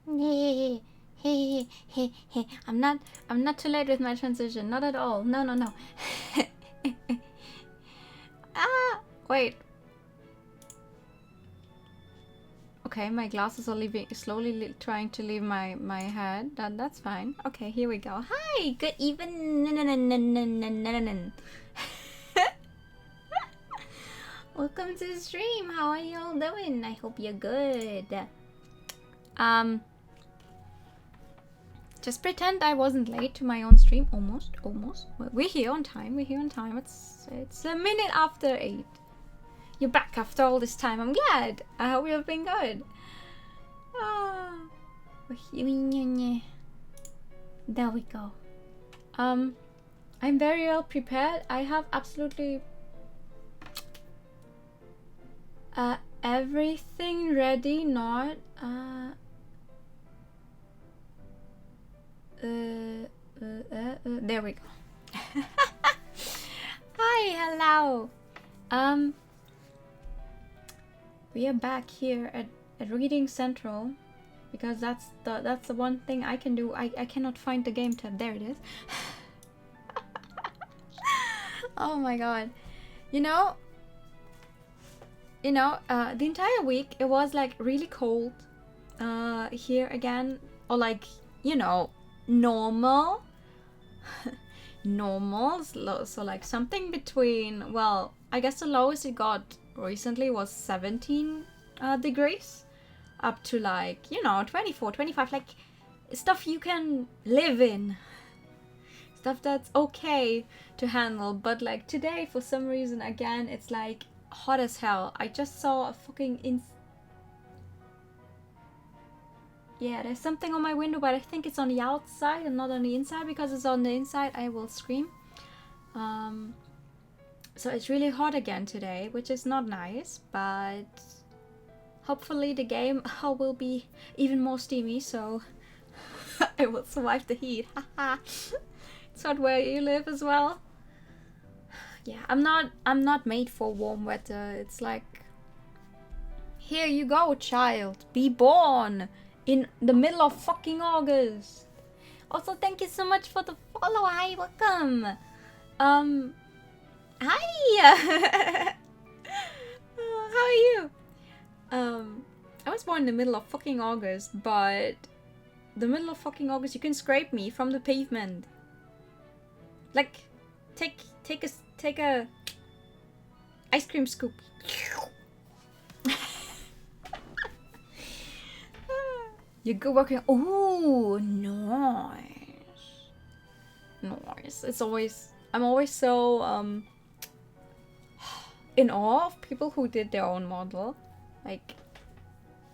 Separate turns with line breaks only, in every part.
Hey, hey, hey, hey. I'm not too late with my transition. Not at all. No, no, no. Ah, wait. Okay, my glasses are slowly trying to leave my head. That's fine. Okay, here we go. Hi, good evening. Welcome to the stream. How are you all doing? I hope you're good. Just pretend I wasn't late to my own stream. Almost. We're here on time. It's a minute after 8. You're back after all this time. I'm glad. I hope you've been good. There we go. I'm very well prepared. I have absolutely everything ready. Not there we go. Hi, hello. We are back here at Reading Central because that's the one thing I can do. I cannot find the game tab. There it is. Oh my god. The entire week it was like really cold here again, or like, normal. Normal, so like something between, well, I guess the lowest it got recently was 17 degrees, up to like, 24, 25, like stuff you can live in, stuff that's okay to handle. But like today, for some reason, again, it's like hot as hell. I just saw a fucking yeah, there's something on my window, but I think it's on the outside and not on the inside, because it's on the inside I will scream. So it's really hot again today, which is not nice, but hopefully the game will be even more steamy, so I will survive the heat. It's not where you live as well. Yeah, I'm not made for warm weather. It's like, here you go, child, be born in the middle of fucking August. Also, thank you so much for the follow. Hi, welcome. Hi. How are you? I was born in the middle of fucking August, but the middle of fucking August, you can scrape me from the pavement. Like, take a ice cream scoop. You go working. Oh, nice. I'm always so in awe of people who did their own model. Like,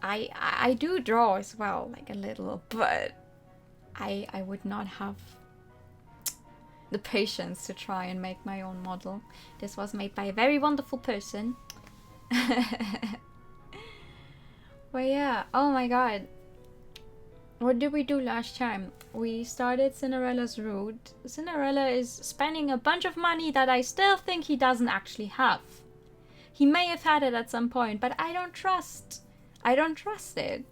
I do draw as well, like a little, but I would not have the patience to try and make my own model. This was made by a very wonderful person. But yeah, oh my god. What did we do last time? We started Cinderella's route. Cinderella is spending a bunch of money that I still think he doesn't actually have. He may have had it at some point, but I don't trust it.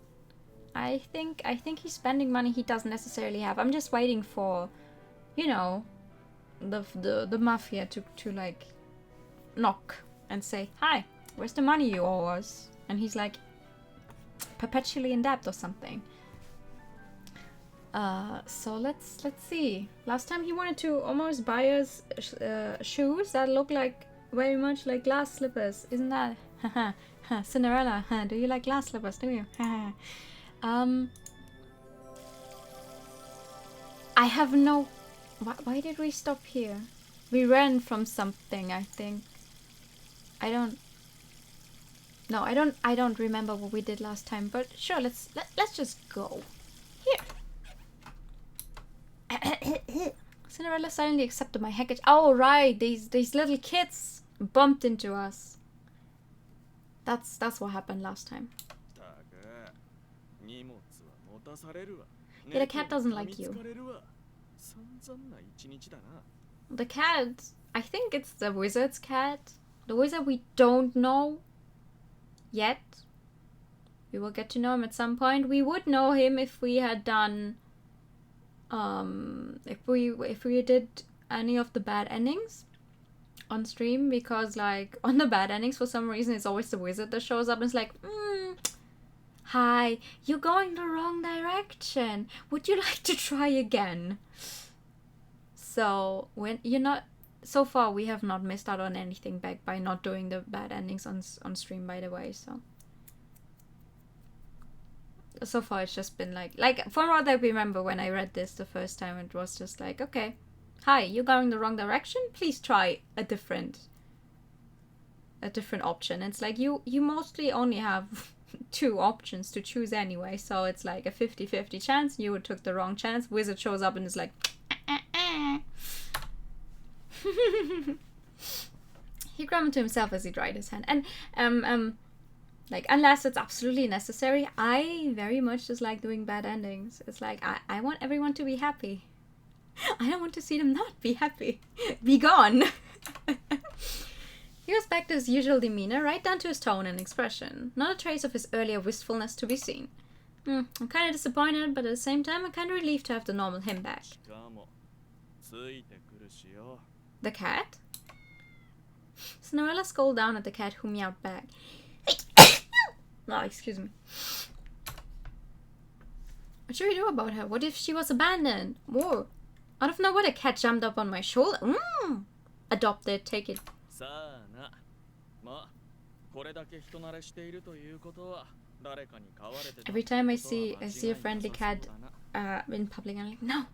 I think he's spending money he doesn't necessarily have. I'm just waiting for, the mafia to like knock and say, "Hi, where's the money you owe us?" And he's like perpetually in debt or something. So let's see. Last time he wanted to almost buy us shoes that look like very much like glass slippers. Isn't that Cinderella? Do you like glass slippers? Do you? I have no. Why did we stop here? We ran from something, I think. I don't remember what we did last time, but sure, let's just go. Here. Cinderella suddenly accepted my package. Oh right, these little kids bumped into us. That's what happened last time. Yeah, the cat doesn't like you. The cat, I think it's the wizard's cat. The wizard we don't know yet. We will get to know him at some point. We would know him if we had done if we did any of the bad endings on stream, because like on the bad endings for some reason it's always the wizard that shows up and is like, hi, you're going the wrong direction. Would you like to try again? So when you're not, so far we have not missed out on anything back by not doing the bad endings on stream, by the way. So far it's just been like from what I remember when I read this the first time, it was just like, okay, hi, you're going the wrong direction, please try a different option. It's like you mostly only have 2 options to choose anyway, so it's like a 50-50 chance. You took the wrong chance, wizard shows up and is like he grumbled to himself as he dried his hand. And like, unless it's absolutely necessary, I very much just like doing bad endings. It's like, I want everyone to be happy. I don't want to see them not be happy. Be gone. He was back to his usual demeanor, right down to his tone and expression. Not a trace of his earlier wistfulness to be seen. I'm kind of disappointed, but at the same time, I'm kind of relieved to have the normal him back. The cat? Cinderella scolded down at the cat, who meowed back. Oh, excuse me. What should we do about her? What if she was abandoned? Whoa. Out of nowhere, the cat jumped up on my shoulder. Adopt it, take it. Every time I see a friendly cat in public, I'm like, no,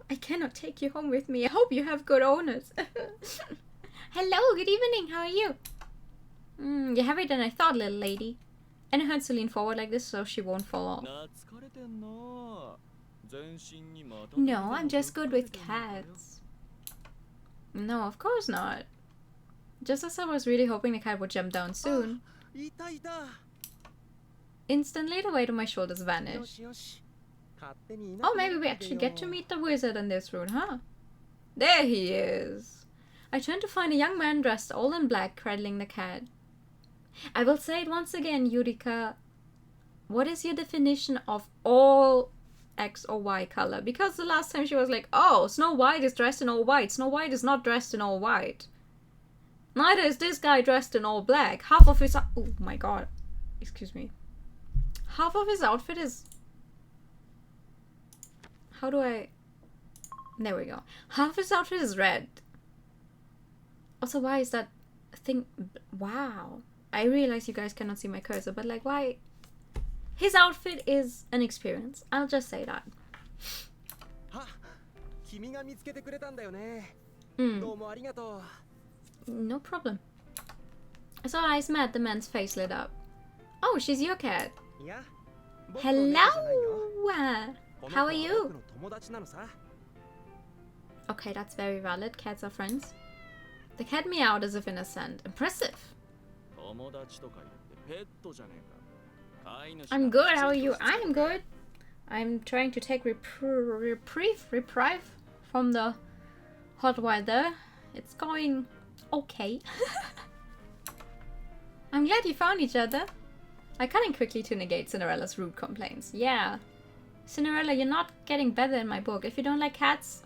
I cannot take you home with me. I hope you have good owners. Hello, good evening. How are you? You're heavier than I thought, little lady. And her hands to lean forward like this so she won't fall off. No, I'm just good with cats. No, of course not. Just as I was really hoping the cat would jump down soon. Instantly, the weight on my shoulders vanished. Oh, maybe we actually get to meet the wizard in this room, huh? There he is. I turned to find a young man dressed all in black, cradling the cat. I will say it once again, Yurika. What is your definition of all X or Y color? Because the last time she was like, oh, Snow White is dressed in all white. Snow White is not dressed in all white. Neither is this guy dressed in all black. Half of his... Oh my god. Excuse me. Half of his outfit is... How do I... There we go. Half his outfit is red. Also, why is that thing... Wow. I realize you guys cannot see my cursor, but like, why? His outfit is an experience. I'll just say that. No problem. As our eyes met, the man's face lit up. Oh, she's your cat. Hello! How are you? Okay, that's very valid. Cats are friends. The cat meowed as if in assent. Impressive. I'm good, how are you? I am good. I'm trying to take reprieve from the hot weather. It's going okay. I'm glad you found each other. I cut in quickly to negate Cinderella's rude complaints. Yeah. Cinderella, you're not getting better in my book. If you don't like cats,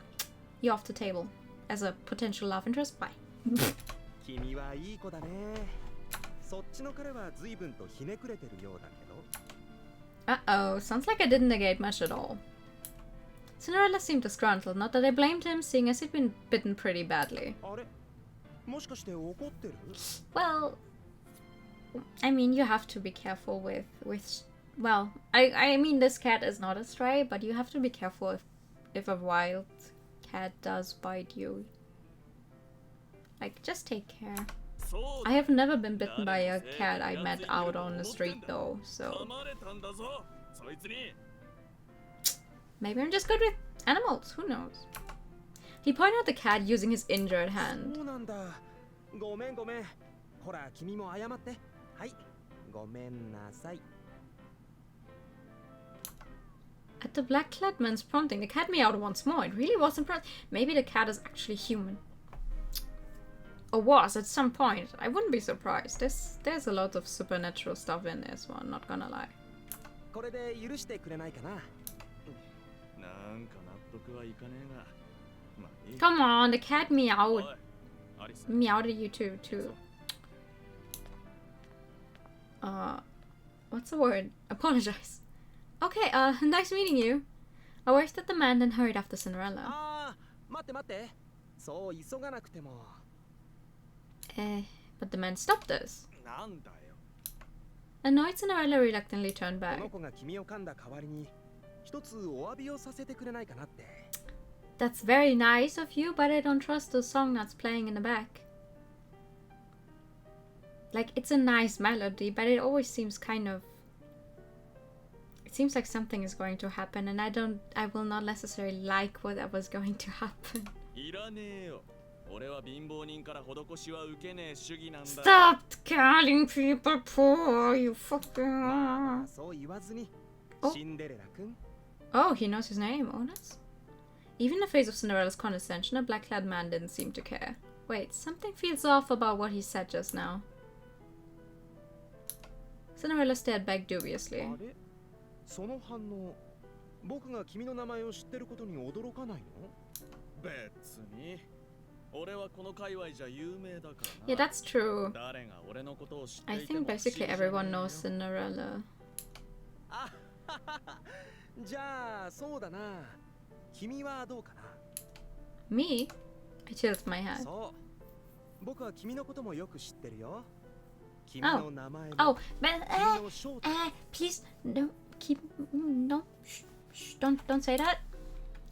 you're off the table. As a potential love interest, bye. Uh-oh, sounds like I didn't negate much at all. Cinderella seemed disgruntled, not that I blamed him, seeing as he'd been bitten pretty badly. Well, I mean, you have to be careful with well, I mean, this cat is not a stray, but you have to be careful if a wild cat does bite you. Like, just take care. I have never been bitten by a cat I met out on the street though, so... Maybe I'm just good with animals, who knows? He pointed out the cat using his injured hand. At the black-clad man's prompting, the cat meowed once more. It really was impressive. Maybe the cat is actually human. Or was at some point. I wouldn't be surprised. There's a lot of supernatural stuff in this one, not gonna lie. Come on, the cat meowed. Meowed at you too. What's the word? Apologize. Okay, nice meeting you. I waved at the man, then hurried after Cinderella. But the man stopped us. Annoyed, Cinderella reluctantly turned back. That's very nice of you, but I don't trust the song that's playing in the back. Like, it's a nice melody, but it always seems kind of... It seems like something is going to happen, and I will not necessarily like whatever's going to happen. Stop calling people poor, you fucking... Oh, he knows his name, honest? Even in the face of Cinderella's condescension, a black-clad man didn't seem to care. Wait, something feels off about what he said just now. Cinderella stared back dubiously. Yeah, that's true. I think basically everyone knows Cinderella. Me? I tilted my head. Oh, but please no, shh, don't say that.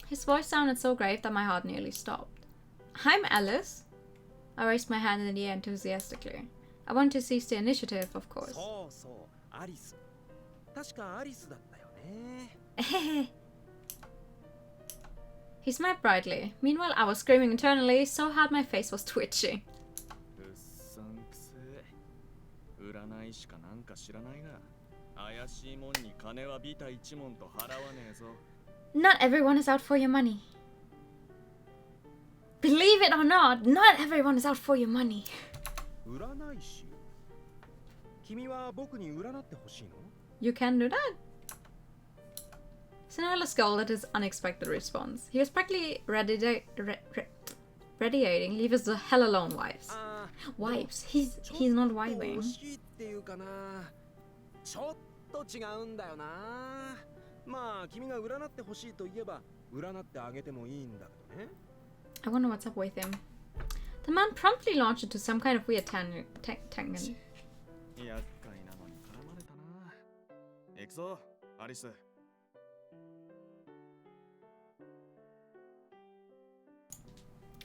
His voice sounded so grave that my heart nearly stopped. I'm Alice. I raised my hand in the air enthusiastically. I wanted to seize the initiative, of course. He smiled brightly. Meanwhile, I was screaming internally so hard my face was twitching. Not everyone is out for your money. Believe it or not, not everyone is out for your money. You can do that? Cinderella scolded his unexpected response. He was practically radiating. Leave us the hell alone, wives. Wives? He's not wiving. I wonder what's up with him. The man promptly launched into some kind of weird tangent.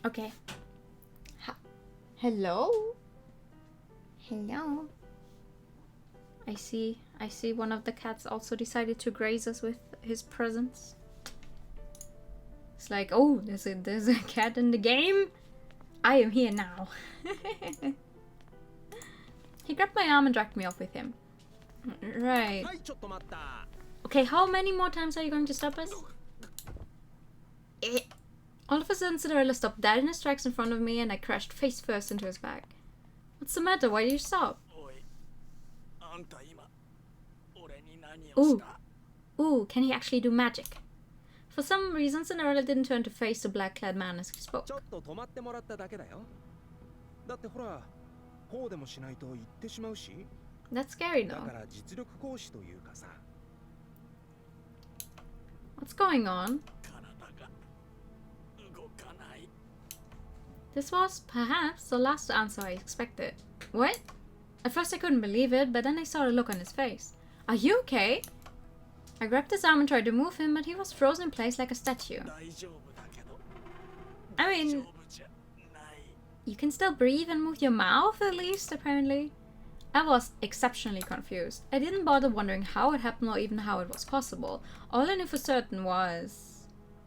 Okay. Hello? Hello? I see one of the cats also decided to graze us with his presence. It's like, oh, there's a cat in the game? I am here now. He grabbed my arm and dragged me off with him. Right. Okay, how many more times are you going to stop us? All of a sudden, Cinderella stopped dead in his tracks in front of me and I crashed face first into his back. What's the matter? Why do you stop? Ooh, can he actually do magic? For some reason, Cinderella didn't turn to face the black-clad man as he spoke. That's scary though. What's going on? This was, perhaps, the last answer I expected. What? At first I couldn't believe it, but then I saw the look on his face. Are you okay? I grabbed his arm and tried to move him, but he was frozen in place like a statue. I mean, you can still breathe and move your mouth at least, apparently. I was exceptionally confused. I didn't bother wondering how it happened or even how it was possible. All I knew for certain was...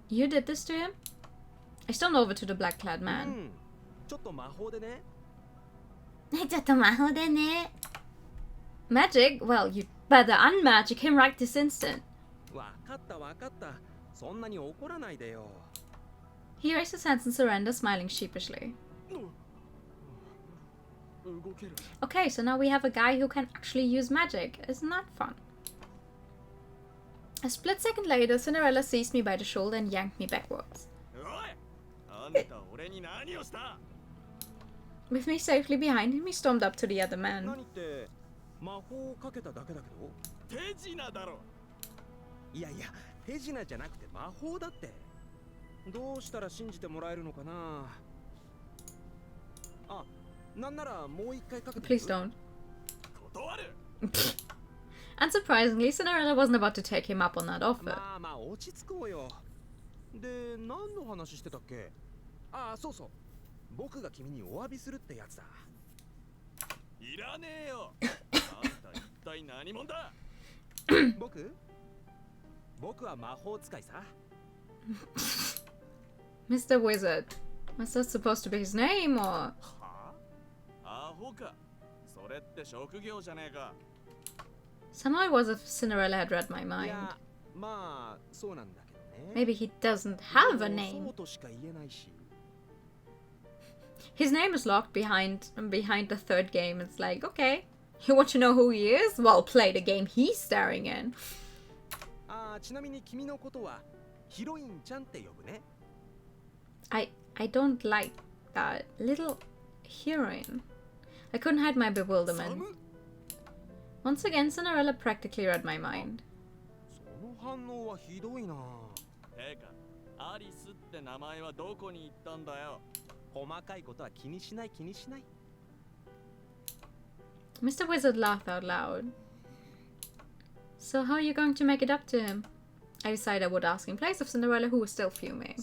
You did this to him? I stormed over to the black-clad man. Magic? Well, you'd better unmagic him right this instant. He raised his hands in surrender, smiling sheepishly. Okay, so now we have a guy who can actually use magic. Isn't that fun? A split second later, Cinderella seized me by the shoulder and yanked me backwards. With me safely behind him, he stormed up to the other man. Please don't. Unsurprisingly, Cinderella wasn't about to take him up on that offer. Mr. Wizard. Was that supposed to be his name, or...? Somehow it was if Cinderella had read my mind. Maybe he doesn't have a name. His name is locked behind the third game. It's like, okay, you want to know who he is? Well, play the game he's staring in. I don't like that. Little heroine. I couldn't hide my bewilderment. Once again, Cinderella practically read my mind. Mr. Wizard laughed out loud. So how are you going to make it up to him? I decided I would ask in place of Cinderella, who was still fuming.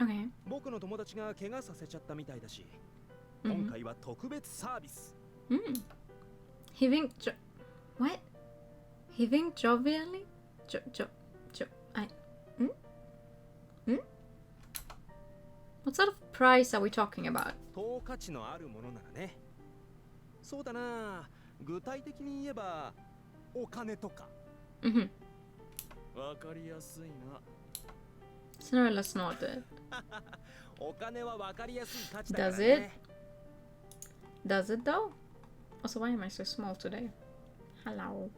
Okay. He winked what? He winked jovially? What sort of price are we talking about? Cinderella snorted. Does it? Does it though? Also, why am I so small today? Hello.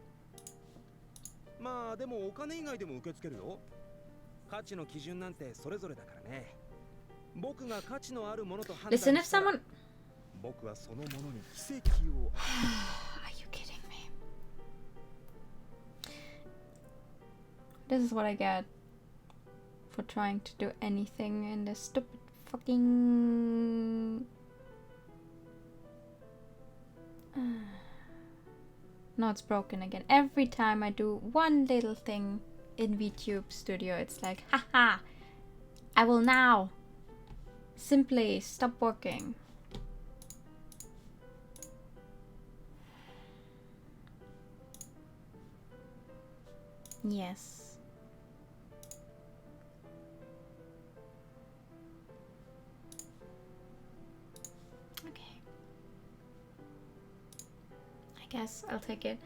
Listen, if someone... Are you kidding me? This is what I get for trying to do anything in this stupid fucking... Now it's broken again. Every time I do one little thing in VTube Studio, it's like, haha, I will now simply stop working. Yes. Okay. I guess I'll take it.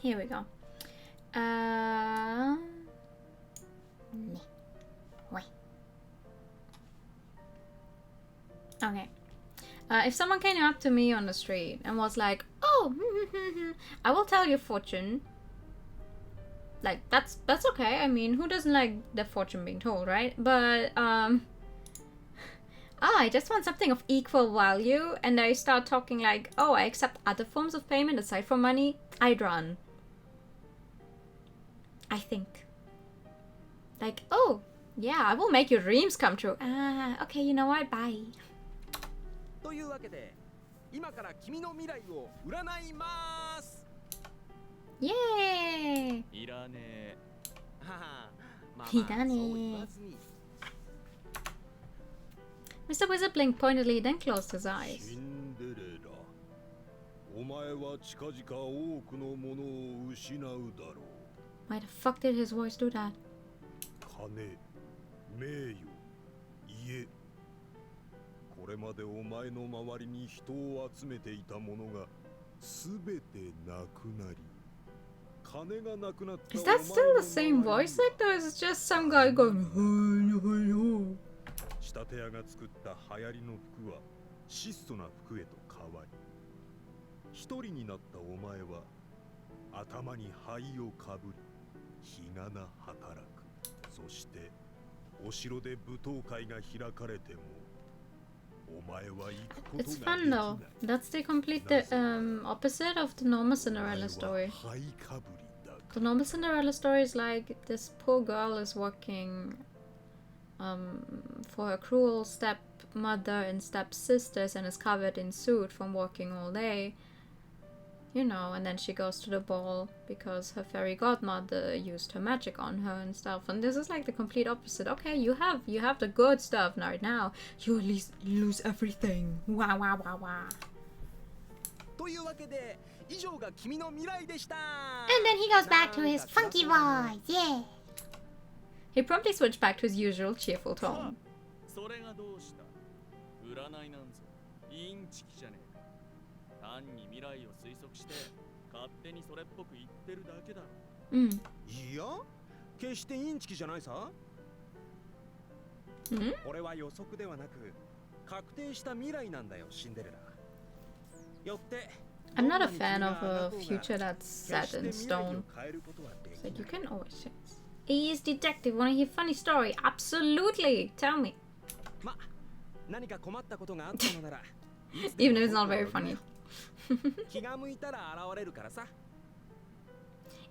Here we go. Wait. Okay. If someone came up to me on the street and was like, "Oh, I will tell your fortune," like that's okay. I mean, who doesn't like their fortune being told, right? But I just want something of equal value, and they start talking like, "Oh, I accept other forms of payment aside from money," I'd run. I think. Like, oh, yeah, I will make your dreams come true. Okay, you know what? Bye. Yay! Mr. Wizard blinked pointedly, then closed his eyes. Why the fuck did his voice do that?
金、名誉、家。これまでお前の周りに人を集めていたものが全てなくなり。金がなくなった。
Is that still the same voice actor? Or is it just some guy going?
仕立て屋が作った流行りの服は質素な服へと変わり、一人になったお前は頭に灰をかぶり、日がな働く。そしてお城で舞踏会が開かれてもお前は行くことができない。
It's fun though. That's the complete opposite of the normal Cinderella story. The normal Cinderella story is like this poor girl is working for her cruel stepmother and stepsisters and is covered in soot from working all day. You know, and then she goes to the ball because her fairy godmother used her magic on her and stuff. And this is like the complete opposite. Okay, you have the good stuff right now. You at least lose everything. Wah wah wah wah.
And then he goes back to his funky voice. Yeah.
He promptly switched back to his usual cheerful tone. Mm. I'm not a fan of a future that's set in stone. So you can always change. He is detective. Want to hear funny story? Absolutely. Tell me. Even if it's not very funny.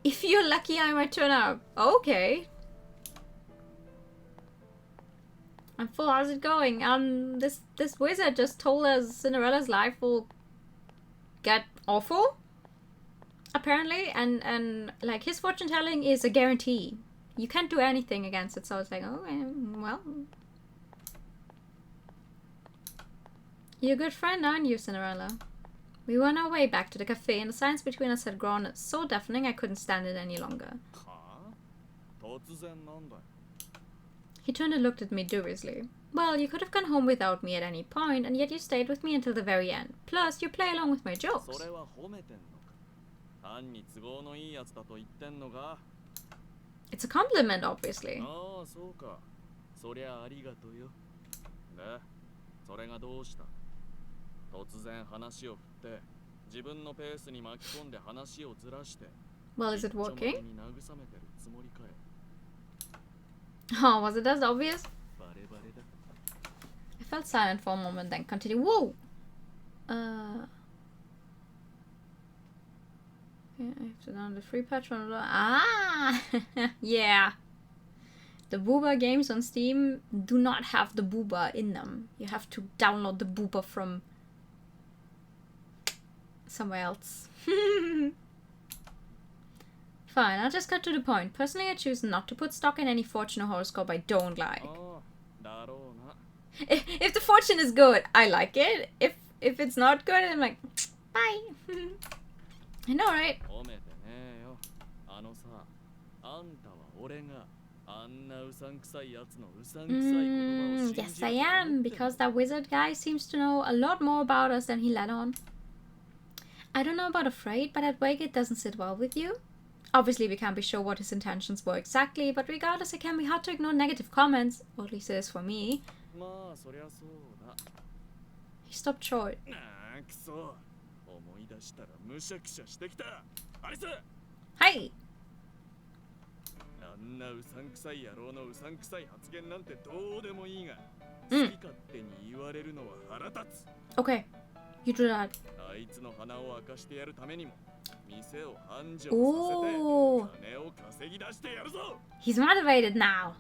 If you're lucky, I might turn up. Okay. And full, how's it going? This wizard just told us Cinderella's life will get awful, apparently, and like his fortune telling is a guarantee. You can't do anything against it, so it's like, oh, well. You're a good friend, aren't you, Cinderella? We were on our way back to the cafe, and the silence between us had grown so deafening I couldn't stand it any longer. He turned and looked at me dubiously. Well, you could have gone home without me at any point, and yet you stayed with me until the very end. Plus, you play along with my jokes. It's a compliment, obviously. Well, is it working? Oh, was it as obvious? I felt silent for a moment, then continued. Whoa! Yeah, I have to download the free patch from the... Ah! Yeah! The Booba games on Steam do not have the Booba in them. You have to download the Booba from somewhere else. Fine, I'll just cut to the point. Personally, I choose not to put stock in any fortune or horoscope I don't like. If the fortune is good, I like it. If it's not good, I'm like, bye. I know, right? Yes, I am, because that wizard guy seems to know a lot more about us than he let on. I don't know about afraid, but at wake it doesn't sit well with you. Obviously, we can't be sure what his intentions were exactly, but regardless, it can be hard to ignore negative comments, or at least it is for me. He stopped short. Hi! Okay, you do that. Ooh. He's motivated now.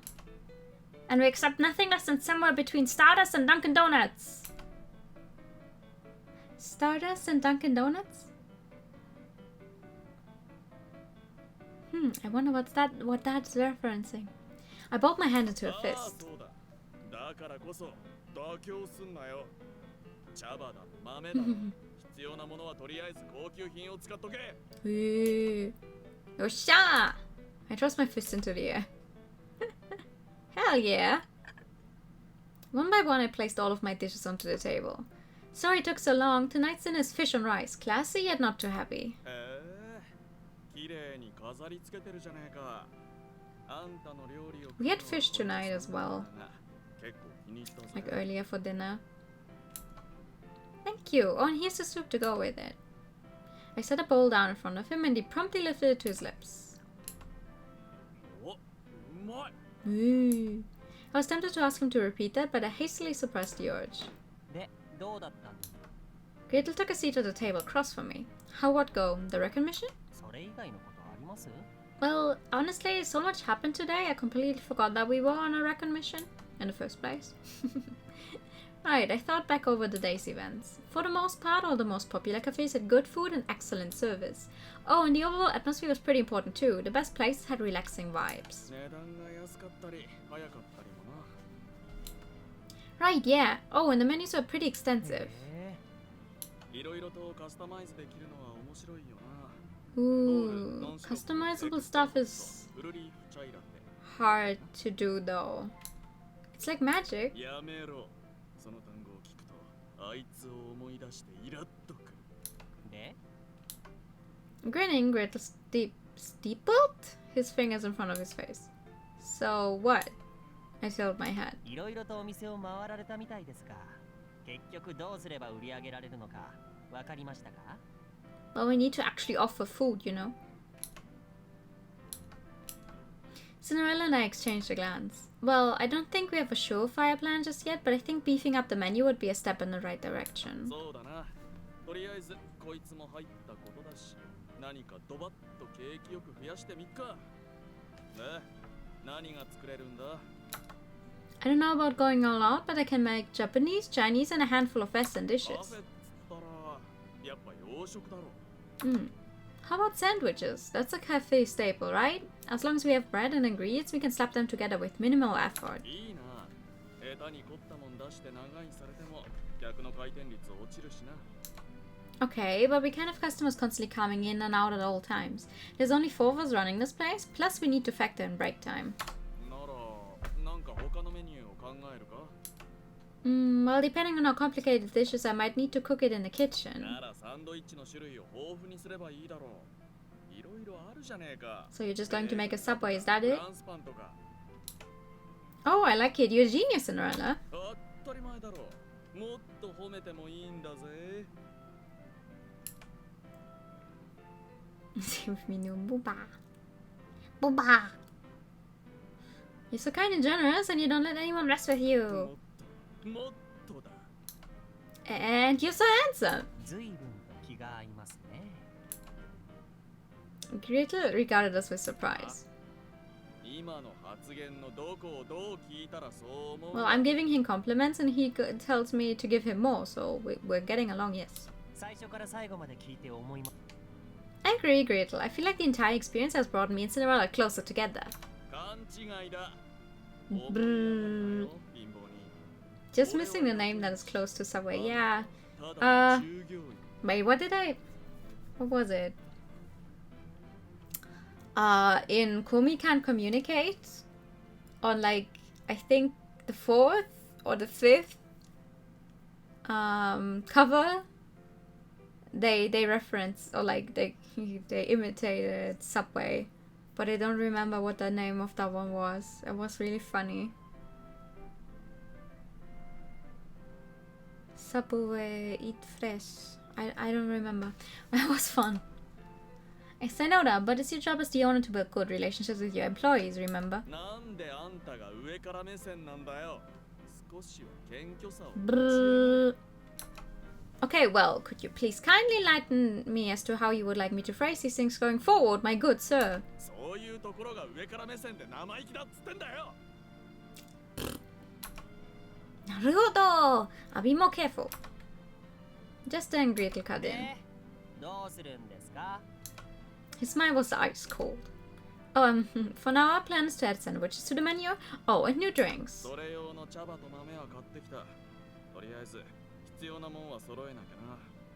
And we accept nothing less than somewhere between Stardust and Dunkin' Donuts. Stardust and Dunkin' Donuts? I wonder what that's referencing. I balled my hand into a fist. Ooh. Yosha! I thrust my fist into the air. Hell yeah! One by one I placed all of my dishes onto the table. Sorry it took so long. Tonight's dinner is fish and rice. Classy yet not too happy. We had fish tonight as well. Like earlier for dinner. Thank you. Oh, and here's the soup to go with it. I set a bowl down in front of him and he promptly lifted it to his lips. Ooh. I was tempted to ask him to repeat that, but I hastily suppressed the urge. Gretel took a seat at the table across from me. How'd what go? The record mission? Well, honestly, so much happened today, I completely forgot that we were on a record mission in the first place. Right, I thought back over the day's events. For the most part, all the most popular cafes had good food and excellent service. Oh, and the overall atmosphere was pretty important too. The best places had relaxing vibes. Right, yeah. Oh, and the menus were pretty extensive. Ooh, customizable stuff is hard to do though. It's like magic. Grinning, Gretel steepled his fingers in front of his face. So what? I tilted my head. Well, we need to actually offer food, you know. Cinderella and I exchanged a glance. Well, I don't think we have a surefire plan just yet, but I think beefing up the menu would be a step in the right direction. I don't know about going all out, but I can make Japanese, Chinese, and a handful of Western dishes. How about sandwiches? That's a cafe staple, right? As long as we have bread and ingredients, we can slap them together with minimal effort. Okay, but we can't have customers constantly coming in and out at all times. There's only 4 of us running this place, plus we need to factor in break time. Well, depending on how complicated the dish is, I might need to cook it in the kitchen. So you're just going to make a Subway, is that it? Oh, I like it. You're a genius, Cinderella.
Booba.
You're so kind and generous, and you don't let anyone rest with you. And you're so handsome. Gretel regarded us with surprise. Well, I'm giving him compliments and he tells me to give him more, so we're getting along, yes. I agree, Gretel. I feel like the entire experience has brought me and Cinderella closer together. Brrr. Just missing the name that is close to Subway, yeah. Wait, what was it? In Kumi Can't Communicate, on like, I think the 4th or the 5th cover, they reference, or like they imitated Subway, but I don't remember what the name of that one was. It was really funny. Subway, eat fresh. I don't remember. It was fun. I know that, but it's your job as the owner to build good relationships with your employees, remember? Brrr. Okay, well, could you please kindly enlighten me as to how you would like me to phrase these things going forward, my good sir? Naruhodo! I'll be more careful. Just then Gretel cut in. His smile was ice cold. Oh, for now our plan is to add sandwiches to the menu. Oh, and new drinks.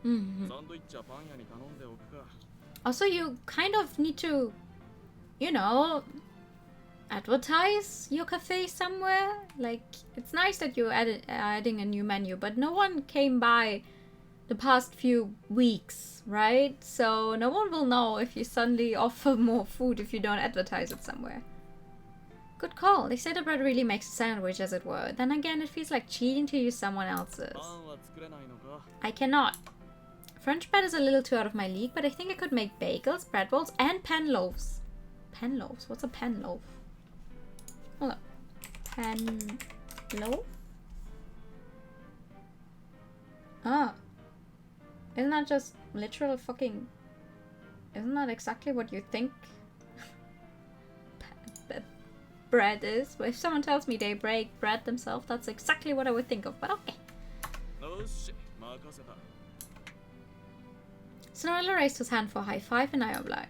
Mhm.
サンドイッチはパン屋に頼んでおくか。
Also, you kind of need to, you know, advertise your cafe somewhere. Like, it's nice that you're adding a new menu, but no one came by the past few weeks, right? So no one will know if you suddenly offer more food if you don't advertise it somewhere. Good call. They say the bread really makes a sandwich, as it were. Then again, it feels like cheating to use someone else's.
パンは作れないのか。
I cannot. French bread is a little too out of my league, but I think I could make bagels, bread rolls, and pen loaves. Pen loaves? What's a pen loaf? Hold up. Pen loaf? Ah. Isn't that just literal fucking... Isn't that exactly what you think bread is? But if someone tells me they break bread themselves, that's exactly what I would think of, but okay.
よし、任せた。
Cinderella raised his hand for a high five and I obliged.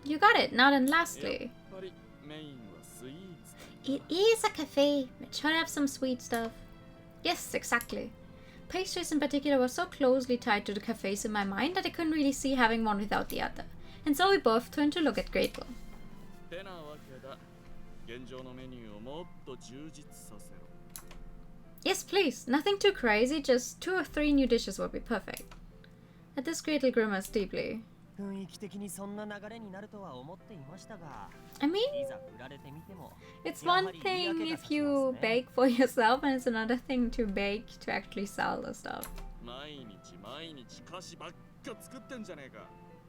You got it. Now then, lastly.
やっぱりメインはスイーツ。
It is a cafe.
It should have some sweet stuff. Yes, exactly. Pastries in particular were so closely tied to the cafes in my mind that I couldn't really see having one without the other. And so we both turned to look at Grateful.
てなわけだ。現状のメニューをもっと充実させろ。
Yes, please. Nothing too crazy, just 2 or 3 new dishes would be perfect. At this, Gretel grimaced deeply.
雰囲気的にそんな流れになるとは思っていましたが、
I mean,
いざ振られてみても、
it's one thing if you bake for yourself, and it's another thing to bake to actually sell the stuff.
毎日毎日菓子ばっか作ってんじゃねえか。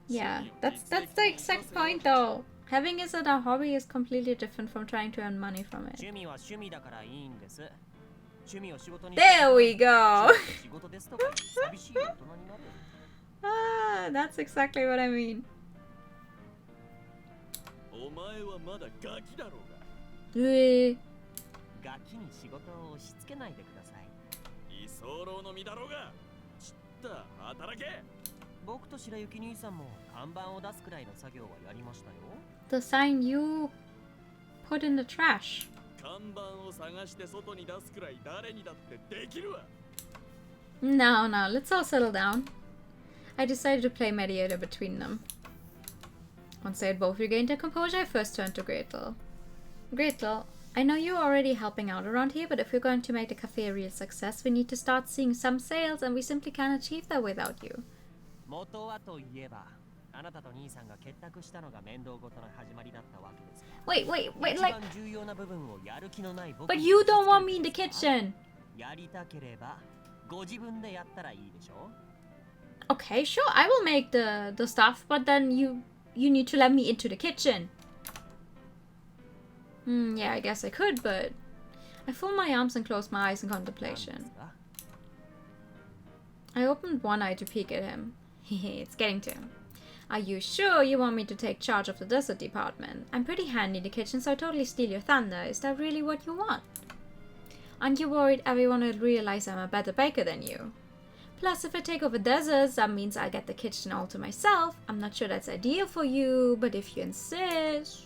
Yeah, that's the exact point though. Having it as a hobby is completely different from trying to earn money from it.
趣味は趣味だからいいんです。趣味を仕事に
There we go!
仕事ですとか寂しい大人になる。
Ah, that's exactly what I mean.
お前はまだガキだろうが。
Ui.
ガキに仕事を押し付けないでください。
居候の身だろうが。ちった働け。
僕と白雪兄さんも看板を出すくらいの作業はやりましたよ。
The sign you put in the trash.
看板を探して外に出すくらい誰にだってできるわ。
No, let's all settle down. I decided to play mediator between them. Once they had both regained their composure, I first turned to Gretel. Gretel, I know you're already helping out around here, but if we're going to make the cafe a real success, we need to start seeing some sales, and we simply can't achieve that without you.
元はといえば、あなたと兄さんが結託したのが面倒ごとの始まりだったわけですが。
Wait,
一
like...
番重要な部分をやる気のない僕
But
に
you don't want me in the kitchen!
やりたければご自分でやったらいいでしょ。
Okay, sure, I will make the stuff, but then you need to let me into the kitchen. Yeah, I guess I could, but... I folded my arms and closed my eyes in
なんです
contemplation.
か？
I opened one eye to peek at him. Hehe, it's getting to him. Are you sure you want me to take charge of the dessert department? I'm pretty handy in the kitchen, so I totally steal your thunder. Is that really what you want? Aren't you worried everyone will realize I'm a better baker than you? Plus, if I take over desserts, that means I get the kitchen all to myself. I'm not sure that's ideal for you, but if you insist...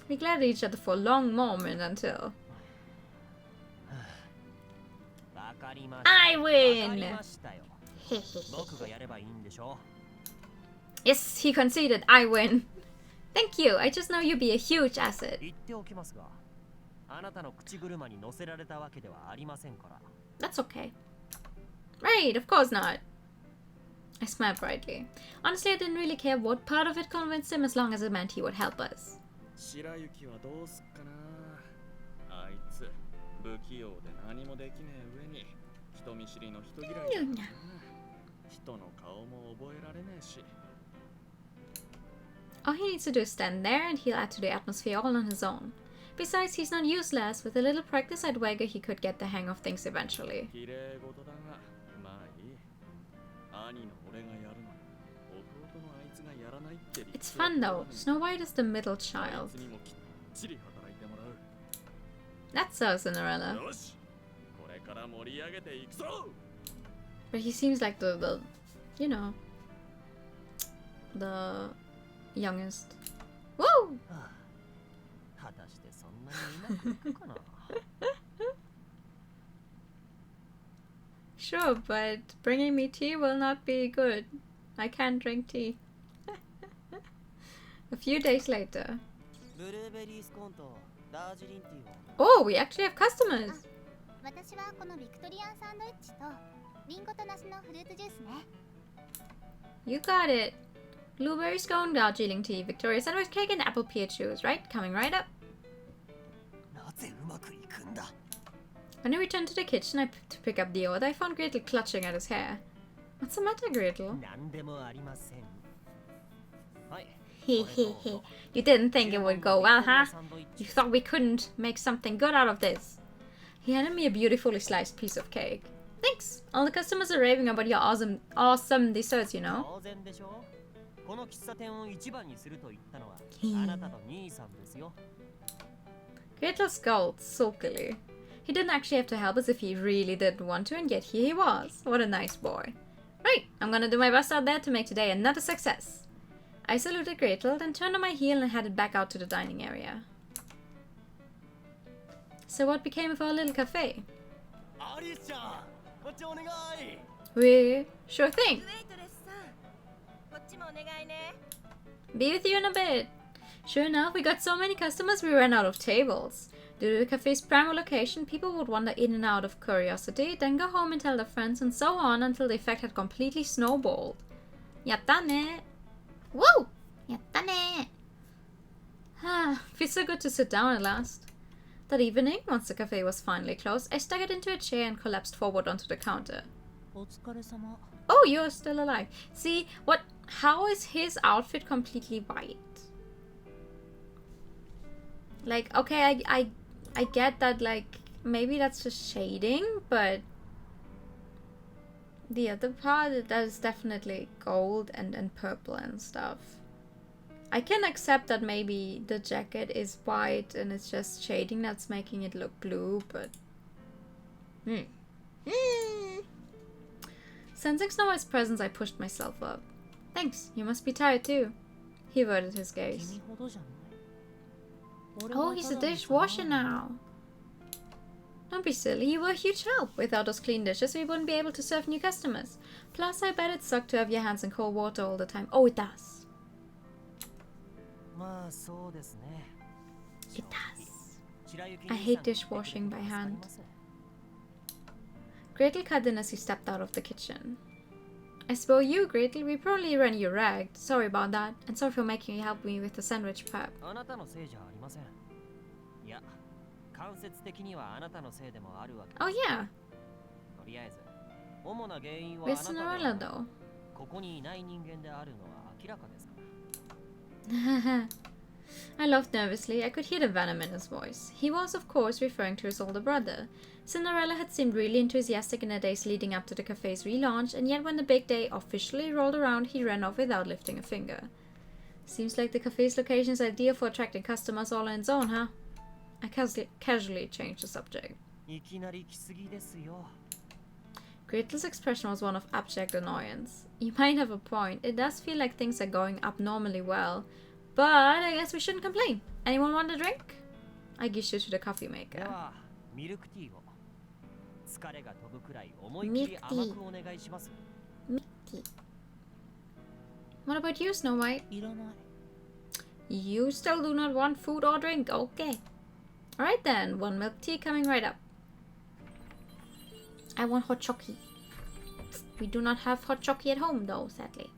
We glared at each other for a long moment until...
わかりました。
I
わか
win!
りましたよ。僕がやればいいんでしょ。
Yes, he conceded. I win. Thank you. I just know you'll be a huge asset.
言っておきますが、あなたの口車に乗せられたわけではありませんから。
That's okay. Right, of course not. I smiled brightly. Honestly, I didn't really care what part of it convinced him as long as it meant he would help us.
白雪はどうすっかな。あいつ不器用で何もできねえ上に人見知りの人嫌いだからな。人の顔も覚えられねえし。
All he needs to do is stand there and he'll add to the atmosphere all on his own. Besides, he's not useless. With a little practice, I'd wager he could get the hang of things eventually.
綺麗事だが、まあいい。兄の俺がやるのに、弟のあいつがやらないって理
It's
屈は
fun
どう
though.
なんだ。
Snow White is the middle
あ
child.
いつにもきっちり働いてもらう。
That's so Cinderella.
よし、これから盛り上げていくぞ。
But he seems like the you know, the youngest. Woo!
はあ、果たしてそんなにうまくいくかな。
sure, but bringing me tea will not be good. I can't drink tea. A few days later.
ブルーベリースコーンとダージリンティーを。
Oh, we actually have customers.
私はこのビクトリアンサンドイッチとリンゴと梨のフルーツジュースね。
You got it. Blueberry scone, Darjeeling tea, Victoria sandwich cake, and apple peach juice, right? Coming right up.
なぜうまくいくんだ。
When I returned to the kitchen to pick up the order, I found Gretel clutching at his hair. What's the matter, Gretel?
なんでもありません。はい。
Hehehe. You didn't think it would go well, huh? You thought we couldn't make something good out of this. He handed me a beautifully sliced piece of cake. Thanks. All the customers are raving about your awesome desserts, you know.
当然でしょ。この喫茶店を一番にすると言ったのはあなたと兄さんですよ。
Gretel scowled sulkily. He didn't actually have to help us if he really didn't want to, and yet here he was. What a nice boy. Right, I'm gonna do my best out there to make today another success. I saluted Gretel, then turned on my heel and headed back out to the dining area. So what became of our little cafe?
アリスちゃん、こっちお願い。
We sure thing.
ウェイトレスさん、こっちもお願いね。
Be with you in a bit. Sure enough, we got so many customers we ran out of tables. Due to the cafe's prime location, people would wander in and out of curiosity, then go home and tell their friends, and so on until the effect had completely snowballed. Yatta ne. Woo!
やったね。
Ah, feels so good to sit down at last. That evening, once the cafe was finally closed, I staggered into a chair and collapsed forward onto the counter.
お疲れ様。
Oh, you're still alive. See, what? How is his outfit completely white? Like, okay, I get that, like, maybe that's just shading, but the other part, that is definitely gold and purple and stuff. I can accept that maybe the jacket is white and it's just shading that's making it look blue, but... Sensing Snow White's presence, I pushed myself up. Thanks, you must be tired too. He averted his gaze.
君ほどじゃない。
Oh, he's a dishwasher now. Don't be silly, you were a huge help. Without those clean dishes, we wouldn't be able to serve new customers. Plus, I bet it sucked to have your hands in cold water all the time. Oh, it does.
まあそうですね。
It does.
白雪
I
兄
hate
さん
dishwashing by
助かり
hand.
ます。
Gretel cut in as he stepped out of the kitchen. I suppose you, Gretel, we probably ran you ragged. Sorry about that, and sorry for making you help me with the sandwich prep.
あなたのせいじゃありません。いや、間接的にはあなたのせいでもあるわけです。
Oh yeah,
とりあえず、主な原因はあ
where's
なたで
Cinderella
は
though?
ここにいない人間であるのは明らかですから。
I laughed nervously. I could hear the venom in his voice. He was, of course, referring to his older brother. Cinderella had seemed really enthusiastic in the days leading up to the cafe's relaunch, and yet when the big day officially rolled around, he ran off without lifting a finger. Seems like the cafe's location is ideal for attracting customers all on its own, huh? I casually changed the subject.
いきなり来すぎですよ。
Gretel's expression was one of abject annoyance. You might have a point. It does feel like things are going abnormally well. But I guess we shouldn't complain. Anyone want a drink? I gestured to the coffee
で
maker.
は、ミルクティーを。疲れが飛ぶくらい思いっきり甘くお願いします。
What about you, Snow White?
いらない。
You still do not want food or drink? Okay. Alright then, one milk tea coming right up. I want hot chocolate. We do not have hot chocolate at home though, sadly.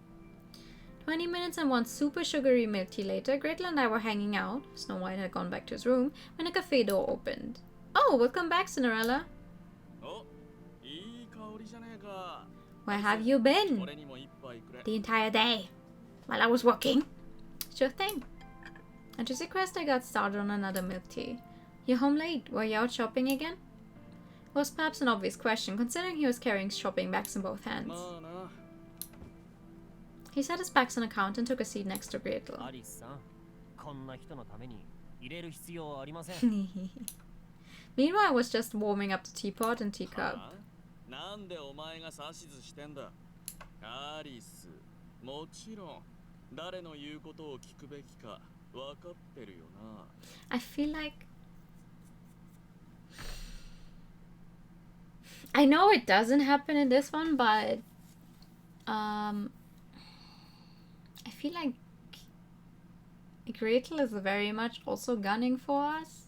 20 minutes and one super sugary milk tea later, Gretel and I were hanging out. Snow White had gone back to his room when a cafe door opened. Oh, welcome back, Cinderella.
お、いい香りじゃねえか。
Where have you been?
俺にも一杯くれ。
The entire day. While I was working. Sure thing. At his request, I got started on another milk tea. You're home late. Were you out shopping again? It was perhaps an obvious question, considering he was carrying shopping bags in both hands.
まあな。
He set his bags on a counter and took a seat next to Gretel.
アリスさん、こんな人のために入れる必要はありません。
Meanwhile, I was just warming up the teapot and teacup.
はあなんでお前が指図してんだ。アリス、もちろん誰の言うことを聞くべきか分かってるよな。
I feel like I know it doesn't happen in this one, but I feel like Gretel is very much also gunning for us.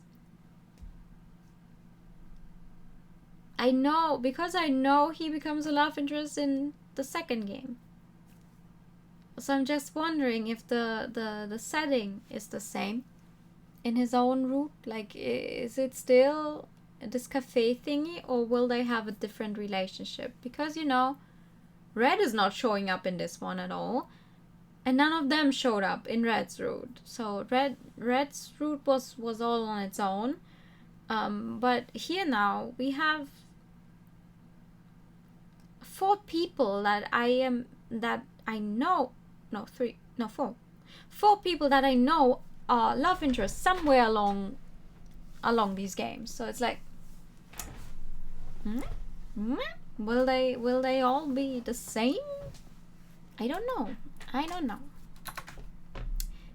I know, because I know he becomes a love interest in the second game. So I'm just wondering if the setting is the same in his own route. Like, is it still this cafe thingy, or will they have a different relationship? Because, you know, Red is not showing up in this one at all, and none of them showed up in Red's route. So Red's route was all on its own. But here now we have 4 people that I know. No, 3. No, 4. 4 people that I know are love interests somewhere along these games. So it's like, will they all be the same? I don't know.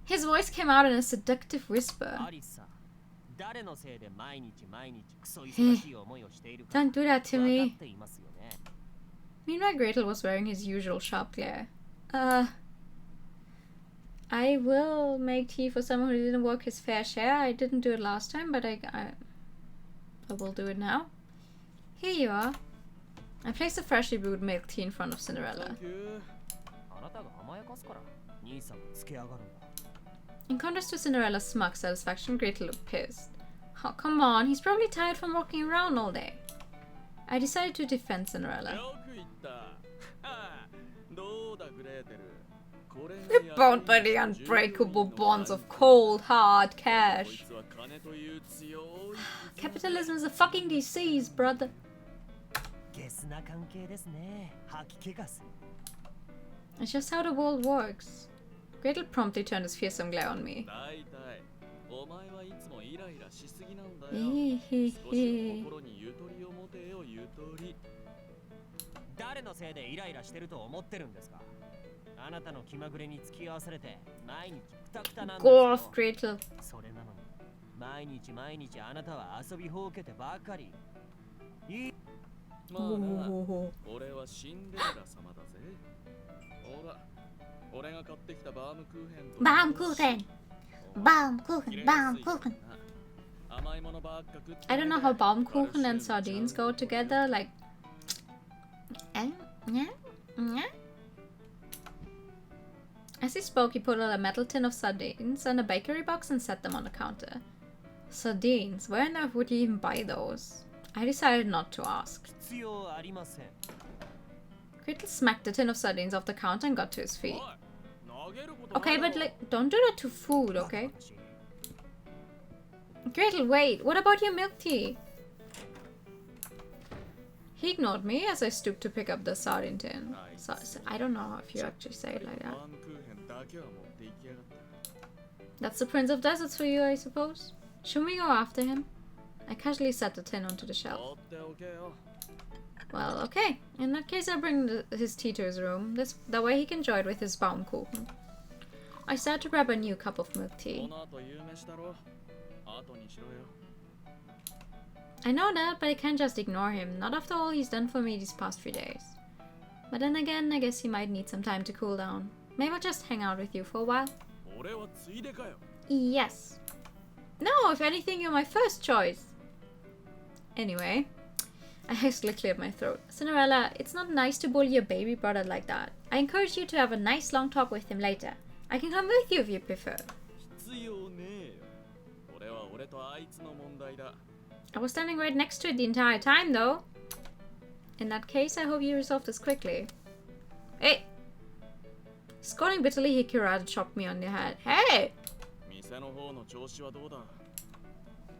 His voice came out in a seductive whisper. Don't do that to me. Meanwhile, Gretel was wearing his usual sharp glare. I will make tea for someone who didn't work his fair share. I didn't do it last time, but I will do it now. Here you are. I placed a freshly brewed milk tea in front of Cinderella. In contrast to Cinderella's smug satisfaction, Gretel looked pissed. Oh, come on, he's probably tired from walking around all day. I decided to defend Cinderella. We're bound by the unbreakable bonds of cold, hard cash. Capitalism is a fucking disease, brother. It's just how the world works. Gretel promptly turned his fearsome glare on me. Go off, Gretel. Baumkuchen! Baumkuchen! Baumkuchen! I don't know how Baumkuchen and sardines go together, like... As he spoke, he put out a metal tin of sardines and a bakery box and set them on the counter. Sardines? Where on earth would you even buy those? I decided not to ask. Gretel smacked the tin of sardines off the counter and got to his feet. Okay, but like, don't do that to food, okay? Gretel, wait, what about your milk tea? He ignored me as I stooped to pick up the sardine tin. So, I don't know if you actually say it like that. That's the Prince of Deserts for you, I suppose. Should we go after him? I casually set the tin onto the shelf. Well, okay. In that case, I'll bring his tea to his room. That way he can enjoy it with his Baumkuchen. I started to grab a new cup of milk tea. I know that, but I can't just ignore him. Not after all he's done for me these past few days. But then again, I guess he might need some time to cool down. Maybe I'll just hang out with you for a while. Yes. No, if anything, you're my first choice. Anyway, I hastily cleared my throat. Cinderella, it's not nice to bully your baby brother like that. I encourage you to have a nice long talk with him later. I can come with you if you prefer. I was standing right next to it the entire time, though. In that case, I hope you resolve this quickly. Hey! Scolding bitterly, he karate chopped me on the head. Hey!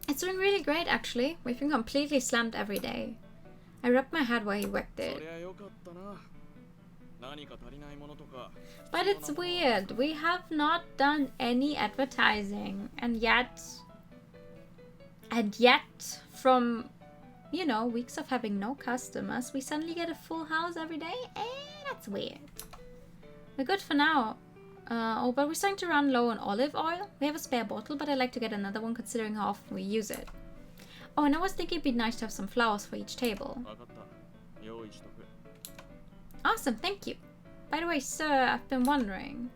It's doing really great, actually. We've been completely slammed every day. I rubbed my head while he whacked it. But it's weird. We have not done any advertising. And yet, from, you know, weeks of having no customers, we suddenly get a full house every day? That's weird. We're good for now. But we're starting to run low on olive oil. We have a spare bottle, but I'd like to get another one considering how often we use it. Oh, and I was thinking it'd be nice to have some flowers for each table.
用意しとく。
Awesome, thank you. By the way, sir, I've been wondering,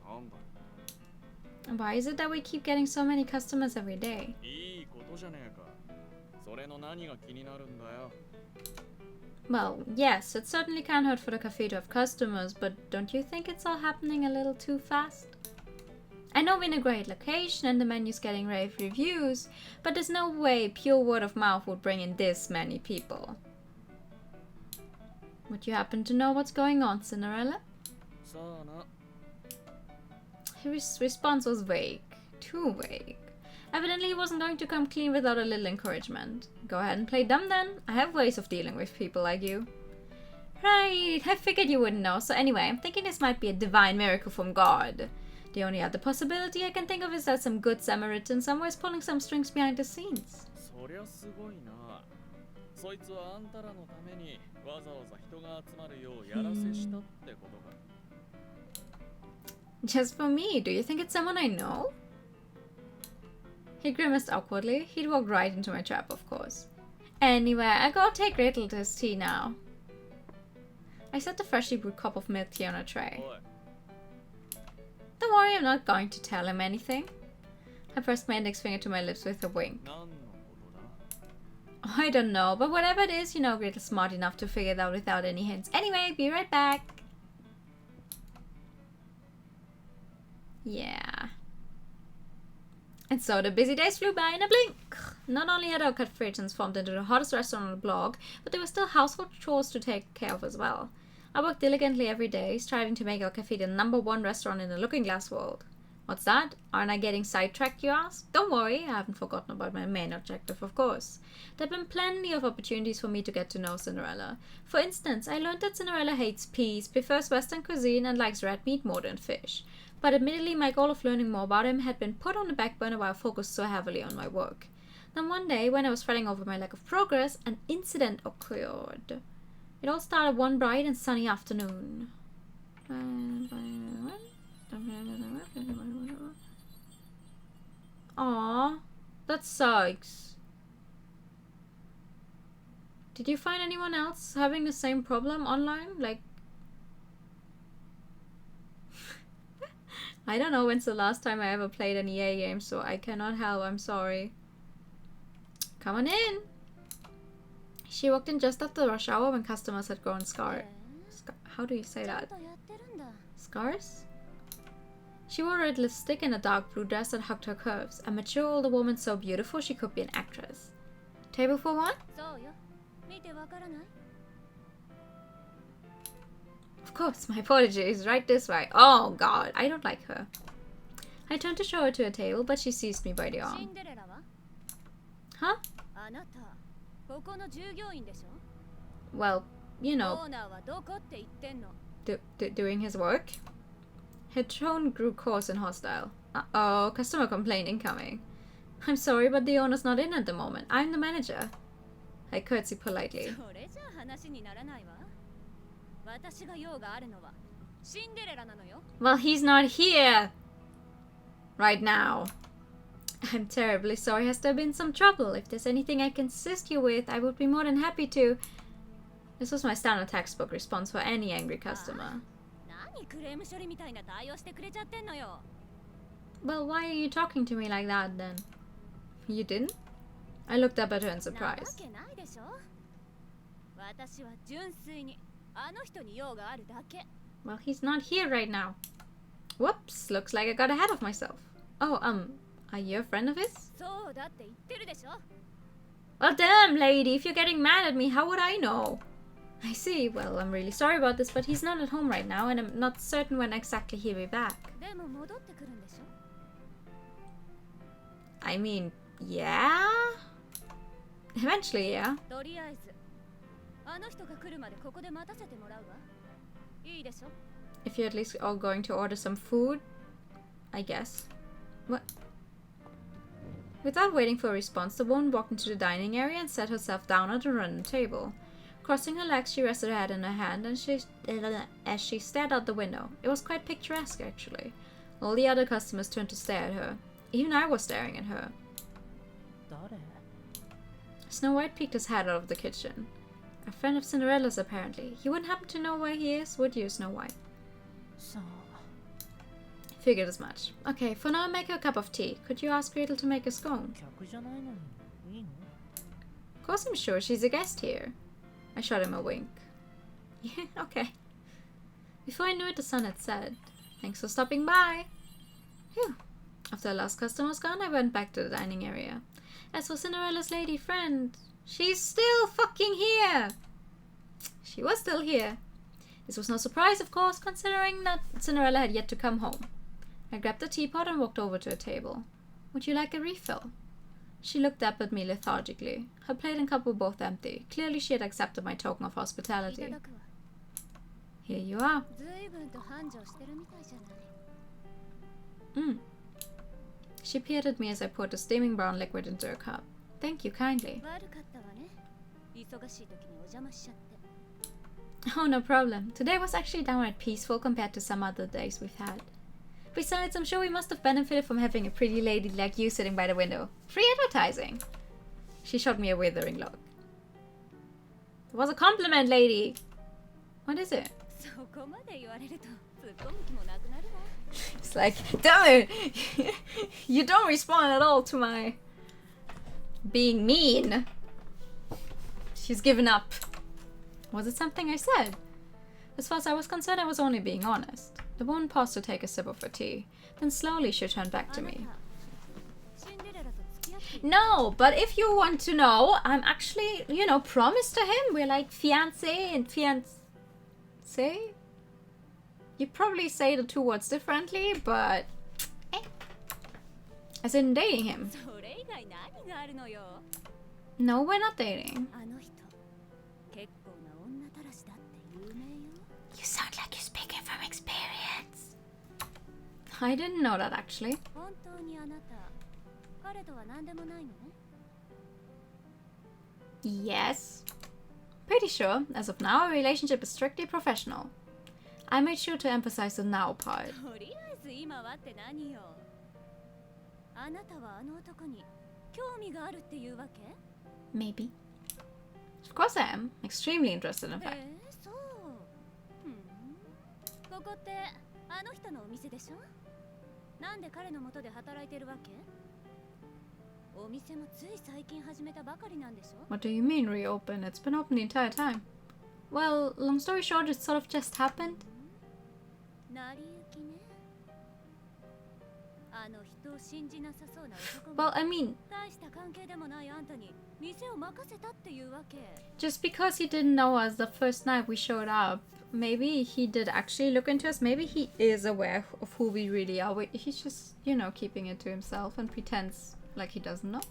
なんだ
why is it that we keep getting so many customers every day?
いいことじゃねえか。それの何が気になるんだよ。
Well, yes, it certainly can't hurt for the cafe to have customers, but don't you think it's all happening a little too fast? I know we're in a great location and the menu's getting rave reviews, but there's no way pure word of mouth would bring in this many people. Would you happen to know what's going on, Cinderella?
さあな。
His response was vague. Too vague. Evidently he wasn't going to come clean without a little encouragement. Go ahead and play dumb then. I have ways of dealing with people like you. Right, I figured you wouldn't know. So anyway, I'm thinking this might be a divine miracle from God. The only other possibility I can think of is that some good Samaritan somewhere is pulling some strings behind the scenes.
そりゃすごいな。そいつはあんたらのためにわざわざ人が集まるようやらせしたってことか。
Just for me, do you think it's someone I know? He grimaced awkwardly. He'd walked right into my trap, of course. Anyway, I gotta take Gretel to his tea now. I set the freshly brewed cup of milk tea on a tray.
おい、
Don't worry, I'm not going to tell him anything. I pressed my index finger to my lips with a wink.
何のことだ？
I don't know, but whatever it is, you know Gretel's smart enough to figure it out without any hints. Anyway, be right back. Yeah. And so the busy days flew by in a blink. Not only had our cafe transformed into the hottest restaurant on the block, but there were still household chores to take care of as well. I worked diligently every day, striving to make our cafe the #1 restaurant in the Looking Glass world. What's that? Aren't I getting sidetracked, you ask? Don't worry, I haven't forgotten about my main objective, of course. There have been plenty of opportunities for me to get to know Cinderella. For instance, I learned that Cinderella hates peas, prefers Western cuisine, and likes red meat more than fish. But admittedly, my goal of learning more about him had been put on the back burner while I focused so heavily on my work. Then one day, when I was fretting over my lack of progress, an incident occurred. It all started one bright and sunny afternoon. Aww, that sucks. Did you find anyone else having the same problem online? Like, I don't know when's the last time I ever played an EA game, so I cannot help, I'm sorry. Come on in! She walked in just after rush hour when customers had grown how do you say that? Scars? She wore red lipstick and a dark blue dress that hugged her curves. A mature older woman so beautiful she could be an actress. Table for one? Of course, my apologies. Right this way. Oh god, I don't like her. I turned to show her to a table, but she seized me by the arm. Huh? Well, you know, doing his work? Her tone grew coarse and hostile. Uh-oh, customer complaint incoming. I'm sorry, but the owner's not in at the moment. I'm the manager. I curtsied politely. Well, he's not here right now. I'm terribly sorry. Has there been some trouble? If there's anything I can assist you with, I would be more than happy to. This was my standard textbook response for any angry customer. Well, why are you talking to me like that then? You didn't? I looked up at her in surprise. Well, he's not here right now. Whoops, looks like I got ahead of myself. Oh, are you a friend of his? Well, damn, lady, if you're getting mad at me, how would I know? I see. Well, I'm really sorry about this, but he's not at home right now, and I'm not certain when exactly he'll be back. I mean, yeah? Eventually, yeah. If you're at least all going to order some food, I guess. What? Without waiting for a response, the woman walked into the dining area and sat herself down at a running table. Crossing her legs, she rested her head in her hand as she stared out the window. It was quite picturesque, actually. All the other customers turned to stare at her. Even I was staring at her. Snow White peeked his head out of the kitchen. A friend of Cinderella's, apparently. You wouldn't happen to know where he is, would you, Snow White?
So,
Figured as much. Okay, for now, make her a cup of tea. Could you ask Gretel to make a scone?
客じゃないのにいいの?
Of course I'm sure, she's a guest here. I shot him a wink. Yeah, okay. Before I knew it, the sun had set. Thanks for stopping by. Phew. After the last customer was gone, I went back to the dining area. As for Cinderella's lady friend, she's still fucking here! She was still here. This was no surprise, of course, considering that Cinderella had yet to come home. I grabbed the teapot and walked over to a table. Would you like a refill? She looked up at me lethargically. Her plate and cup were both empty. Clearly she had accepted my token of hospitality. Here you are. She peered at me as I poured the steaming brown liquid into her cup. Thank you kindly. Oh, no problem. Today was actually downright peaceful compared to some other days we've had. Besides, I'm sure we must have benefited from having a pretty lady like you sitting by the window. Free advertising. She shot me a withering look. It was a compliment, lady. What is it? It's like, damn it! You don't respond at all to my being mean. She's given up. Was it something I said? As far as I was concerned, I was only being honest. The woman paused to take a sip of her tea. Then slowly she turned back to me. No, but if you want to know, I'm actually, you know, promised to him. We're like fiancé and fiancé. You probably say the two words differently, but as in dating him. No, we're not dating. You sound like you're speaking from experience. I didn't know that actually. Yes. Pretty sure, as of now, our relationship is strictly professional. I made sure to emphasize the now part. Maybe. Of course I am. Extremely interested, in fact. What do you mean reopen? It's been open the entire time. Well, long story short, it sort of just happened. Well, I mean, just because he didn't know us the first night we showed up, maybe he did actually look into us. Maybe he is aware of who we really are. He's just, you know, keeping it to himself and pretends like he doesn't know.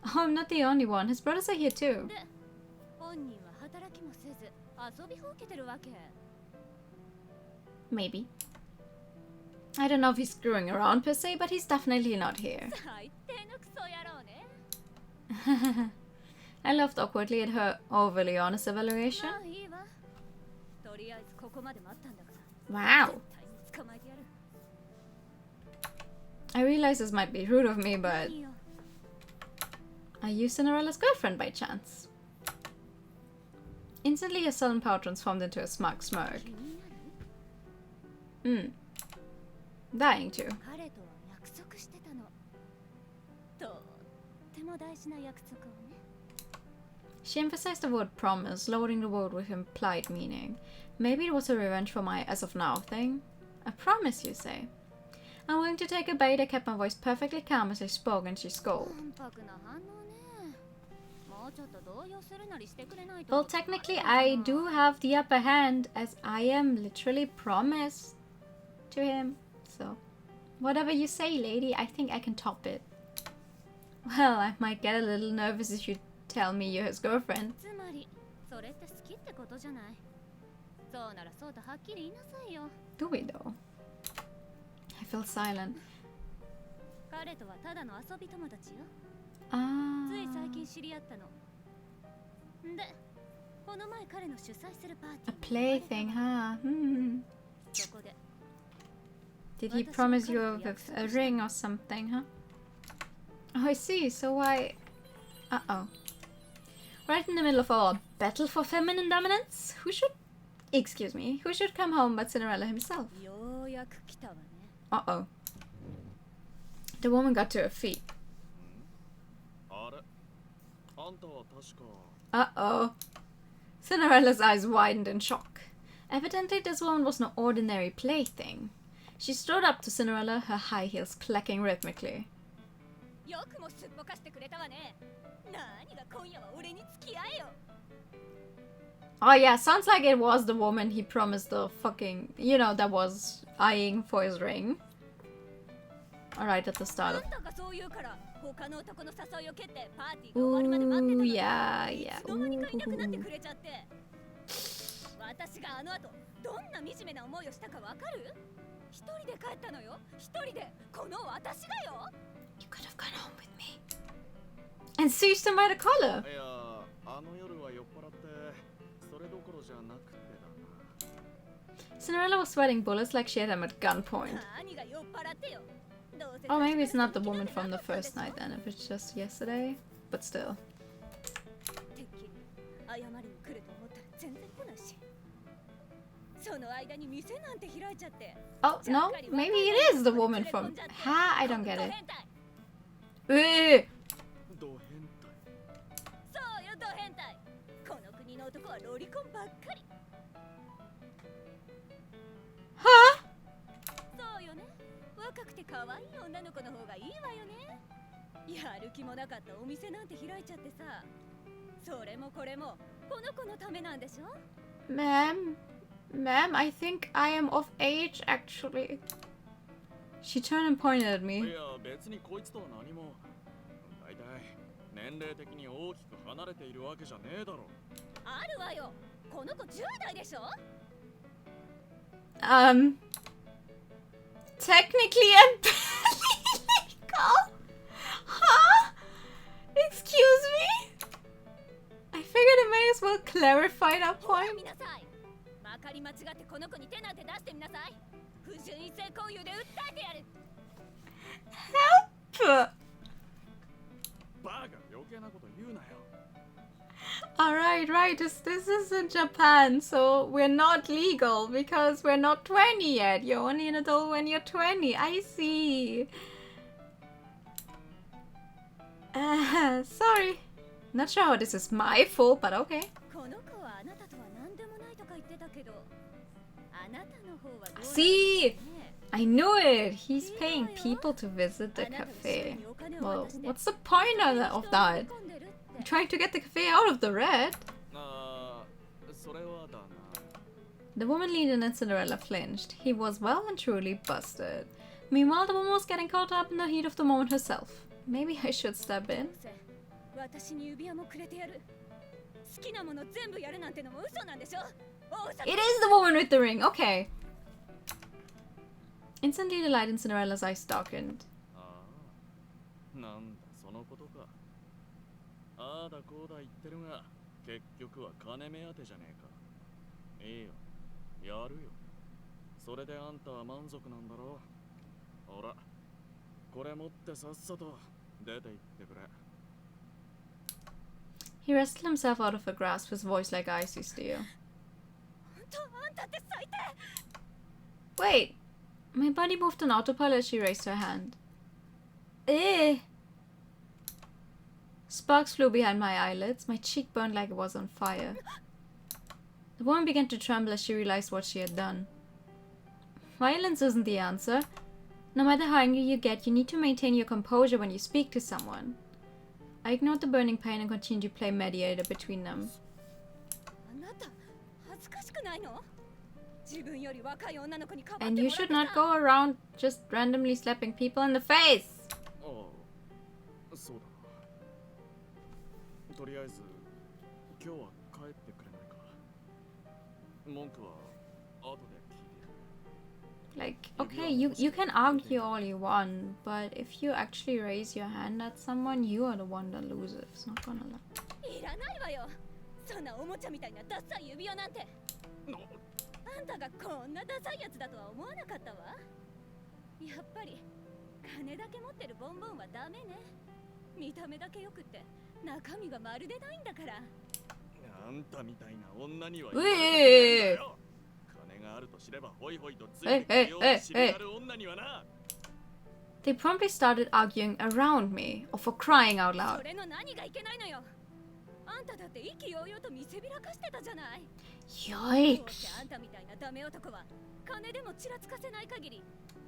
Oh, I'm not the only one. His brothers are here too. Maybe. I don't know if he's screwing around per se, but he's definitely not here. I laughed awkwardly at her overly honest evaluation. Wow. I realize this might be rude of me, but are you Cinderella's girlfriend by chance? Instantly, her sullen pout transformed into a smug smirk. Dying to. She emphasized the word promise, loading the word with implied meaning. Maybe it was a revenge for my as of now thing. A promise, you say? I'm willing to take a bait. I kept my voice perfectly calm as I spoke, and she scolded. Well, technically, I do have the upper hand, as I am literally promised to him. So, whatever you say, lady, I think I can top it. Well, I might get a little nervous if you tell me you're his girlfriend. Do we though? I feel silent. Ah. A plaything, huh? Did he promise you a ring or something, huh? Oh, I see. So why... Uh-oh. Right in the middle of our battle for feminine dominance? Excuse me, who should come home but Cinderella himself?
ようやく来たわね。
Uh-oh. The woman got to her feet.
あれあんたは確か
Uh-oh. Cinderella's eyes widened in shock. Evidently, this woman was no ordinary plaything. She strode up to Cinderella, her high heels clacking rhythmically.
よくもすっぽかしてくれたわね。何が今夜は俺に付き合えよ。
Oh yeah, sounds like it was the woman he promised the fucking... You know, that was eyeing for his ring. Alright, at the start of...
あんたがそう言うから他の男の誘いを蹴ってパーティーが終わるまで待ってたの
Ooh,
に
yeah,
い
yeah.
つの間にかいなくなって
Ooh.
くれちゃって私があの後どんな惨めな思いをしたかわかる？一人で帰ったのよ。一人でこの私がよ。
You could have gone home with me. And seized him by the collar.
いやあの夜は酔っ払ってそれどころじゃなくてだな。
Cinderella was sweating bullets like she had him at gunpoint.
何が酔っ払ってよ。どうせ
Oh, maybe it's not the woman from the first night then, if it's just yesterday. But still.
てっきり謝りに来ると思ったら全然来ないし。その間に店なんて開いちゃって。
Oh, no, maybe it is the woman from... Ha, I don't get it.
ド変態。
そうよ、ド変態。この国の男はロリコンばっかり。
Huh?
そうよね。若くて可愛い女の子の方がいいわよね。やる気もなかったお店なんて開いちゃってさ。それもこれもこの子のためなんでしょ？
Ma'am, I think I am of age, actually. She turned and pointed at
い
me.
や別にこいつとは何も。大体年齢的に大きく離れているわけじゃねえだろ。
あるわよ。この子10代でしょ？
Technically and legal? Huh? Excuse me? I figured I may as well clarify that
ほら
point.
見なさい。まかり間違ってこの子に手なんて出してみなさい。不純異性交友で訴えてやる。
Help!
バカ余計なこと言うなよ。
Alright, right. This isn't Japan, so we're not legal because we're not 20 yet. You're only an adult when you're 20. I see. Sorry. Not sure how this is my fault, but okay.
この子はあなたとは何でもないとか言ってたけど、あなたの方はどうなの？
See! I knew it! He's paying people to visit the cafe. Well, what's the point of that? You're trying to get the cafe out of the red.
ああ、それはだな。
The woman leaned in and Cinderella flinched. He was well and truly busted. Meanwhile, the woman was getting caught up in the heat of the moment herself. Maybe I should step in.
私に指輪もくれてやる。好きなもの全部やるなんてのも嘘なんでしょ？
It is the woman with the ring. Okay. Instantly, the light in Cinderella's eyes darkened.
ああ、なんだそのことか。ああだこうだ言ってるが、結局は金目当てじゃねえか。いいよ、やるよ。それであんたは満足なんだろう。ほら、これ持ってさっさと出て行ってくれ。
He wrestled himself out of her grasp, his voice like icy steel.
あんたって最低。
Wait. My body moved on autopilot as she raised her hand. Eh. Sparks flew behind my eyelids. My cheek burned like it was on fire. The woman began to tremble as she realized what she had done. Violence isn't the answer. No matter how angry you get, you need to maintain your composure when you speak to someone. I ignored the burning pain and continued to play mediator between them.
あなた恥ずかしくないの？自分より若い女の子にかばって
And
も
you
らって
should not
さ。
go around just randomly slapping people in the face.
ああ、そうだな。とりあえず、今日は帰ってくれないか。文句は後で聞いてやる。
Like, okay, you can argue all you want, but if you actually raise your hand at someone, you are the one that loses. Not gonna lie.
いらないわよ。そんなおもちゃみたいなダサい指輪なんて。あんたがこんなダサいやつだとは思わなかったわ。やっぱり金だけ持ってるボンボンはダメね。見た目だけよくって中身がまるでないんだから。
ああんたみたいな女には
Wait.
金があると知ればホイホイとついてくるような知りある女にはな。
They promptly started arguing around me, or for crying out
そ
loud.
れの何がいけないのよ。あんただって意気揚々と見せびらかしてたじゃない。どうせ
Yikes.
あんたみたいなダメ男は金でもちらつかせない限り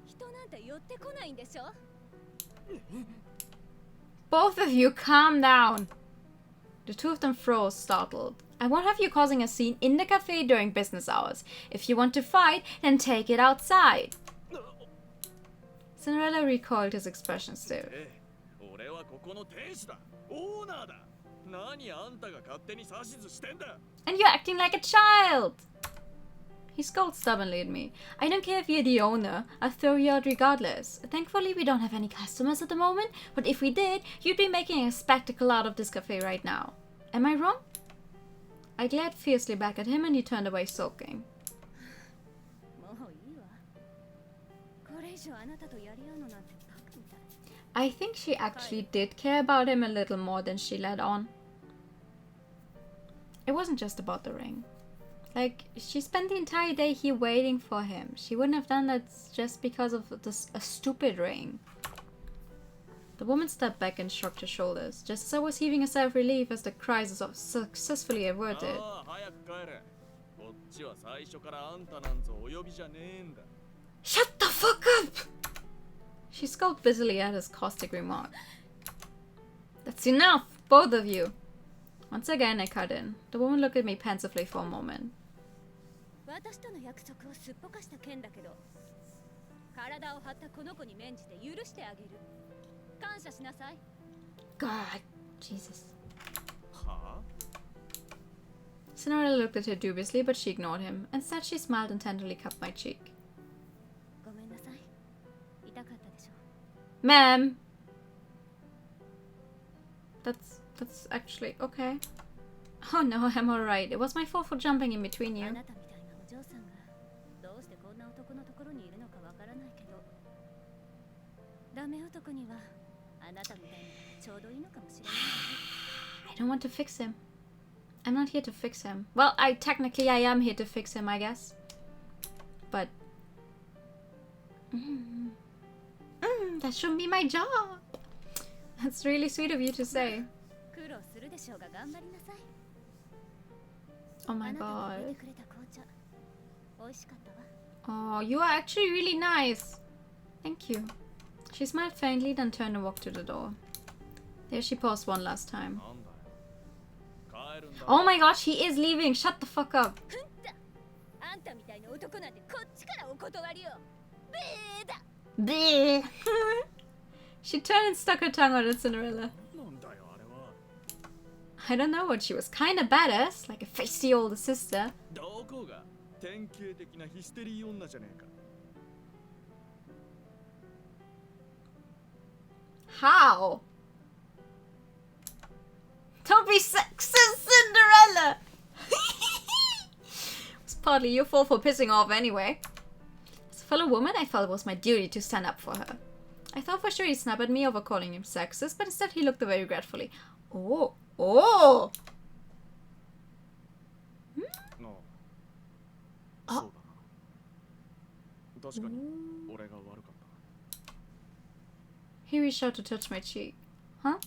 人なんて寄ってこないんでしょ。
Both of you, calm down. The two of them froze, startled. I won't have you causing a scene in the cafe during business hours. If you want to fight, then take it outside. Cinderella recoiled, his expression still.
俺はここの店主だ。オーナーだ。何あんたが勝手に指図してんだ。
And you're acting like a child! He scolded stubbornly at me. I don't care if you're the owner. I'll throw you out regardless. Thankfully, we don't have any customers at the moment, but if we did, you'd be making a spectacle out of this cafe right now. Am I wrong? I glared fiercely back at him and he turned away sulking.
もういいわ。これ以上あなたとやり合うのなんてバカみたい。
I think she actually did care about him a little more than she let on. It wasn't just about the ring. Like, she spent the entire day here waiting for him. She wouldn't have done that just because of a stupid ring. The woman stepped back and shrugged her shoulders, just as I was heaving a sigh of relief as the crisis was successfully averted.
ああ、早く帰れ。こっちは最初からあんたなんぞお呼びじゃねえんだ。
Shut the fuck up! She scolded busily at his caustic remark. That's enough, both of you. Once again, I cut in. The woman looked at me pensively for a moment.
私との約束をすっぽかした件だけど、体を張ったこの子に免じて許してあげる。感謝しなさい。
God, Jesus.
はあ
Cinderella looked at her dubiously, but she ignored him. Instead, she smiled and tenderly cupped my cheek.
ごめんなさい。痛かったでしょ。
Ma'am! That's actually okay. Oh no, I'm alright. It was my fault for jumping in between
あ
you.
なたみたいなお嬢さんがどうしてこんな男のところにいるのかわからないけど、ダメ男にはあなたみたいなのがちょうどいいのかもしれないわね。
I don't want to fix him. I'm not here to fix him. Well, technically I am here to fix him, I guess. But... that shouldn't be my job. That's really sweet of you to say.
苦労するでしょうが頑張りなさい。
Oh
あ
my
なたが入れ
god.
てくれた紅茶、美味しかったわ。
Oh, you are actually really nice. Thank you. She smiled faintly, then turned and walked to the door. There she paused one last time.
なんだよ。帰るんだ。
Oh my gosh, he is leaving. Shut the fuck up.
ふんだ。あんたみたいな男なんてこっちからお断りよ。べーだ。
Bleh. She turned and stuck her tongue out at Cinderella.
なんだよあれは。
I don't know what she was. Kinda badass, like a feisty older sister.
どこが典型的なヒステリー女じゃねえか。
How? Don't be sexist, Cinderella! It's partly your fault for pissing off anyway. As a fellow woman, I felt it was my duty to stand up for her. I thought for sure he'd snap at me over calling him sexist, but instead he looked away regretfully. Oh! Oh!
な
あ
あ。そうだな。確かに俺が悪かった。
He reached out to touch my cheek. Huh?
ほう。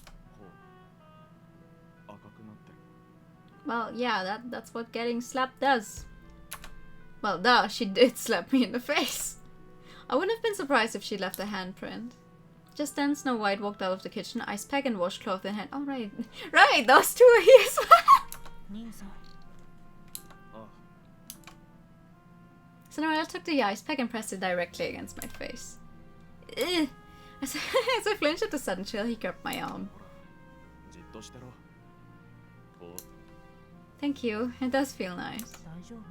赤くなってる。
Well, yeah, that's what getting slapped does. Well, duh, she did slap me in the face. I wouldn't have been surprised if she'd left a handprint. Just then, Snow White walked out of the kitchen, ice pack and washcloth in hand. Oh, right. Right, those two are here as well.
兄さん、
ああ。
Cinderella took the ice pack and pressed it directly against my face. Ugh. As I flinched at the sudden chill, he grabbed my arm.
ほら。じっとしてろ。お
Thank you. It does feel nice.
大丈夫？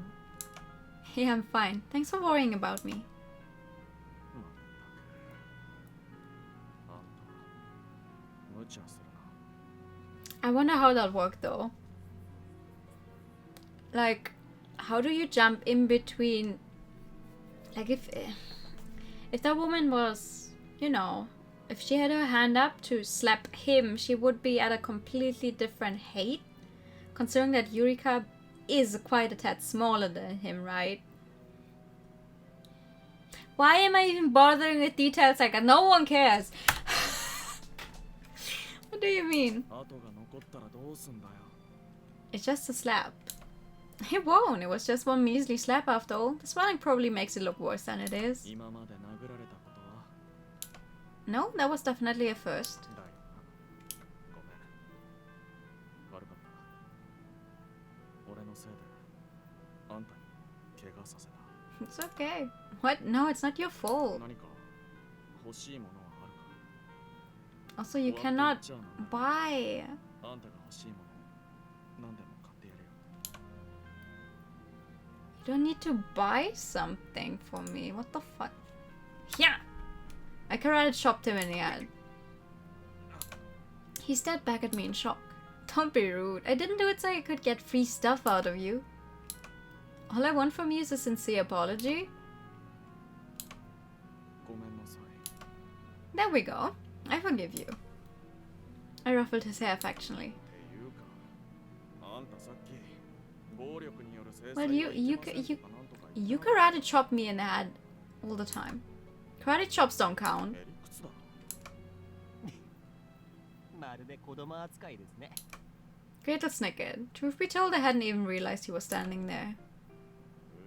Yeah, I'm fine. Thanks for worrying about me.
まったく。あんた無茶するな。
I wonder how that worked though. Like, how do you jump in between? Like, if that woman was, you know, if she had her hand up to slap him, she would be at a completely different height Considering that Yurika is quite a tad smaller than him, right? Why am I even bothering with details like that? No one cares. What do you mean?
跡が残ったらどうすんだよ。
It's just a slap. It won't. It was just one measly slap after all. The swelling probably makes it look worse than it is.
今まで殴られたことは
No, that was definitely a first.
だよな。ごめん。悪かった。俺のせいであんたに怪我させた。
It's okay. What? No, it's not your fault.
何か欲しいものはあるか。
Also, you
終わ
cannot
って言っちゃうな。
buy.
あんたが欲しいもの何でも買ってやるよ。
You don't need to buy something for me. What the fuck? Yeah! I karate chopped him in the head. He stared back at me in shock. Don't be rude. I didn't do it so I could get free stuff out of you. All I want from you is a sincere apology.
ごめんなさい。
There we go. I forgive you. I ruffled his hair affectionately.
っていうか、あんたさっき暴力による制裁
Well,
は言ってませんとかなんとか言って
You
なかった
karate chop me in the head all the time. Karate chops don't count.
へりくつだろ。
まるで子供扱いですね。
Gretel snickered. Truth be told, I hadn't even realized he was standing there.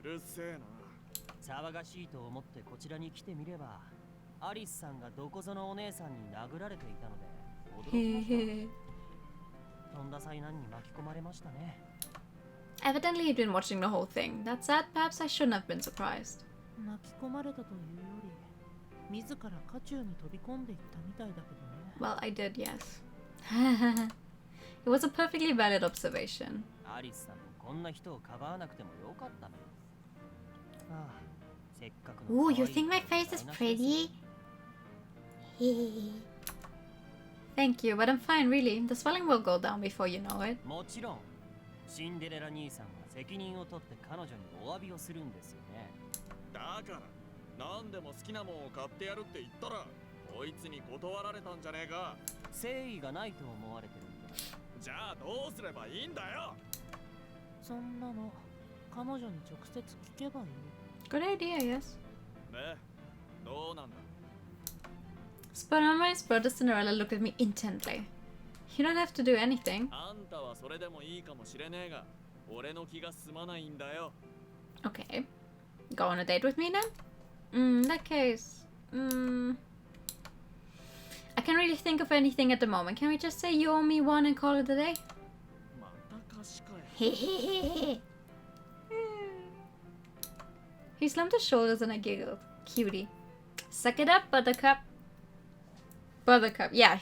うるせえな。
騒がしいと思ってこちらに来てみれば、アリスさんがどこぞのお姉さんに殴られていたので驚きました。とんだ災難に巻き込まれましたね。
Evidently, he'd been watching the whole thing. That said, perhaps I shouldn't have been surprised.
巻き込まれたというより自ら渦中に飛び込んでいったみたいだけどね。
Well, I did, yes. It was a perfectly valid observation.
アリスさんもこんな人をかばわなくてもよかったの。ああ、せっかくの
Ooh, you think my face is pretty?
Thank you, but I'm fine, really. The swelling will go down before you know it.
もちろん、シンデレラ兄さんは責任を取って彼女にお詫びをするんですよね。
だから何でも好きなもんを買ってやるって言ったらこいつに断られたんじゃねえか。
誠意がないと思われてるんで。
じゃあどうすればいいんだよ。
そんなの彼女に直接聞けばいい。
Good idea, yes.
ね、どうなんだ。
Spot on my spot, Cinderella looked at me intently. You don't have to do anything.
あんたはそれでもいいかもしれねえが、俺の気が済まないんだよ。
Okay. Go on a date with me then? In that case... I can't really think of anything at the moment. Can we just say you owe me one and call it a day?
また貸しかよ。
He slumped his shoulders and I giggled. Cutie. Suck it up, Buttercup. Buttercup. Yeah,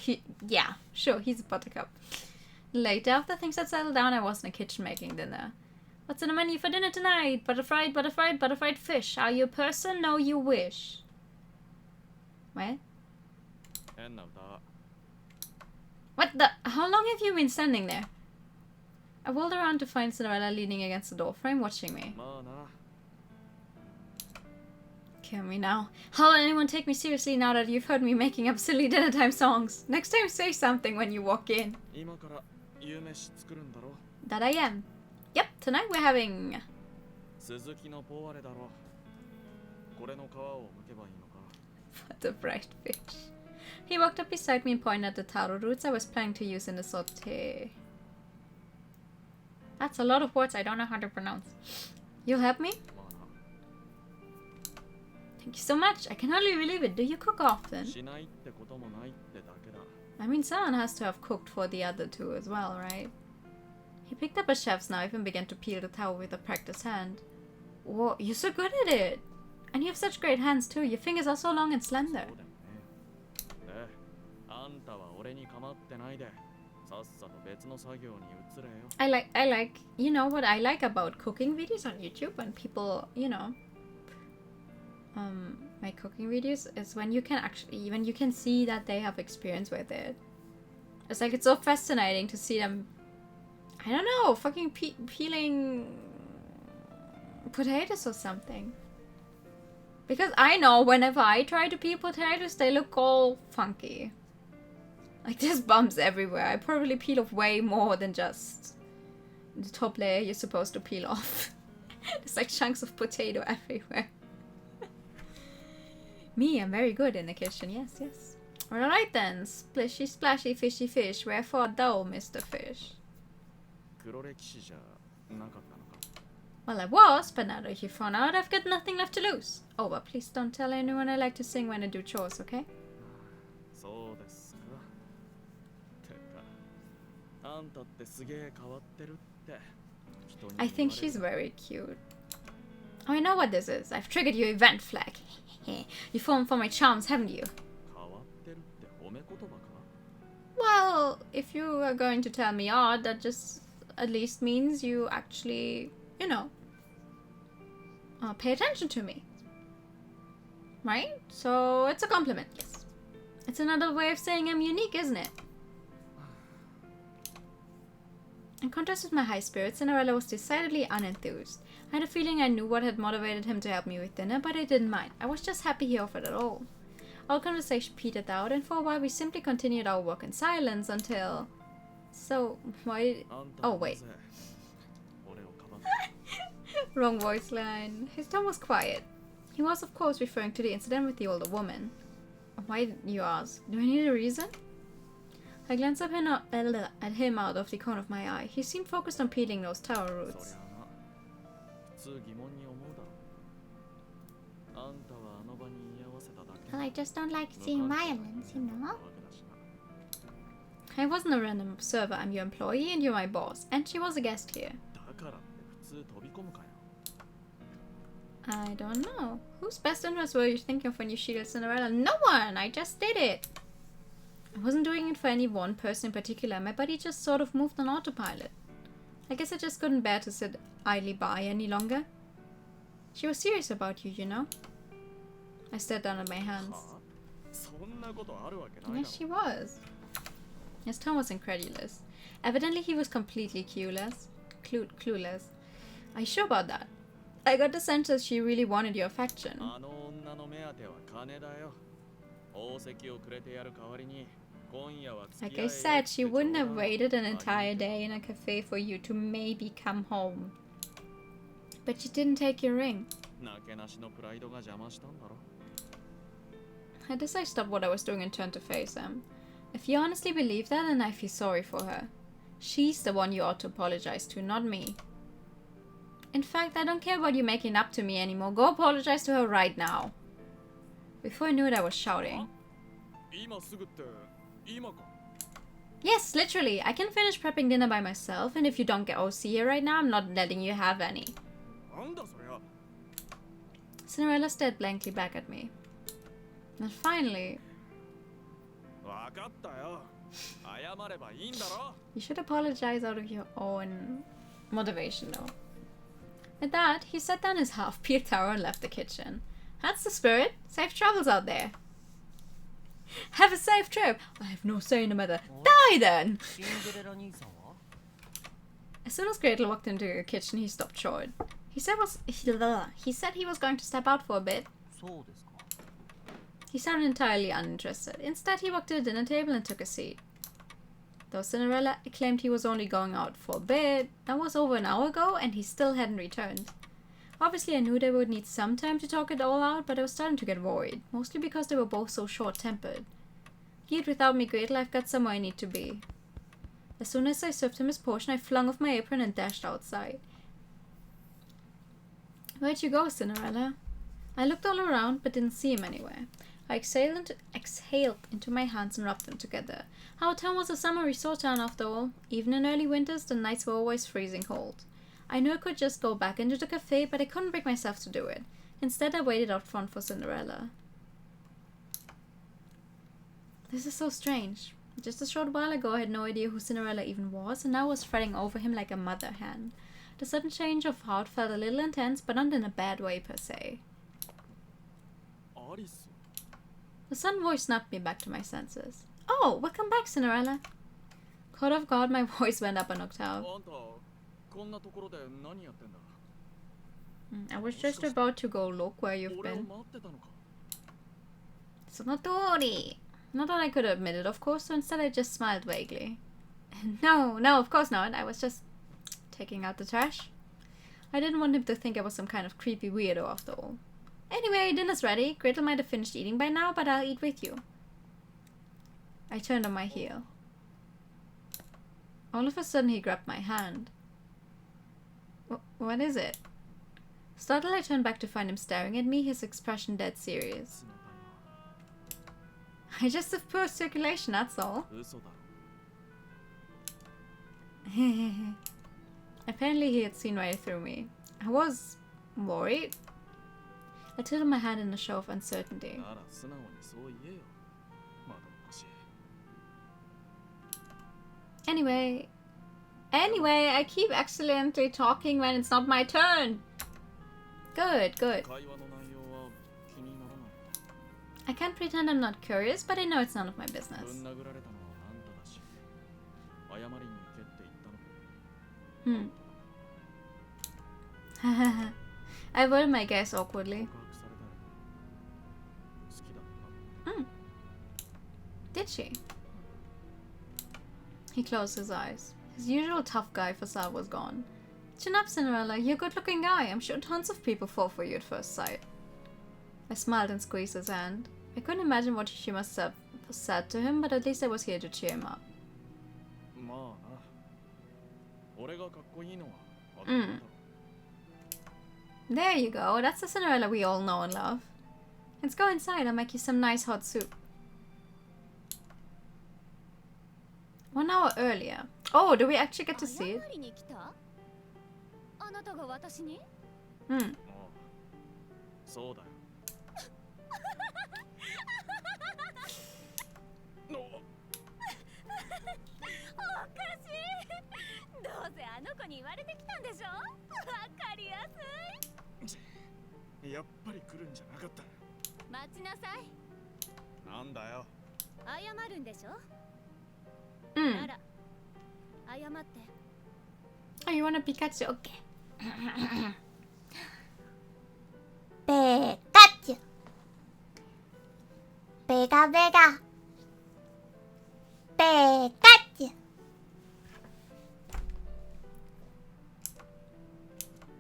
sure, he's a buttercup. Later, after things had settled down, I was in the kitchen making dinner. What's on the menu for dinner tonight? Butterfried fish. Are you a person? No, you wish. What?
変な歌。
What the? How long have you been standing there? I whirled around to find Cinderella leaning against the door frame, watching me.
まあな。
Kill me now. How will anyone take me seriously now that you've heard me making up silly dinner time songs? Next time say something when you walk in.
今から夕飯作るんだろ。
That I am. Yep, tonight we're having...
鈴木のポワレだろ。これの皮を剥けばいいのか。
Butterfried fish. He walked up beside me and pointed at the taro roots I was planning to use in the sauté. That's a lot of words I don't know how to pronounce. You'll help me?
まあな。
Thank you so much. I can hardly believe it. Do you cook often?
しないってこともないってだけだ。
I mean, someone has to have cooked for the other two as well, right? He picked up a chef's knife and began to peel the towel with a practiced hand. Whoa, you're so good at it! And you have such great hands too. Your fingers are so long and
そう
slender.
だよね。で、あんたは俺に構ってないで、さっさと別の作業に移れよ。
I like, you know what I like about cooking videos on YouTube when people, you know, make cooking videos is when you can see that they have experience with it. It's like, it's so fascinating to see them, I don't know, fucking peeling potatoes or something. Because I know whenever I try to peel potatoes, they look all funky. Like there's bumps everywhere. I probably peel off way more than just, the top layer you're supposed to peel off. There's like chunks of potato everywhere. Me, I'm very good in the kitchen, yes, yes. Alright then, splishy splashy fishy fish, wherefore thou, Mr. Fish?
黒歴史じゃなかったのか。
Well, I was, but now that you've found out, I've got nothing left to lose. Oh, but please don't tell anyone I like to sing when I do chores, okay?
そうですか。てか、あんたってすげえ変わってるって人に言われる。
I think she's very cute. Oh, I know what this is. I've triggered your event flag. You fallen for my charms, haven't you?
変わってるって褒め言葉か。
Well, if you are going to tell me odd, that just at least means you actually, you know, pay attention to me. Right? So it's a compliment, yes. It's another way of saying I'm unique, isn't it? In contrast with my high spirits, Cinderella was decidedly unenthused. I had a feeling I knew what had motivated him to help me with dinner, but I didn't mind. I was just happy he offered at all. Our conversation petered out, and for a while we simply continued our work in silence until... So, why... Oh, wait. Wrong voice line. His tone was quiet. He was, of course, referring to the incident with the older woman. Why, you ask? Do I need a reason? I glanced at him out of the corner of my eye. He seemed focused on peeling those tower roots.
Well, I just don't like seeing violence, you know?
I wasn't a random observer. I'm your employee and you're my boss. And she was a guest here. I don't know. Whose best interest were you thinking of when you shielded Cinderella? No one! I just did it! I wasn't doing it for any one person in particular. My body just sort of moved on autopilot. I guess I just couldn't bear to sit idly by any longer. She was serious about you, you know? I stared down at my hands. Yes, she was. His tone was incredulous. Evidently, he was completely clueless. Are you sure about that? I got the sense that she really wanted your affection. Like I said, she wouldn't have waited an entire day in a cafe for you to maybe come home. But she didn't take your ring. At this I stopped what I was doing and turned to face him. If you honestly believe that, then I feel sorry for her. She's the one you ought to apologize to, not me. In fact, I don't care about you making up to me anymore. Go apologize to her right now. Before I knew it, I was shouting. Yes, literally. I can finish prepping dinner by myself, and if you don't get OC here right now, I'm not letting you have any. Cinderella stared blankly back at me. And finally... You should apologize out of your own motivation, though. At that, he set down his half-peeled tower and left the kitchen. That's the spirit. Safe travels out there. Have a safe trip. I have no say in the matter. Die then! As soon as Gretel walked into the kitchen, he stopped short. He said he was going to step out for a bit. He sounded entirely uninterested. Instead, he walked to the dinner table and took a seat. Though Cinderella claimed he was only going out for a bit, that was over an hour ago and he still hadn't returned. Obviously, I knew they would need some time to talk it all out, but I was starting to get worried, mostly because they were both so short-tempered. Be it without me, Gretel, I've got somewhere I need to be. As soon as I served him his portion, I flung off my apron and dashed outside. Where'd you go, Cinderella? I looked all around, but didn't see him anywhere. I exhaled into my hands and rubbed them together. Our town was a summer resort town after all. Even in early winters, the nights were always freezing cold. I knew I could just go back into the cafe, but I couldn't bring myself to do it. Instead, I waited out front for Cinderella. This is so strange. Just a short while ago, I had no idea who Cinderella even was, and now I was fretting over him like a mother hen. The sudden change of heart felt a little intense, but not in a bad way per se. The sudden voice snapped me back to my senses. Oh, welcome back, Cinderella. Caught off guard, my voice went up an octave. I was just about to go look where you've been. Sonotori! Not that I could admit it, of course, so instead I just smiled vaguely. No, of course not. I was just taking out the trash. I didn't want him to think I was some kind of creepy weirdo after all. Anyway, dinner's ready. Gretel might have finished eating by now, but I'll eat with you. I turned on my heel. All of a sudden he grabbed my hand. What is it? Startled, I turned back to find him staring at me, his expression dead serious. I just have poor circulation, that's all. Apparently he had seen right through me. I was worried. I tilted my hand in a show of uncertainty. Anyway, I keep accidentally talking when it's not my turn. Good. I can't pretend I'm not curious, but I know it's none of my business. I averted my gaze awkwardly. Did she? He closed his eyes. His usual tough guy facade was gone. Chin up, Cinderella. You're a good-looking guy. I'm sure tons of people fall for you at first sight. I smiled and squeezed his hand. I couldn't imagine what she must have said to him, but at least I was here to cheer him up. There you go. That's the Cinderella we all know and love. Let's go inside. I'll make you some nice hot soup. 1 hour earlier. Oh, do we actually get to see it? Oh, you want a Pikachu? Okay.
Pikachu. Pega, pega. Pikachu.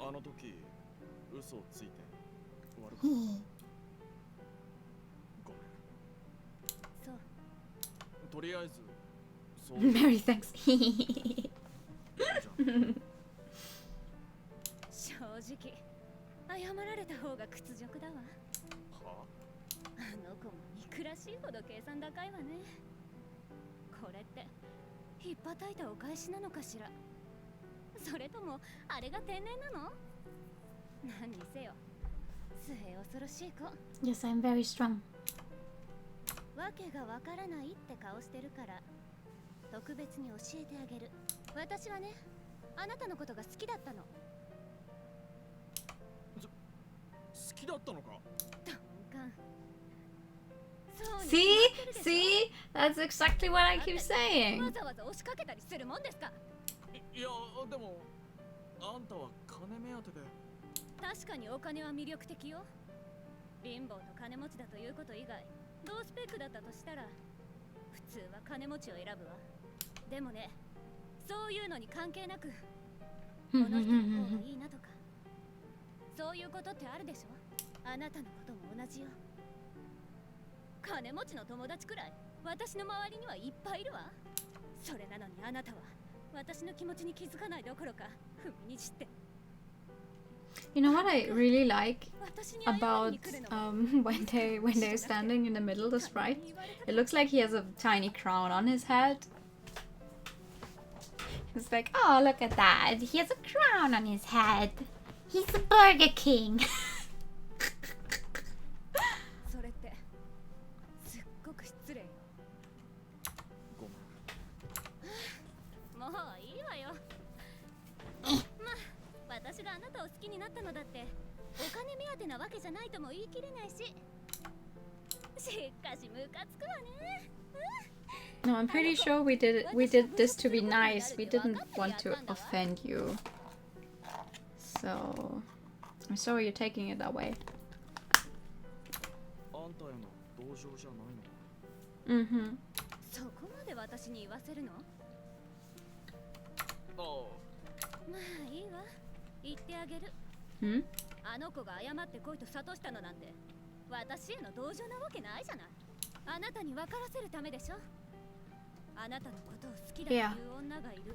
あの時嘘をついて悪かった。ごめん。そう。とりあえずそう。
Mary, thanks.
正直謝られた方が屈辱だわ。
は
あの子も憎らしいほど計算高いわね。これってひっぱたいたお返しなのかしら。それともあれが天然なの？何にせよ末恐ろしい子。
Yes, I'm very strong.
わけがわからないって顔してるから特別に教えてあげる。私はね、あなたのことが好きだったの。
好きだったのか？
See? That's exactly what I keep saying.
わざわざ押しかけたりするもんですか？
いや、でもあんたは金目当てで。
確かにお金は魅力的よ。貧乏と金持ちだということ以外、同スペックだったとしたら普通は金持ちを選ぶわ。でもね、そういうのに関係なくこの人の方がいいなとかそういうことってあるでしょ。あなたのことも同じよ。金持ちの友達くらい私の周りにはいっぱいいるわ。それなのにあなたは私の気持ちに気づかないどころか踏みにじって。
You know what I really like about when they're standing in the middle of the sprite? It looks like he has a tiny crown on his head. It's like, oh, look at that. He has a crown on his head. He's the Burger King.
それってすっごく失礼よ。
ごめん。
もういいわよ。まあ私があなたを好きになったのだってお金目当てなわけじゃないとも言い切れないし。しかしムカつくわね。
No, I'm pretty sure we did this to be nice. We didn't want to offend you. So I'm sorry you're taking it that way.
あんたへの同情じゃないのか？
Mm-hmm.
そこまで私に言わせるの？
ああ、
まあいいわ。言ってあげる。
Hmm?
あの子が謝ってこいと諭したのなんて私への同情なわけないじゃない。あなたに分からせるためでしょ。あなたのことを好きだという女がいる。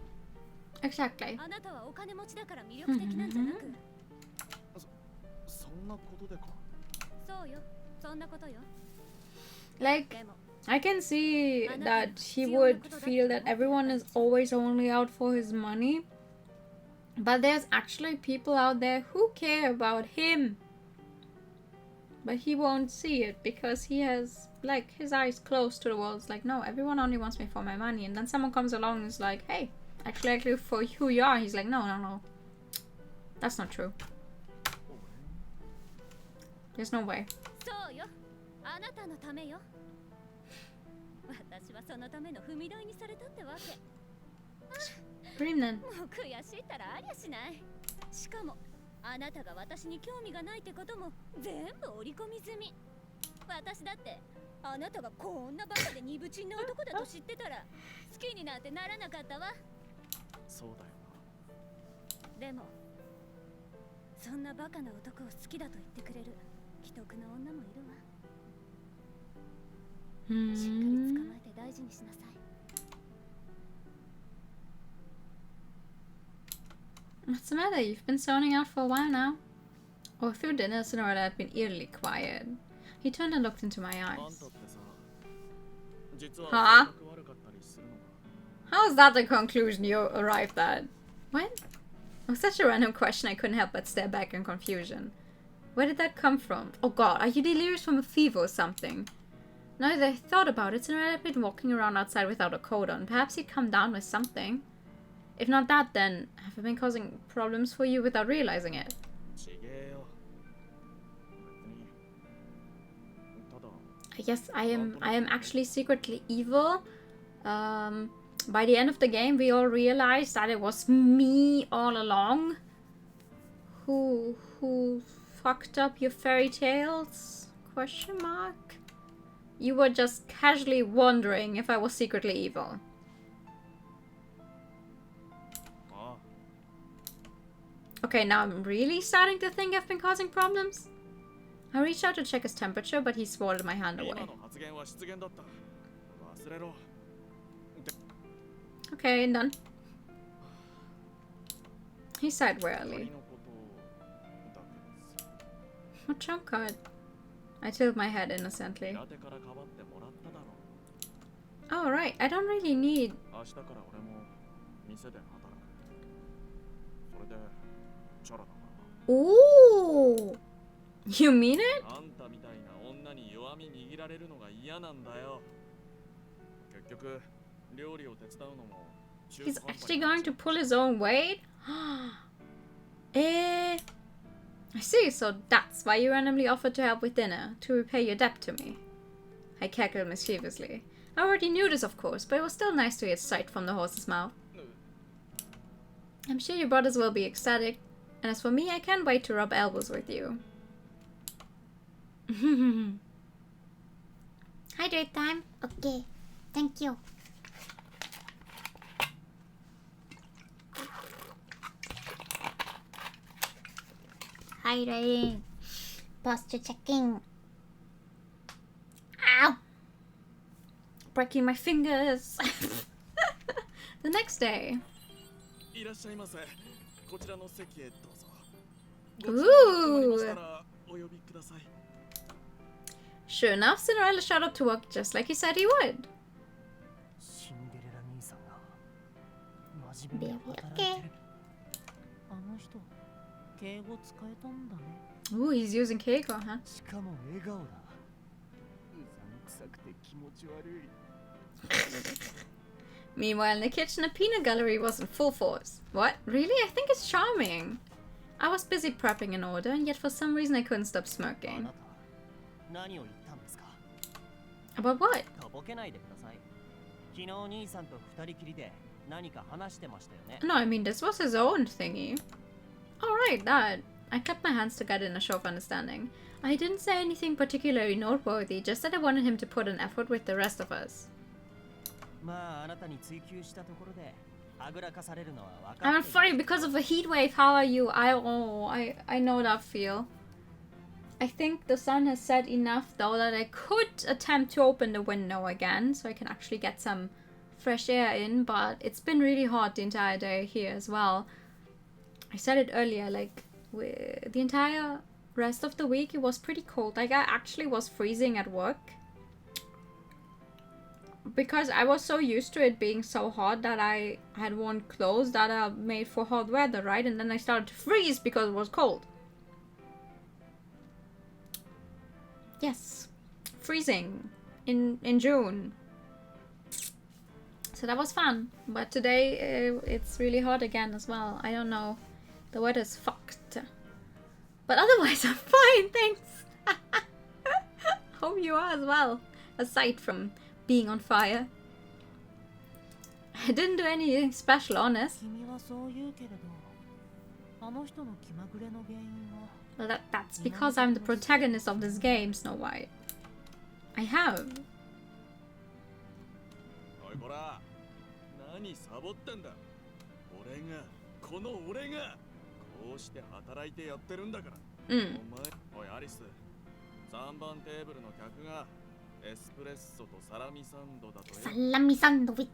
Exactly.
あなたはお金持ちだから魅力的なんじゃなく、
そんなことでか。
そうよ、そんなことよ。
Like,
でも
I can see that he would feel that everyone is always only out for his money. But there's actually people out there who care about him. But he won't see it because he has, like, his eyes closed to the world. It's like, no, everyone only wants me for my money. And then someone comes along and is like, hey, actually for who you are. He's like, no. That's not true. There's no way.
そうよ、あなたのためよ。私はそのための踏み台にされたってわけ。
Dream then.
もう悔しいったらありゃしない。しかもあなたが私に興味がないってことも全部織り込み済み。私だってあなたがこんなバカでニブチンな男だと知ってたら好きになんてならなかったわ。
そうだよ
でもそんなバカな男を好きだと言ってくれる既得な女もいるわ。しっかり捕まえて大事にしなさい。
What's the matter? You've been zoning out for a while now. All through dinner, Cinderella had been eerily quiet. He turned and looked into my
な。あん
eyes.
たってさ、実は
Huh?
性格悪かったりするのか。
How is that the conclusion you arrived at? What? It was such a random question I couldn't help but stare back in confusion. Where did that come from? Oh god, are you delirious from a fever or something? Now that I thought about it, Cinderella had been walking around outside without a coat on. Perhaps he'd come down with something. If not that, then have I been causing problems for you without realizing it?
ちげえよ。別に。ただ。
I guess I am actually secretly evil. By the end of the game, we all realized that it was me all along who fucked up your fairy tales? Question mark. You were just casually wondering if I was secretly evil.
ああ。
Okay, now I'm really starting to think I've been causing problems. I reached out to check his temperature, but he swallowed my hand away.
今の発言は失言だった。忘れろ。
Okay, done. He sighed
仮
wearily.
のことだけどさ。
What trump card? I tilted my head innocently.
平手からかばってもらっただろう。
Oh, right. I don't really need...
明日から俺も店で働く。それでチャラだからな。
Ooh! You mean it?
あんたみたいな女に弱み握られるのが嫌なんだよ。結局料理を手伝うのも中途
He's
半端
actually
になっ
going
ちゃ
to
う。
pull his own weight? I see, so that's why you randomly offered to help with dinner, to repay your debt to me. I cackled mischievously. I already knew this, of course, but it was still nice to hear sight from the horse's mouth. I'm sure your brothers will be ecstatic, and as for me, I can't wait to rub elbows with you. Hydrate time.
Okay, thank you. Hydrating. Posture checking.
Ow! Breaking my fingers. The next day.
いらっしゃいませ。こちらの席へどうぞ。
Ooh.
ご注文決まりましたらお呼びください。
Sure enough, Cinderella showed up to work just like he said he would.
シンデレラ兄さんが真面目に
Very
働いて
okay.
る。あの人、敬語使えたんだね。
Ooh, he's using Keiko, huh?
しかも笑顔だ。うさんくさくて気持ち悪い。
Meanwhile, in the kitchen, a peanut gallery was in full force. What? Really? I think it's charming. I was busy prepping an order, and yet for some reason I couldn't stop
あ
smirking.
なた、何を言ったんですか？
About what?
とぼけないでください。昨日兄さんと二人きりで何か話してましたよね。
No, I mean, this was his own thingy. Alright, that. I clapped my hands together in a show of understanding. I didn't say anything particularly noteworthy, just that I wanted him to put an effort with the rest of us.
まああなたに追求したところで
I'm afraid because of a heat wave. How are you? I know that feel. I think the sun has set enough though that I could attempt to open the window again so I can actually get some fresh air in, but it's been really hot the entire day here as well. I said it earlier, like the entire rest of the week it was pretty cold. Like I actually was freezing at work because I was so used to it being so hot that I had worn clothes that are made for hot weather, right? And then I started to freeze because it was cold. Yes, freezing in June. So that was fun. But today it's really hot again as well. I don't know. The weather's fucked. But otherwise I'm fine, thanks. Hope you are as well. Aside from being on fire. I didn't do anything special, honest. Well, that's because I'm the protagonist of this game, Snow White. I have. Salami sandwich.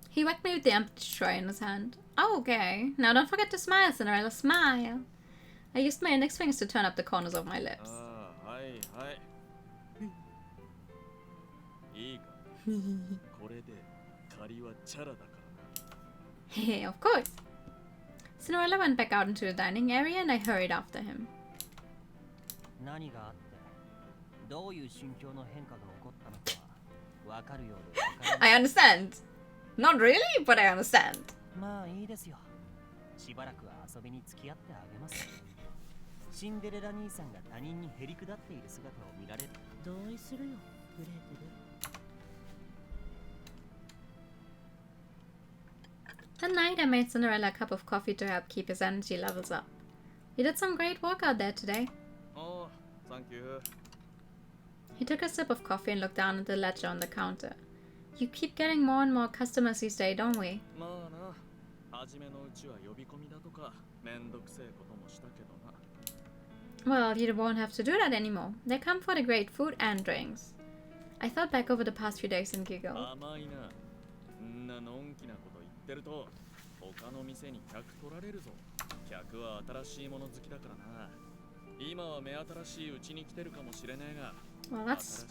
He whacked me with the empty tray in his hand. Oh, okay. Now don't forget to smile, Cinderella. Smile. I used my index fingers to turn up the corners of my lips. Hey, of course. Cinderella went back out into the dining area and I hurried after him. I understand. Not really, but I understand. That night I made Cinderella a cup of coffee to help keep his energy levels up. You did some great work out there today.
Oh, thank you.
He took a sip of coffee and looked down at the ledger on the counter. You keep getting more and more customers these days, don't we? Well, you won't have to do that anymore. They come for the great food and drinks. I thought back over the past few days and giggled. Well, that's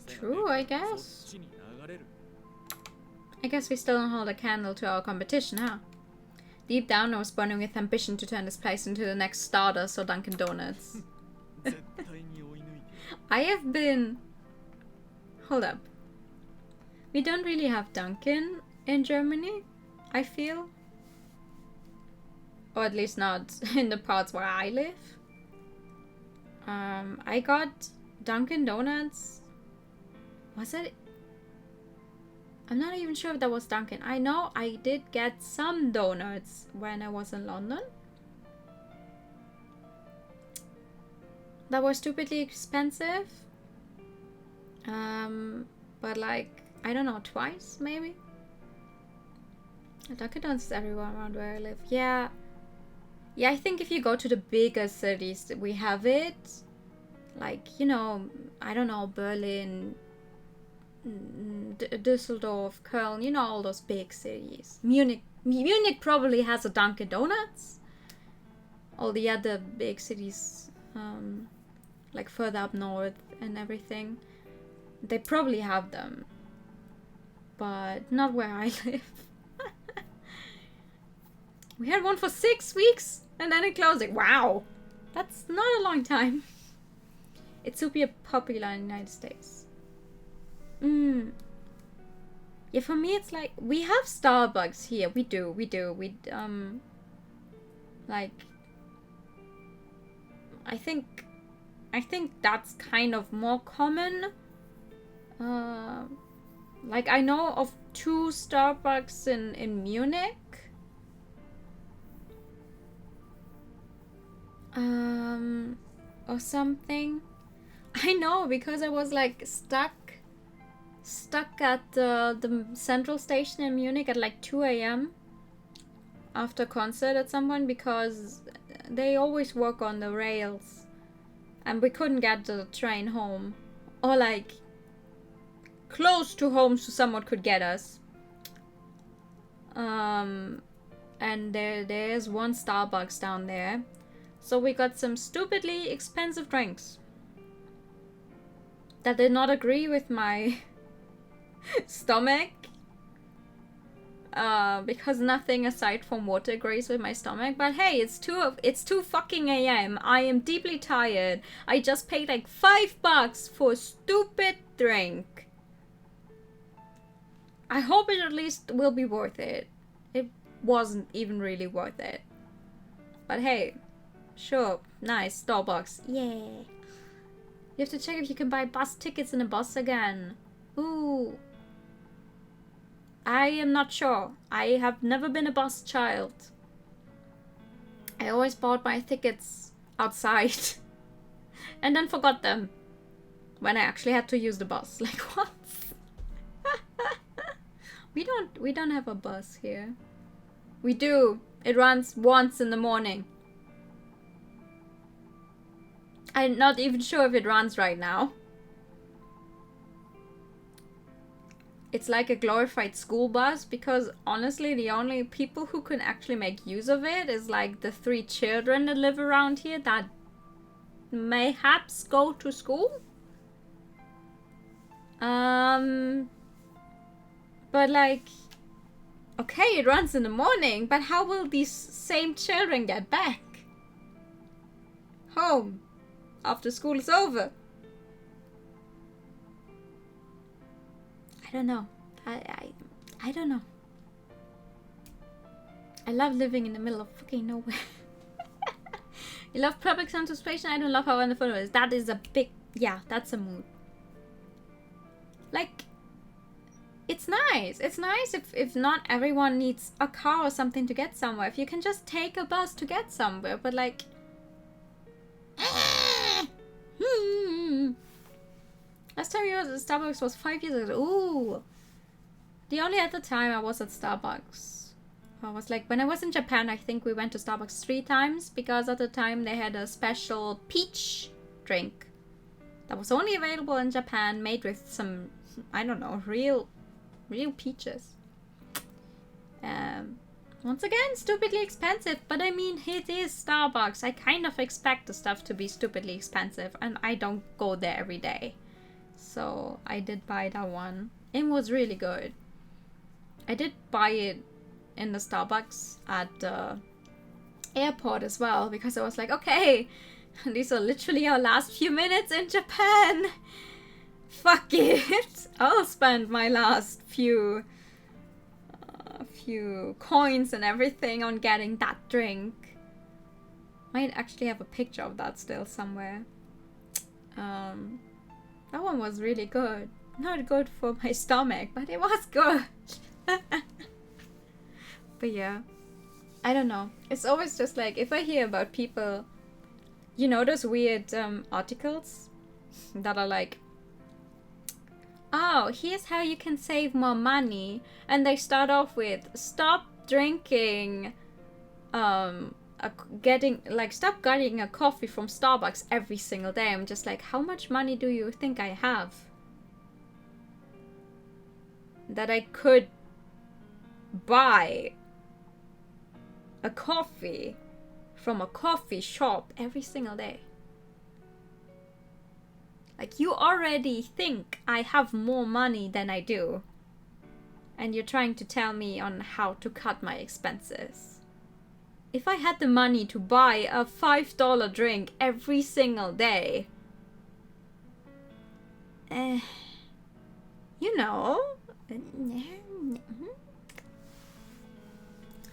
true, I guess. I guess we still don't hold a candle to our competition, huh? Deep down, I was burning with ambition to turn this place into the next Stardust or Dunkin' Donuts. I have been... Hold up. We don't really have Dunkin' in Germany, I feel. Or at least not in the parts where I live. I got Dunkin' Donuts. Was it? I'm not even sure if that was Dunkin'. I know I did get some donuts when I was in London. That were stupidly expensive. But like, I don't know, twice maybe? Dunkin' Donuts is everywhere around where I live. Yeah. Yeah, I think if you go to the bigger cities, we have it. Like, you know, I don't know, Berlin, Düsseldorf, Köln, you know, all those big cities. Munich probably has a Dunkin' Donuts. All the other big cities, like further up north and everything, they probably have them. But not where I live. We had one for 6 weeks and then it closed. Like, wow, that's not a long time. It's super popular in the United States. Yeah, for me it's like, we have Starbucks here. We do. Like, I think that's kind of more common. Like, I know of 2 Starbucks in Munich. Or something. I know, because I was like stuck stuck at the central station in Munich at like 2 a.m. after concert at some point because they always work on the rails and we couldn't get the train home or like close to home so someone could get us. And there's one Starbucks down there, so we got some stupidly expensive drinks that did not agree with my stomach, because nothing aside from water agrees with my stomach. But hey, it's 2 fucking a.m. I am deeply tired. I just paid like $5 for a stupid drink. I hope it at least will be worth it. It wasn't even really worth it. But hey, sure, nice, Starbucks, yeah. You have to check if you can buy bus tickets in a bus again. Ooh. I am not sure. I have never been a bus child. I always bought my tickets outside and then forgot them when I actually had to use the bus. Like, what? We don't have a bus here. We do. It runs once in the morning. I'm not even sure if it runs right now. It's like a glorified school bus because honestly the only people who can actually make use of it is like the 3 children that live around here that mayhaps go to school. But like, okay, it runs in the morning, but how will these same children get back home after school is over? I don't know. I don't know. I love living in the middle of fucking nowhere. You love public transportation? I don't love how wonderful it is. That is a big... Yeah, that's a mood. Like, it's nice. It's nice if not everyone needs a car or something to get somewhere. If you can just take a bus to get somewhere. But like... Last time you was at Starbucks was 5 years ago. Ooh. The only other time I was at Starbucks, I was like, when I was in Japan, I think we went to Starbucks 3 times because at the time they had a special peach drink that was only available in Japan, made with some, I don't know, real peaches. Once again, stupidly expensive, but I mean, it is Starbucks. I kind of expect the stuff to be stupidly expensive, and I don't go there every day. So I did buy that one. It was really good. I did buy it in the Starbucks at the airport as well because I was like, okay, these are literally our last few minutes in Japan. Fuck it. I'll spend my last few coins and everything on getting that drink. Might actually have a picture of that still somewhere. That one was really good. Not good for my stomach, but it was good. But yeah, I don't know. It's always just like, if I hear about people, you know, those weird articles that are like, oh, here's how you can save more money. And they start off with, stop drinking, stop getting a coffee from Starbucks every single day. I'm just like, how much money do you think I have that I could buy a coffee from a coffee shop every single day? Like, you already think I have more money than I do, and you're trying to tell me on how to cut my expenses. If I had the money to buy a $5 drink every single day, you know.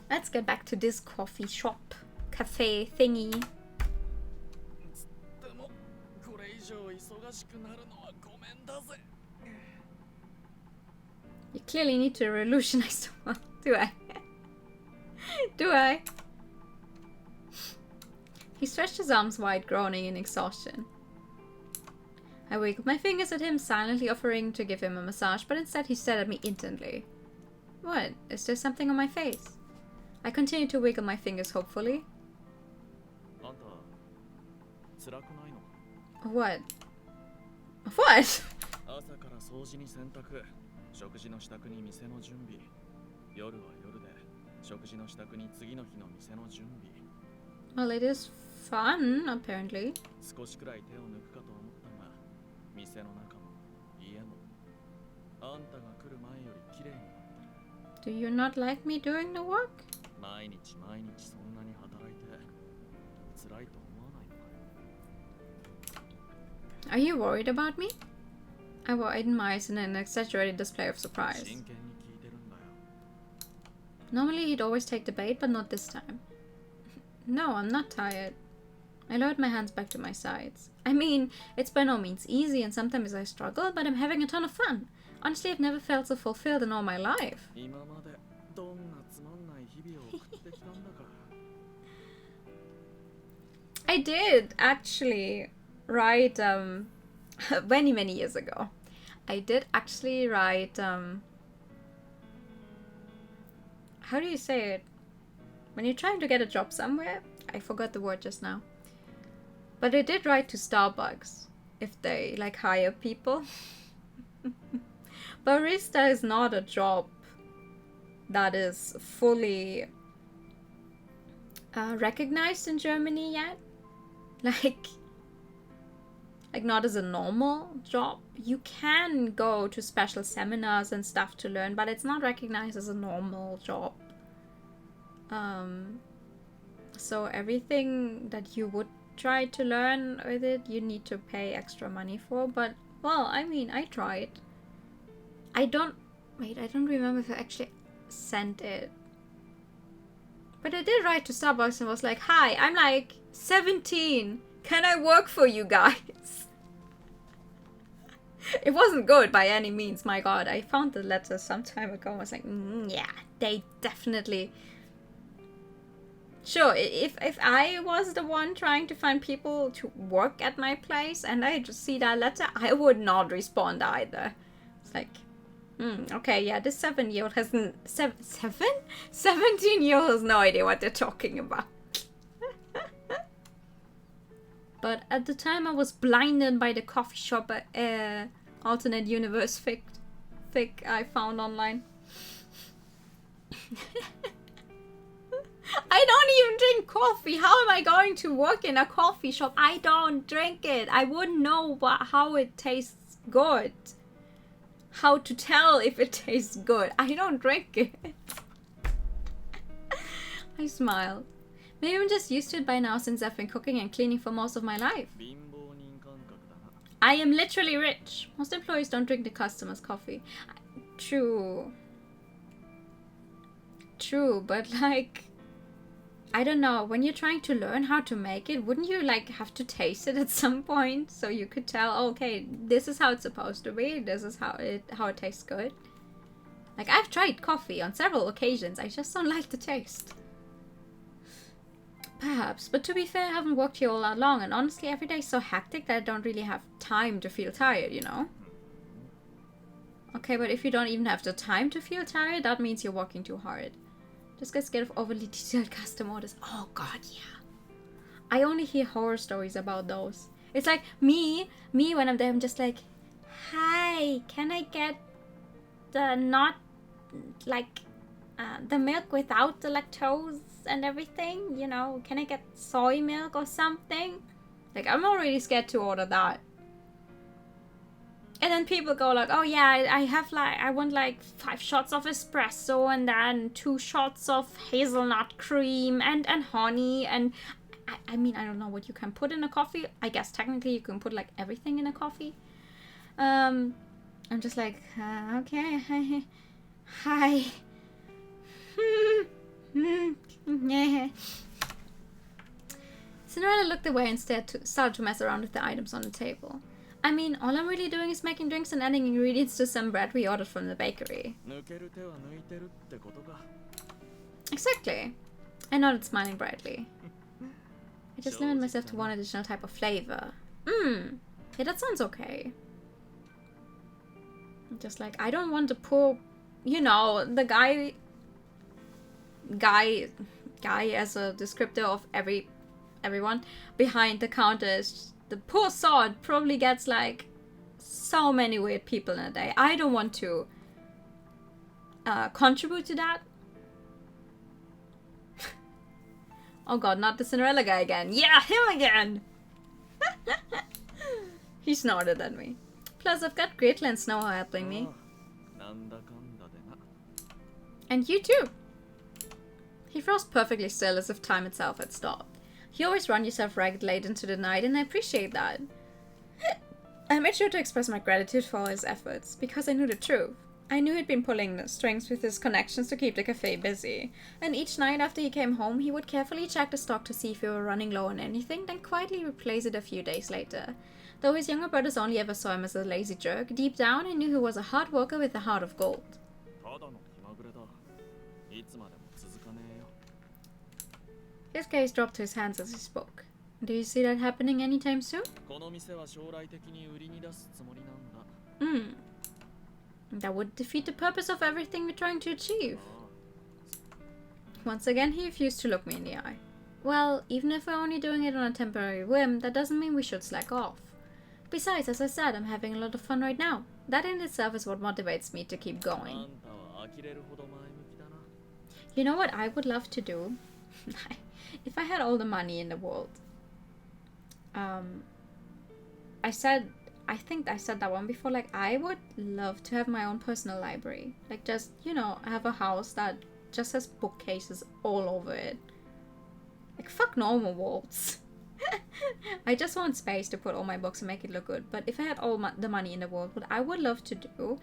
Let's get back to this coffee shop, cafe thingy. You clearly need to revolutionize the world, do I? Do I? He stretched his arms wide, groaning in exhaustion. I wiggled my fingers at him, silently offering to give him a massage, but instead he stared at me intently. What? Is there something on my face? I continued to wiggle my fingers hopefully.
あんた辛くないの？
What? What?
朝から掃除に洗濯、食事の支度に店の準備、夜は夜で食事の支度に次の日の店の準備。
Well, it is fun, apparently.
少しくらい手を抜くかと思ったが、店の中も家もあんたが来る前より綺麗になってる。
Do you not like me doing the work?
毎日毎日そんなに働いて辛いと思わないのかよ。
Are you worried about me? I widened my eyes in an exaggerated display of surprise.
真剣に聞いてるんだよ。
Normally he'd always take the bait, but not this time. No, I'm not tired. I lowered my hands back to my sides. I mean, it's by no means easy and sometimes I struggle, but I'm having a ton of fun. Honestly, I've never felt so fulfilled in all my life.
今までどんなつまんない日々を送ってきたんだか。
I did actually write many years ago. I did actually write how do you say it? When you're trying to get a job somewhere? I forgot the word just now. But I did write to Starbucks if they like hire people. Barista is not a job that is fully recognized in Germany yet. Like not as a normal job. You can go to special seminars and stuff to learn, but it's not recognized as a normal job. So everything that you would try to learn with it, you need to pay extra money for. But, well, I mean, I tried. I don't remember if I actually sent it. But I did write to Starbucks and was like, hi, I'm like 17. Can I work for you guys? It wasn't good by any means, my god. I found the letter some time ago and was like, yeah, they definitely... Sure, if I was the one trying to find people to work at my place and I just see that letter, I would not respond either. It's like, okay, yeah, this 7-year-old has... 17-year-old has no idea what they're talking about. But at the time I was blinded by the coffee shop alternate universe fic I found online. I don't even drink coffee. How am I going to work in a coffee shop? I don't drink it. I wouldn't know how it tastes good. How to tell if it tastes good. I don't drink it. I smiled. Maybe I'm just used to it by now since I've been cooking and cleaning for most of my life.
貧乏人感覚だな。
I am literally rich. Most employees don't drink the customer's coffee. True. True, but like... I don't know, when you're trying to learn how to make it, wouldn't you like have to taste it at some point so you could tell, okay, this is how it's supposed to be, this is how it tastes good? Like, I've tried coffee on several occasions, I just don't like the taste. Perhaps, but to be fair, I haven't worked here all that long, and honestly, every day is so hectic that I don't really have time to feel tired, you know? Okay, but if you don't even have the time to feel tired, that means you're working too hard. Just get scared of overly detailed custom orders. Oh god, yeah. I only hear horror stories about those. It's like me when I'm there, I'm just like, hi, can I get the not, like, the milk without the lactose and everything? You know, can I get soy milk or something? Like, I'm already scared to order that. And then people go like, oh yeah, I want like 5 shots of espresso and then 2 shots of hazelnut cream and honey and I mean, I don't know what you can put in a coffee. I guess technically you can put like everything in a coffee. I'm just like, okay, hi. Cinderella looked away and started to mess around with the items on the table. I mean, all I'm really doing is making drinks and adding ingredients to some bread we ordered from the bakery.
抜ける手は抜いてるってことか。
Exactly. I nodded, smiling brightly. I just limited myself to one additional type of flavor. Yeah, that sounds okay. Just like, I don't want the poor, you know, the guy as a descriptor of everyone behind the counters. The poor sod probably gets like so many weird people in a day. I don't want to contribute to that. Oh god, not the Cinderella guy again. Yeah, him again! He snorted at me. Plus, I've got Greatland Snow helping me. And you too! He froze perfectly still as if time itself had stopped. You always run yourself ragged late into the night, and I appreciate that. I made sure to express my gratitude for all his efforts, because I knew the truth. I knew he'd been pulling the strings with his connections to keep the cafe busy, and each night after he came home, he would carefully check the stock to see if we were running low on anything, then quietly replace it a few days later. Though his younger brothers only ever saw him as a lazy jerk, deep down I knew he was a hard worker with a heart of gold. His gaze dropped to his hands as he spoke. Do you see that happening anytime soon? That would defeat the purpose of everything we're trying to achieve. Once again, he refused to look me in the eye. Well, even if we're only doing it on a temporary whim, that doesn't mean we should slack off. Besides, as I said, I'm having a lot of fun right now. That in itself is what motivates me to keep going. You know what I would love to do? If I had all the money in the world. I think I said that one before, like, I would love to have my own personal library. Like, just, you know, have a house that just has bookcases all over it. Like, fuck normal walls. I just want space to put all my books and make it look good. But if I had all the money in the world, what I would love to do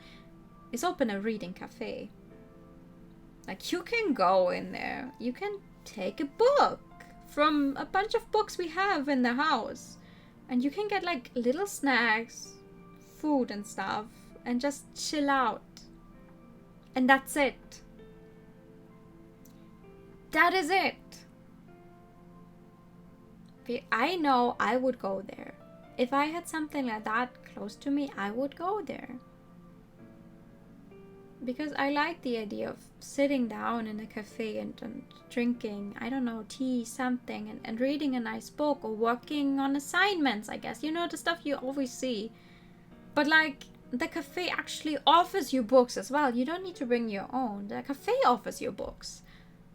is open a reading cafe. Like, you can go in there. You can take a book from a bunch of books we have in the house. And you can get like little snacks, food and stuff, and just chill out. And that's it. That is it. I know I would go there. If I had something like that close to me, I would go there. Because I like the idea of sitting down in a cafe and drinking, I don't know, tea, something, and reading a nice book or working on assignments, I guess. You know, the stuff you always see. But like, the cafe actually offers you books as well. You don't need to bring your own. The cafe offers you books.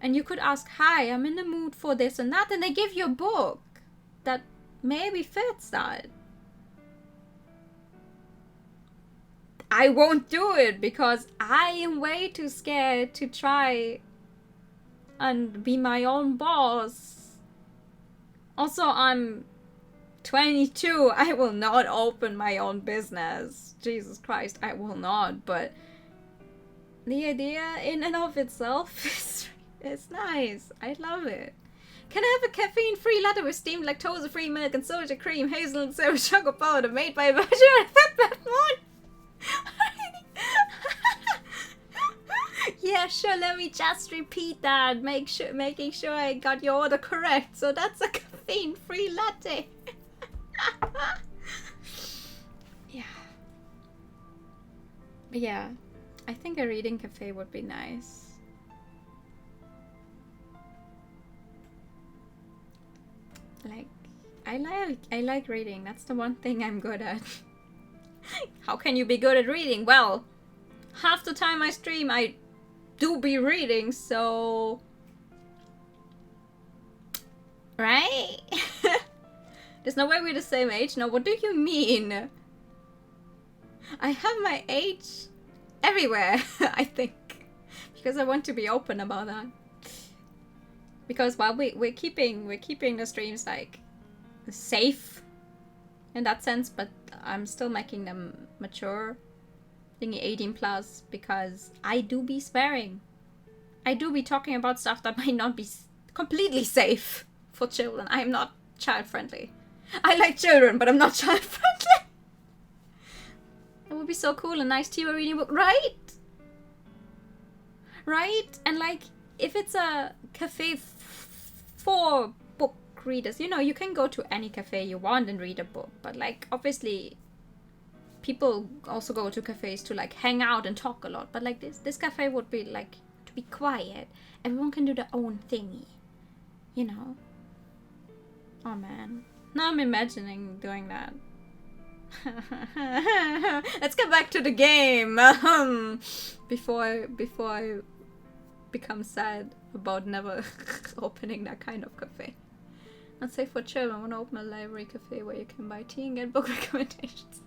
And you could ask, hi, I'm in the mood for this and that, and they give you a book that maybe fits that. I won't do it because I am way too scared to try and be my own boss. Also, I'm 22. I will not open my own business. Jesus Christ, I will not. But the idea in and of itself is nice. I love it. Can I have a caffeine-free latte with steamed lactose-free milk and soja cream, hazelnut syrup, sugar powder made by a virgin fat moon? Yeah, sure, let me just repeat that, making sure I got your order correct. So that's a caffeine-free latte. Yeah, I think a reading cafe would be nice. Like, I like reading. That's the one thing I'm good at. How can you be good at reading? Well, half the time I stream, I do be reading, so... Right? There's no way we're the same age. No, what do you mean? I have my age everywhere, I think. Because I want to be open about that. Because while we're keeping the streams like safe in that sense, but I'm still making them mature, thinking 18 plus, because I do be swearing. I do be talking about stuff that might not be completely safe for children. I am not child friendly. I like children, but I'm not child friendly. That would be so cool, a nice Tiwa reading book, right? Right? And like, if it's a cafe for book book readers. You know, you can go to any cafe you want and read a book, but like obviously people also go to cafes to like hang out and talk a lot. But like this cafe would be like to be quiet. Everyone can do their own thingy, you know. Oh man, now I'm imagining doing that. Let's get back to the game. Before I become sad about never opening that kind of cafe. Not safe for children. I want to open a library cafe where you can buy tea and get book recommendations.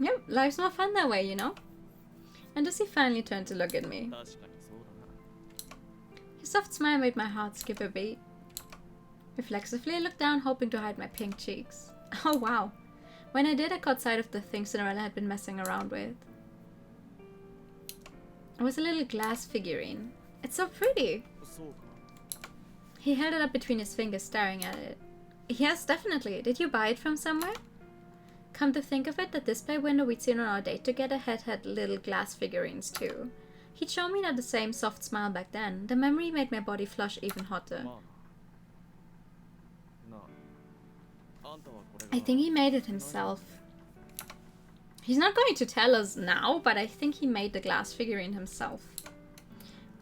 Yep, life's more fun that way, you know? And does he finally turn to look at me?
確かにそうだな。
His soft smile made my heart skip a beat. Reflexively, I looked down, hoping to hide my pink cheeks. Oh wow. When I did, I caught sight of the thing Cinderella had been messing around with. It was a little glass figurine. It's so pretty.
そうか。
He held it up between his fingers, staring at it. Yes, definitely. Did you buy it from somewhere? Come to think of it, the display window we'd seen on our date together had little glass figurines too. He'd shown me that the same soft smile back then. The memory made my body flush even hotter.
まあな。なあ。あんたはこれが。
I think he made it himself. He's not going to tell us now, but I think he made the glass figurine himself.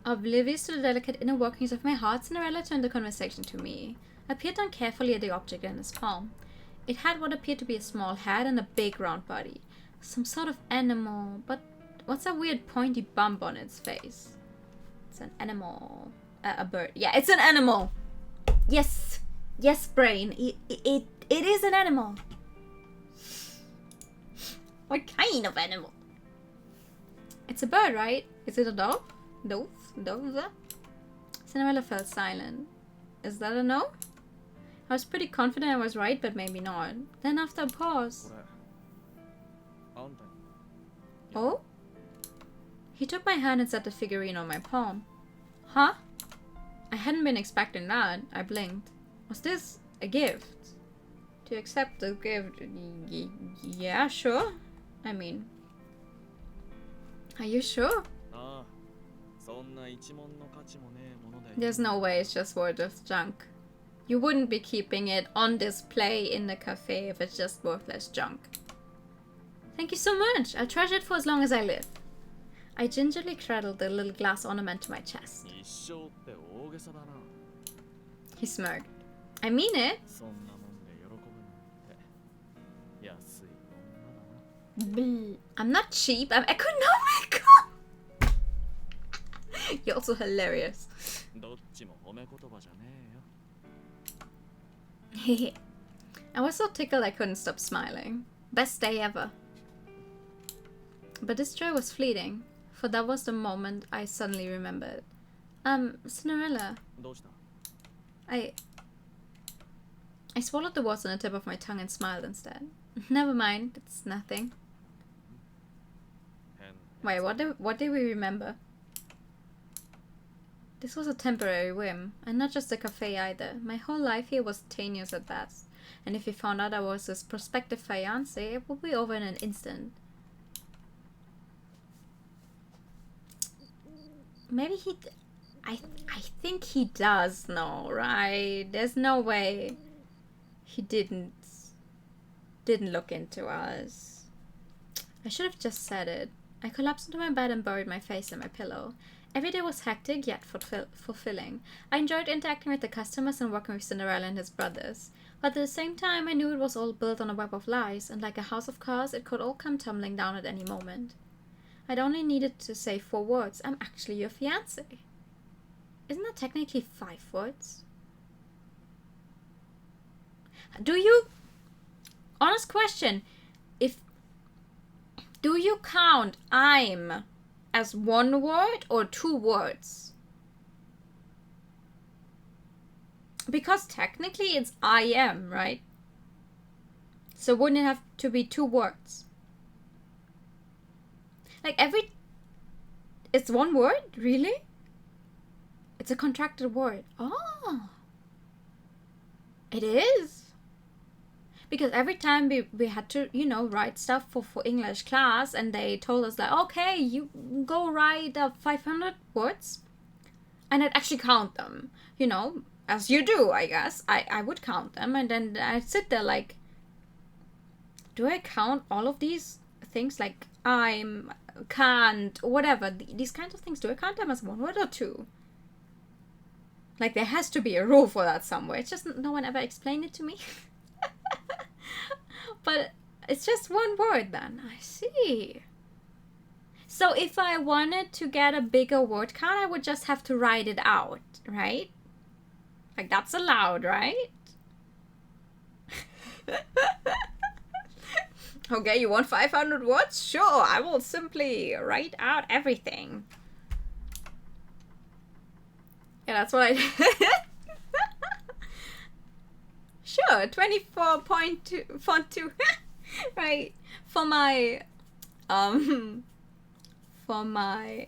Oblivious to the delicate inner workings of my heart, Cinderella turned the conversation to me. I peered down carefully at the object in his palm. It had what appeared to be a small head and a big round body. Some sort of animal, but what's that weird pointy bump on its face? It's an animal. A bird. Yeah, it's an animal! Yes! Yes, brain. It is an animal. What kind of animal? It's a bird, right? Is it a dove? Dove? Dove? Cinderella fell silent. Is that a no? I was pretty confident I was right, but maybe not. Then after a pause...
これ。あんたに。
Oh? He took my hand and set the figurine on my palm. Huh? I hadn't been expecting that. I blinked. Was this a gift? To accept the gift? Yeah, sure. I mean... Are you sure?
ああ。そんな一文の価値もねえもので。
There's no way it's just worthless junk. You wouldn't be keeping it on display in the cafe if it's just worthless junk. Thank you so much. I'll treasure it for as long as I live. I gingerly cradled the little glass ornament to my chest.
一生って大げさだな。
He smirked. I mean it.
そんなもんで喜ぶなんて安い女だな。
I'm not cheap. I'm economical. You're also hilarious.
どっちも褒め言葉じゃねえよ。
I was so tickled I couldn't stop smiling. Best day ever. But this joy was fleeting, for that was the moment I suddenly remembered. Cinderella.
どうした？
I swallowed the words on the tip of my tongue and smiled instead. Never mind, it's nothing.
変。
Wait, what did we remember? This was a temporary whim, and not just the cafe either. My whole life here was tenuous at best, and if he found out I was his prospective fiancé, it would be over in an instant. Maybe I think he does know, right? There's no way he didn't look into us. I should have just said it. I collapsed into my bed and buried my face in my pillow. Every day was hectic yet fulfilling. I enjoyed interacting with the customers and working with Cinderella and his brothers. But at the same time, I knew it was all built on a web of lies, and like a house of cards, it could all come tumbling down at any moment. I'd only needed to say 4 words. I'm actually your fiancé. Isn't that technically 5 words? Do you... Honest question. Do you count I'm as 1 word or 2 words? Because technically it's I am, right? So wouldn't it have to be 2 words? Like it's 1 word? Really? It's a contracted word. Oh. It is. Because every time we had to, you know, write stuff for English class, and they told us like, okay, you go write 500 words, and I'd actually count them, you know, as you do, I guess. I would count them, and then I'd sit there like, do I count all of these things, like I'm, can't, whatever, these kinds of things, do I count them as one word or two? Like, there has to be a rule for that somewhere. It's just no one ever explained it to me. But it's just one word then. I see. So if I wanted to get a bigger word count, I would just have to write it out, right? Like, that's allowed, right? Okay, you want 500 words? Sure, I will simply write out everything. Yeah, that's what I did. Sure, 24.2 font 2. Right. For my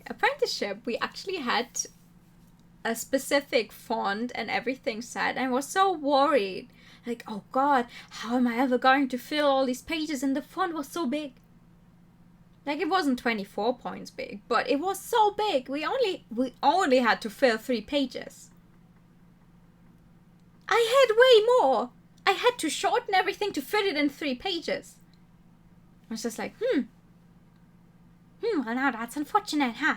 apprenticeship, we actually had a specific font and everything set, and I was so worried. Like, oh god, how am I ever going to fill all these pages? And the font was so big. Like, it wasn't 24 points big, but it was so big. We only had to fill 3 pages. I had way more. I had to shorten everything to fit it in 3 pages. I was just like, well, now that's unfortunate, huh?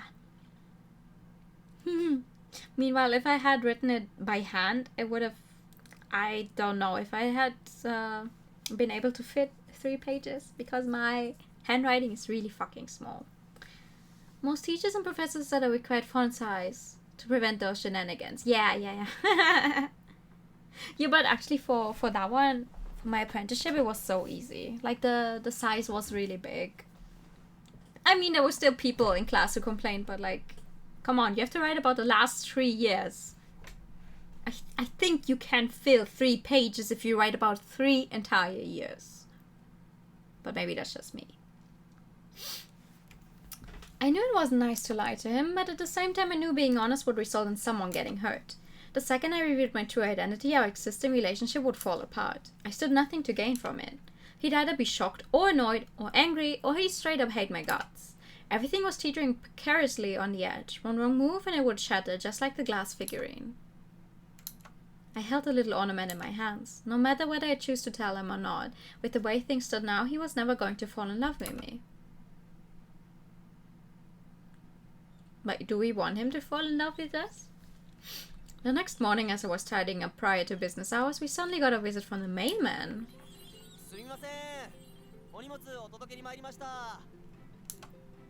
Meanwhile, if I had written it by hand, it would have, I don't know if I had been able to fit 3 pages, because my handwriting is really fucking small. Most teachers and professors said I required font size to prevent those shenanigans. Yeah. Yeah, but actually for that one, for my apprenticeship, it was so easy. Like, the size was really big. I mean, there were still people in class who complained, but like, come on, you have to write about the last 3 years. I think you can fill 3 pages if you write about 3 entire years. But maybe that's just me. I knew it wasn't nice to lie to him, but at the same time I knew being honest would result in someone getting hurt. The second I revealed my true identity, our existing relationship would fall apart. I stood nothing to gain from it. He'd either be shocked or annoyed or angry, or he'd straight up hate my guts. Everything was teetering precariously on the edge. One wrong move and it would shatter, just like the glass figurine. I held the little ornament in my hands. No matter whether I choose to tell him or not, with the way things stood now, he was never going to fall in love with me. But do we want him to fall in love with us? The next morning, as I was tidying up prior to business hours, we suddenly got a visit from the mailman.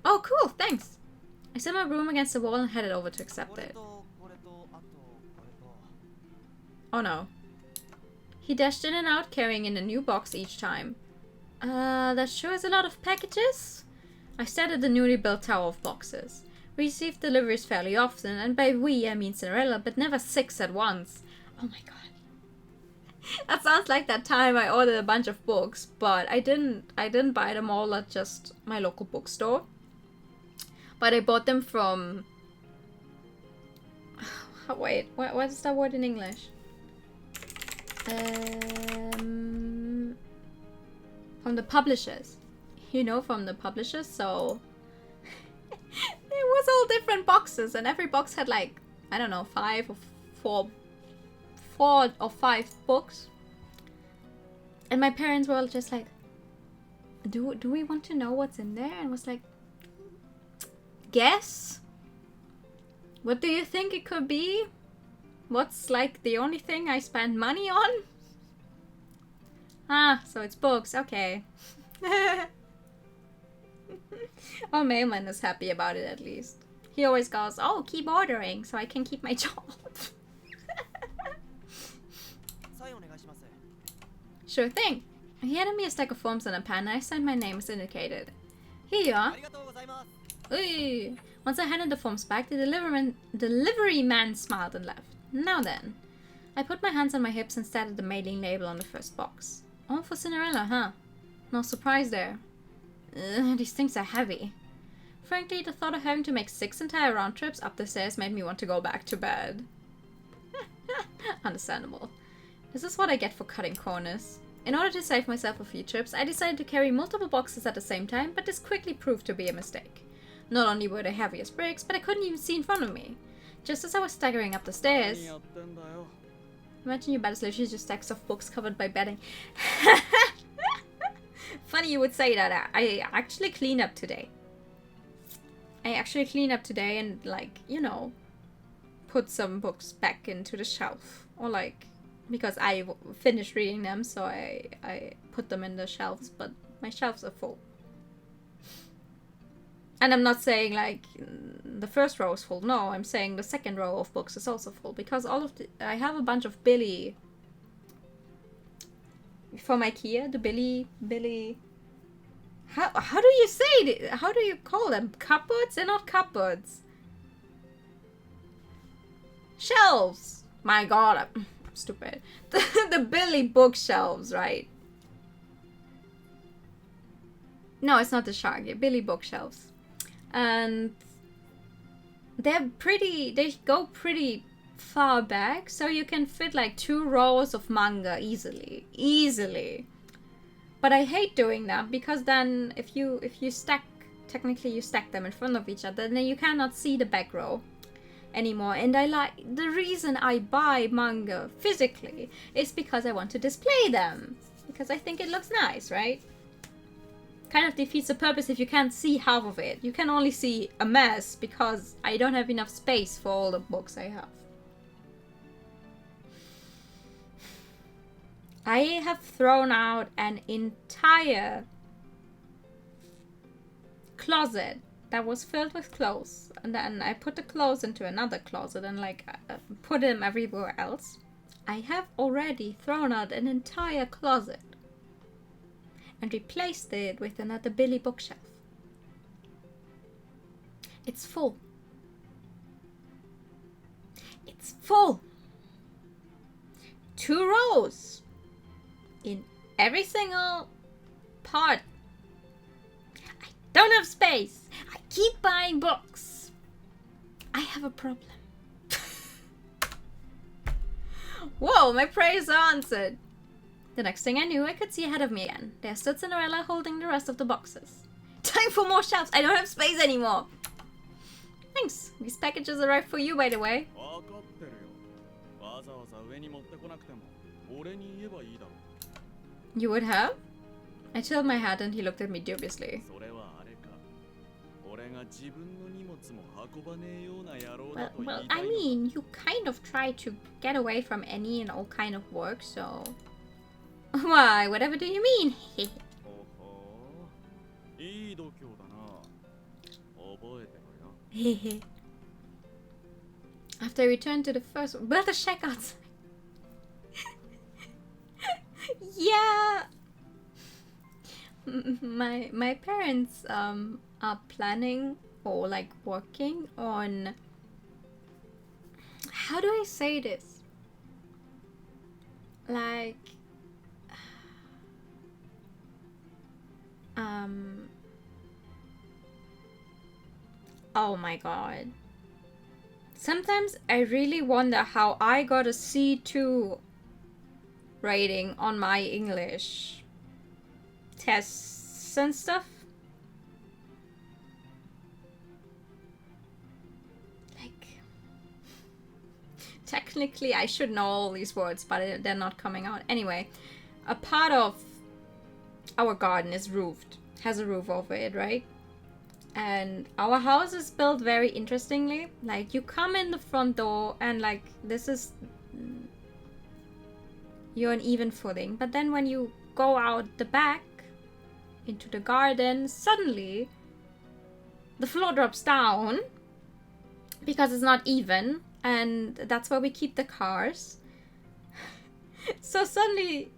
Oh, cool, thanks. I set my broom against the wall and headed over to accept it. Oh no. He dashed in and out, carrying in a new box each time. That sure is a lot of packages. I stared at the newly built tower of boxes. We received deliveries fairly often, and by we I mean Cinderella, but never 6 at once. Oh my god. That sounds like that time I ordered a bunch of books, but I didn't buy them all at just my local bookstore. But I bought them from... Wait, what is that word in English? From the publishers. You know, from the publishers, so... It was all different boxes, and every box had like, I don't know, 4 or 5 books. And my parents were just like, do we want to know what's in there? And was like, guess? What do you think it could be? What's like the only thing I spend money on? Ah, so it's books, okay. Our mailman is happy about it, at least. He always goes, oh, keep ordering so I can keep my job. Sure thing. He handed me a stack of forms and a pen, and I signed my name as indicated. Here you are. Ooh. Once I handed the forms back, the delivery man smiled and left. Now then. I put my hands on my hips and stared at the mailing label on the first box. Oh, for Cinderella, huh? No surprise there. These things are heavy. Frankly, the thought of having to make 6 entire round trips up the stairs made me want to go back to bed. Understandable. This is what I get for cutting corners. In order to save myself a few trips, I decided to carry multiple boxes at the same time, but this quickly proved to be a mistake. Not only were they heavy as bricks, but I couldn't even see in front of me. Just as I was staggering up the stairs... Imagine your bed is literally just stacks of books covered by bedding. Funny you would say that. I actually cleaned up today. And, like, you know, put some books back into the shelf. Or, like, because I finished reading them, so I put them in the shelves, but my shelves are full. And I'm not saying, like, the first row is full. No, I'm saying the second row of books is also full. Because I have a bunch of Billy... From IKEA, the Billy... How do you say it? How do you call them? Cupboards? They're not cupboards. Shelves! My god, I'm stupid. The Billy bookshelves, right? No, it's not the shark. Billy bookshelves. And they go pretty far back, so you can fit like 2 rows of manga easily. But I hate doing that because then if you stack, technically you stack them in front of each other, then you cannot see the back row anymore. And the reason I buy manga physically is because I want to display them, because I think it looks nice, right? Kind of defeats the purpose if you can't see half of it. You can only see a mess because I don't have enough space for all the books I have. I have thrown out an entire closet that was filled with clothes, and then I put the clothes into another closet and like put them everywhere else. I have already thrown out an entire closet and replaced it with another Billy bookshelf. It's full. It's full. 2 rows in every single part. I don't have space. I keep buying books. I have a problem. Whoa, my prayers are answered. The next thing I knew, I could see ahead of me again. There stood Cinderella holding the rest of the boxes. Time for more shelves. I don't have space anymore. Thanks. These packages arrived for you, by the way. You would have? I tilted my head and he looked at me dubiously. Well, I mean, you kind of try to get away from any and all kind of work, so... Why, whatever do you mean? After I returned to the first one... Build a shack outside. Yeah! My parents are planning or like working on... How do I say this? Like... Oh my god. Sometimes I really wonder how I got a C2 rating on my English tests and stuff. Like, technically I should know all these words, but they're not coming out. Anyway, a part of our garden is roofed, has a roof over it, right? And our house is built very interestingly. Like, you come in the front door and like, this is... You're on even footing. But then when you go out the back into the garden, suddenly the floor drops down because it's not even. And that's where we keep the cars. So suddenly,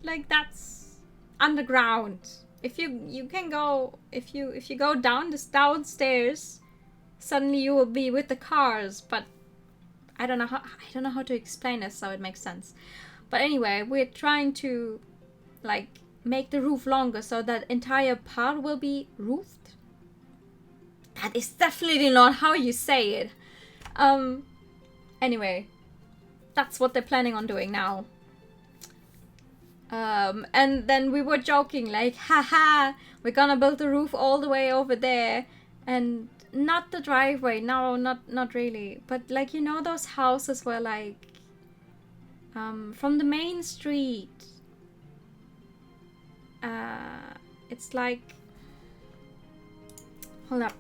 like, that's underground. If you can go, if you go down this downstairs, suddenly you will be with the cars. But I don't know how to explain this so it makes sense. But anyway, we're trying to like make the roof longer so that entire part will be roofed. That is definitely not how you say it. Anyway, that's what they're planning on doing now. And then we were joking like, haha, we're gonna build the roof all the way over there, and not the driveway, no, not really, but like, you know, those houses where like from the main street, it's like, hold up,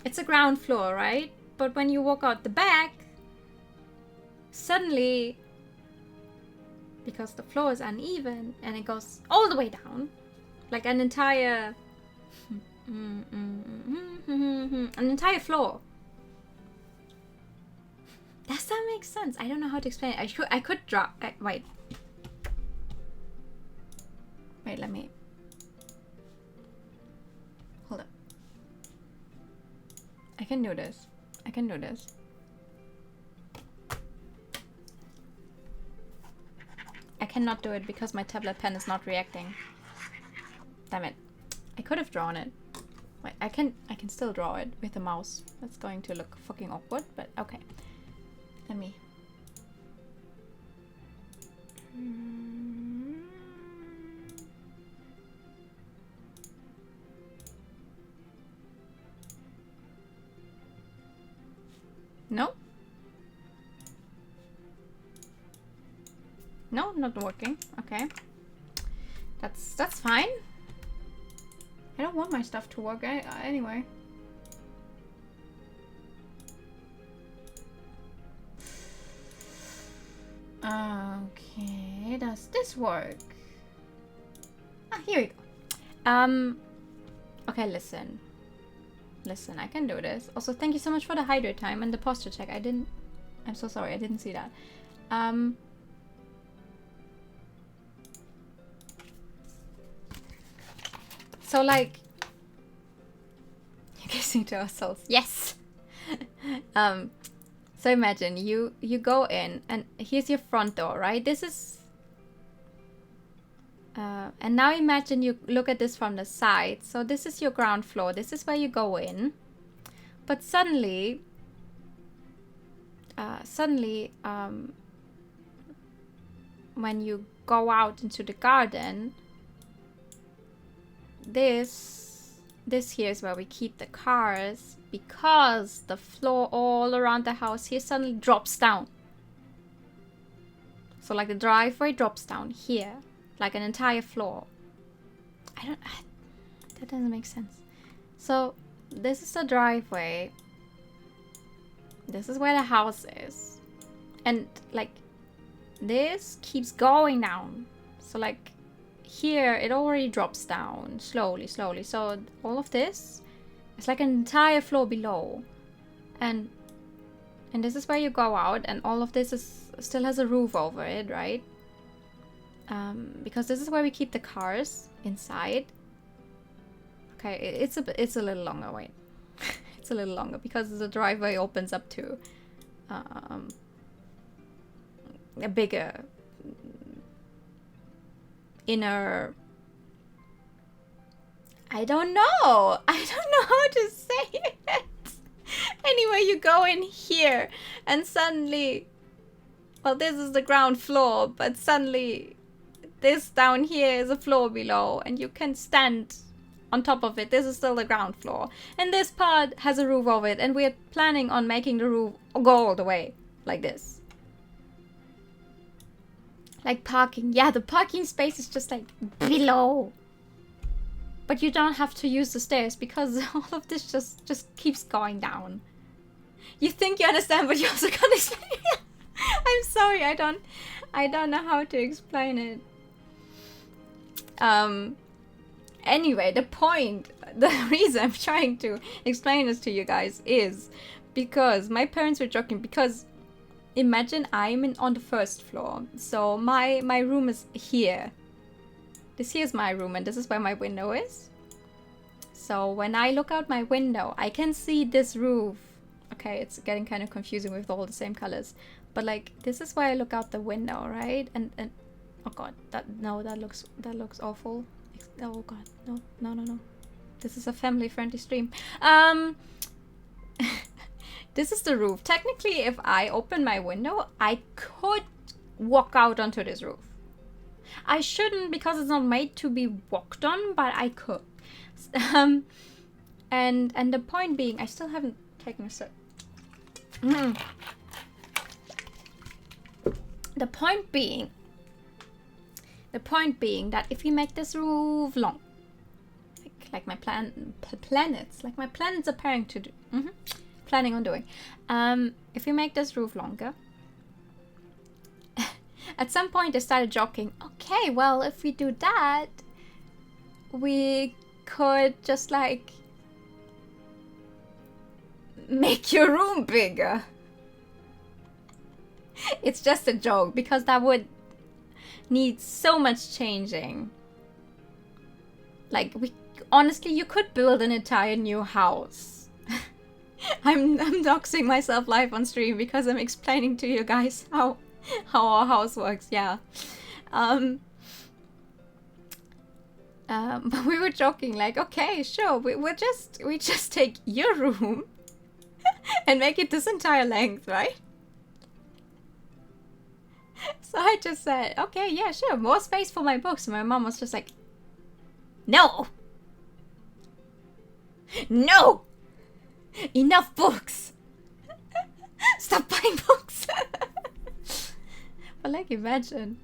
it's a ground floor, right? But when you walk out the back, suddenly, because the floor is uneven and it goes all the way down, like an entire floor. Does that make sense? I don't know how to explain it. I could draw. Wait, let me. Hold up. I can do this. I can do this. I cannot do it because my tablet pen is not reacting. Damn it. I could have drawn it. Wait, I can still draw it with the mouse. That's going to look fucking awkward, but okay. Let me. No? No, not working. Okay. That's fine. I don't want my stuff to work anyway. Okay, does this work? Ah, here we go. Okay, listen. Listen, I can do this. Also, thank you so much for the hydrate time and the posture check. I'm so sorry, I didn't see that. So like, you're kissing to ourselves. Yes. So imagine you go in and here's your front door, right? This is, and now imagine you look at this from the side. So this is your ground floor. This is where you go in, but suddenly, when you go out into the garden, this here is where we keep the cars, because the floor all around the house here suddenly drops down. So like the driveway drops down here, like an entire floor. That doesn't make sense. So this is the driveway. This is where the house is. And like this keeps going down. So like here it already drops down slowly. So all of this is like an entire floor below, and this is where you go out, and all of this still has a roof over it, right? Because this is where we keep the cars inside. Okay, it's a little longer. Wait, it's a little longer because the driveway opens up to a bigger inner. I don't know how to say it. Anyway, you go in here and suddenly, well, this is the ground floor, but suddenly this down here is a floor below and you can stand on top of it. This is still the ground floor, and this part has a roof over it, and we're planning on making the roof go all the way like this. Like parking. Yeah, the parking space is just like below. But you don't have to use the stairs because all of this just keeps going down. You think you understand, but you also can't explain it. I'm sorry, I don't know how to explain it. Anyway, the reason I'm trying to explain this to you guys is because my parents were joking, because imagine I'm on the first floor. So my room is here. This here's my room, and this is where my window is. So when I look out my window, I can see this roof. Okay, it's getting kind of confusing with all the same colors. But like, this is where I look out the window, right? And oh god, that looks awful. Oh god, no. This is a family-friendly stream. This is the roof. Technically, if I open my window, I could walk out onto this roof. I shouldn't because it's not made to be walked on, but I could. And the point being, I still haven't taken a sip. The point being that if you make this roof long, like my planets are planning on doing. If you make this roof longer, at some point I started joking. Okay, well, if we do that, we could just like make your room bigger. It's just a joke because that would need so much changing. Like, honestly, you could build an entire new house. I'm doxing myself live on stream because I'm explaining to you guys how our house works. Yeah. But we were joking like, okay, sure, we just take your room and make it this entire length, right? So I just said, okay, yeah, sure, more space for my books. And my mom was just like, no! No! Enough books! Stop buying books! But like, imagine.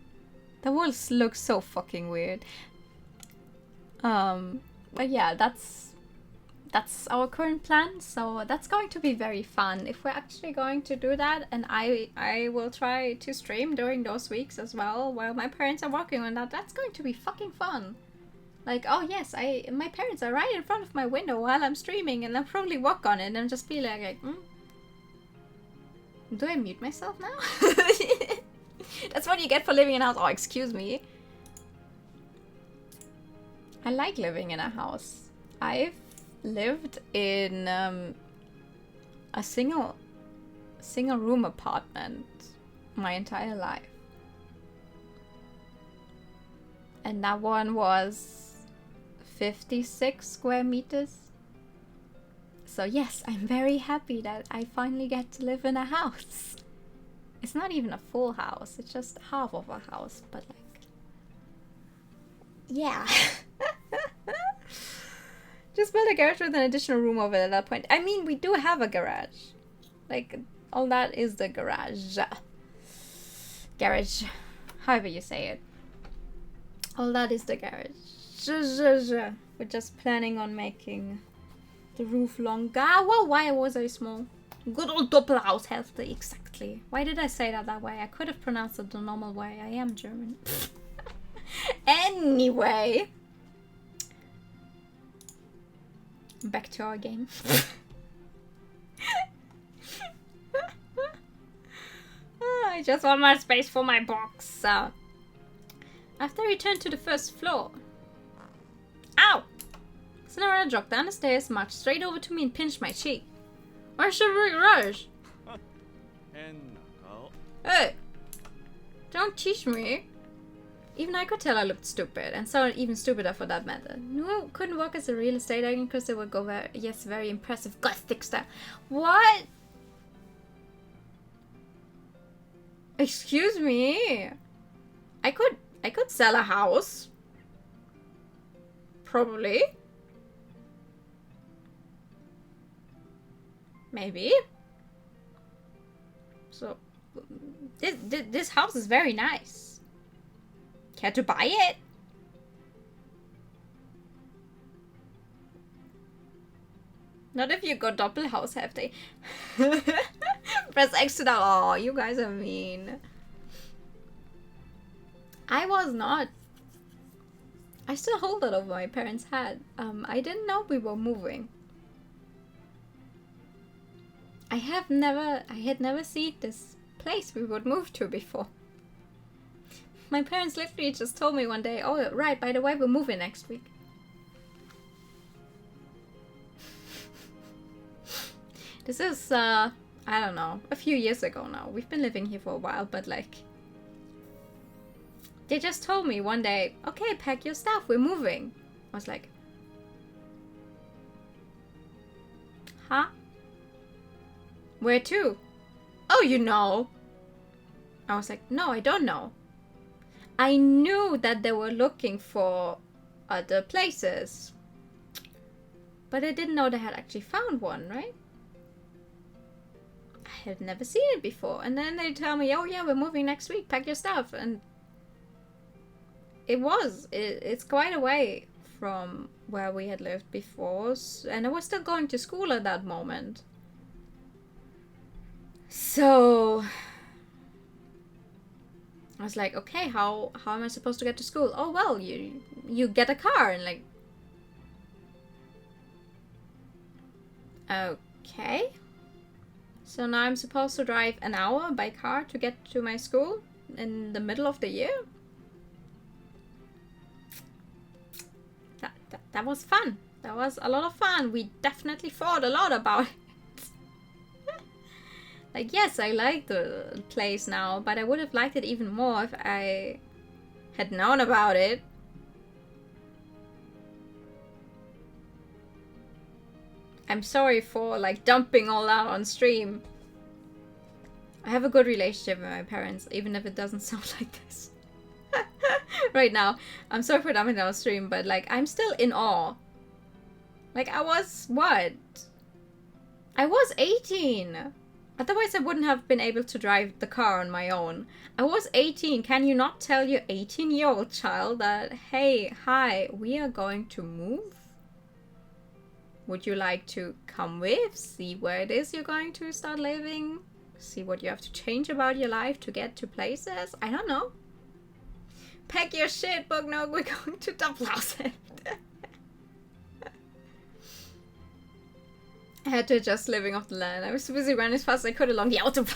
The walls look so fucking weird. But yeah, that's our current plan, so that's going to be very fun if we're actually going to do that, and I will try to stream during those weeks as well while my parents are working on that. That's going to be fucking fun. Like, oh yes, my parents are right in front of my window while I'm streaming, and I'll probably work on it and just be like do I mute myself now? That's what you get for living in a house. Oh, excuse me. I like living in a house. I've lived in a single room apartment my entire life, and that one was 56 square meters. So yes, I'm very happy that I finally get to live in a house. It's not even a full house, it's just half of a house, but like, yeah. Just build a garage with an additional room over at that point. I mean, we do have a garage. Like, all that is the garage. Garage. However you say it. All that is the garage. We're just planning on making the roof longer. Well, why was I small? Good old DOVA-SYNDROME, exactly. Why did I say that way? I could have pronounced it the normal way. I am German. Anyway. Back to our game. I just want more space for my box. After I returned to the first floor. Ow! Cinderella jogged down the stairs, marched straight over to me and pinched my cheek. Where's the big rush? Hey! Don't teach me. Even I could tell I looked stupid, and so even stupider for that matter. No, couldn't work as a real estate agent because they would go very, yes, very impressive gothic style. What? Excuse me. I could sell a house. Probably. Maybe. So, this house is very nice. Care to buy it? Not if you go DOVA-SYNDROME. Press X to that. Oh, you guys are mean. I was not. I still hold it over my parents' head. I didn't know we were moving. I had never seen this place we would move to before. My parents literally just told me one day, oh, right, by the way, we're moving next week. This is, I don't know, a few years ago now. We've been living here for a while, but like, they just told me one day, okay, pack your stuff, we're moving. I was like, huh? Where to? Oh, you know. I was like, no, I don't know. I knew that they were looking for other places. But I didn't know they had actually found one, right? I had never seen it before. And then they tell me, oh yeah, we're moving next week, pack your stuff. And it's quite a way from where we had lived before. And I was still going to school at that moment. So I was like, okay, how am I supposed to get to school? Oh well, you get a car. And like, okay. So now I'm supposed to drive an hour by car to get to my school in the middle of the year? That was fun. That was a lot of fun. We definitely fought a lot about it. Like, yes, I like the place now, but I would have liked it even more if I had known about it. I'm sorry for, like, dumping all that on stream. I have a good relationship with my parents, even if it doesn't sound like this. Right now. I'm sorry for dumping that on stream, but, like, I'm still in awe. Like, I was, what? I was 18. Otherwise, I wouldn't have been able to drive the car on my own. I was 18. Can you not tell your 18-year-old child that, hey, hi, we are going to move? Would you like to come with? See where it is you're going to start living? See what you have to change about your life to get to places? I don't know. Pack your shit, Bugnog, we're going to Dublin. I had to adjust living off the land. I was busy running as fast as I could along the autobahn.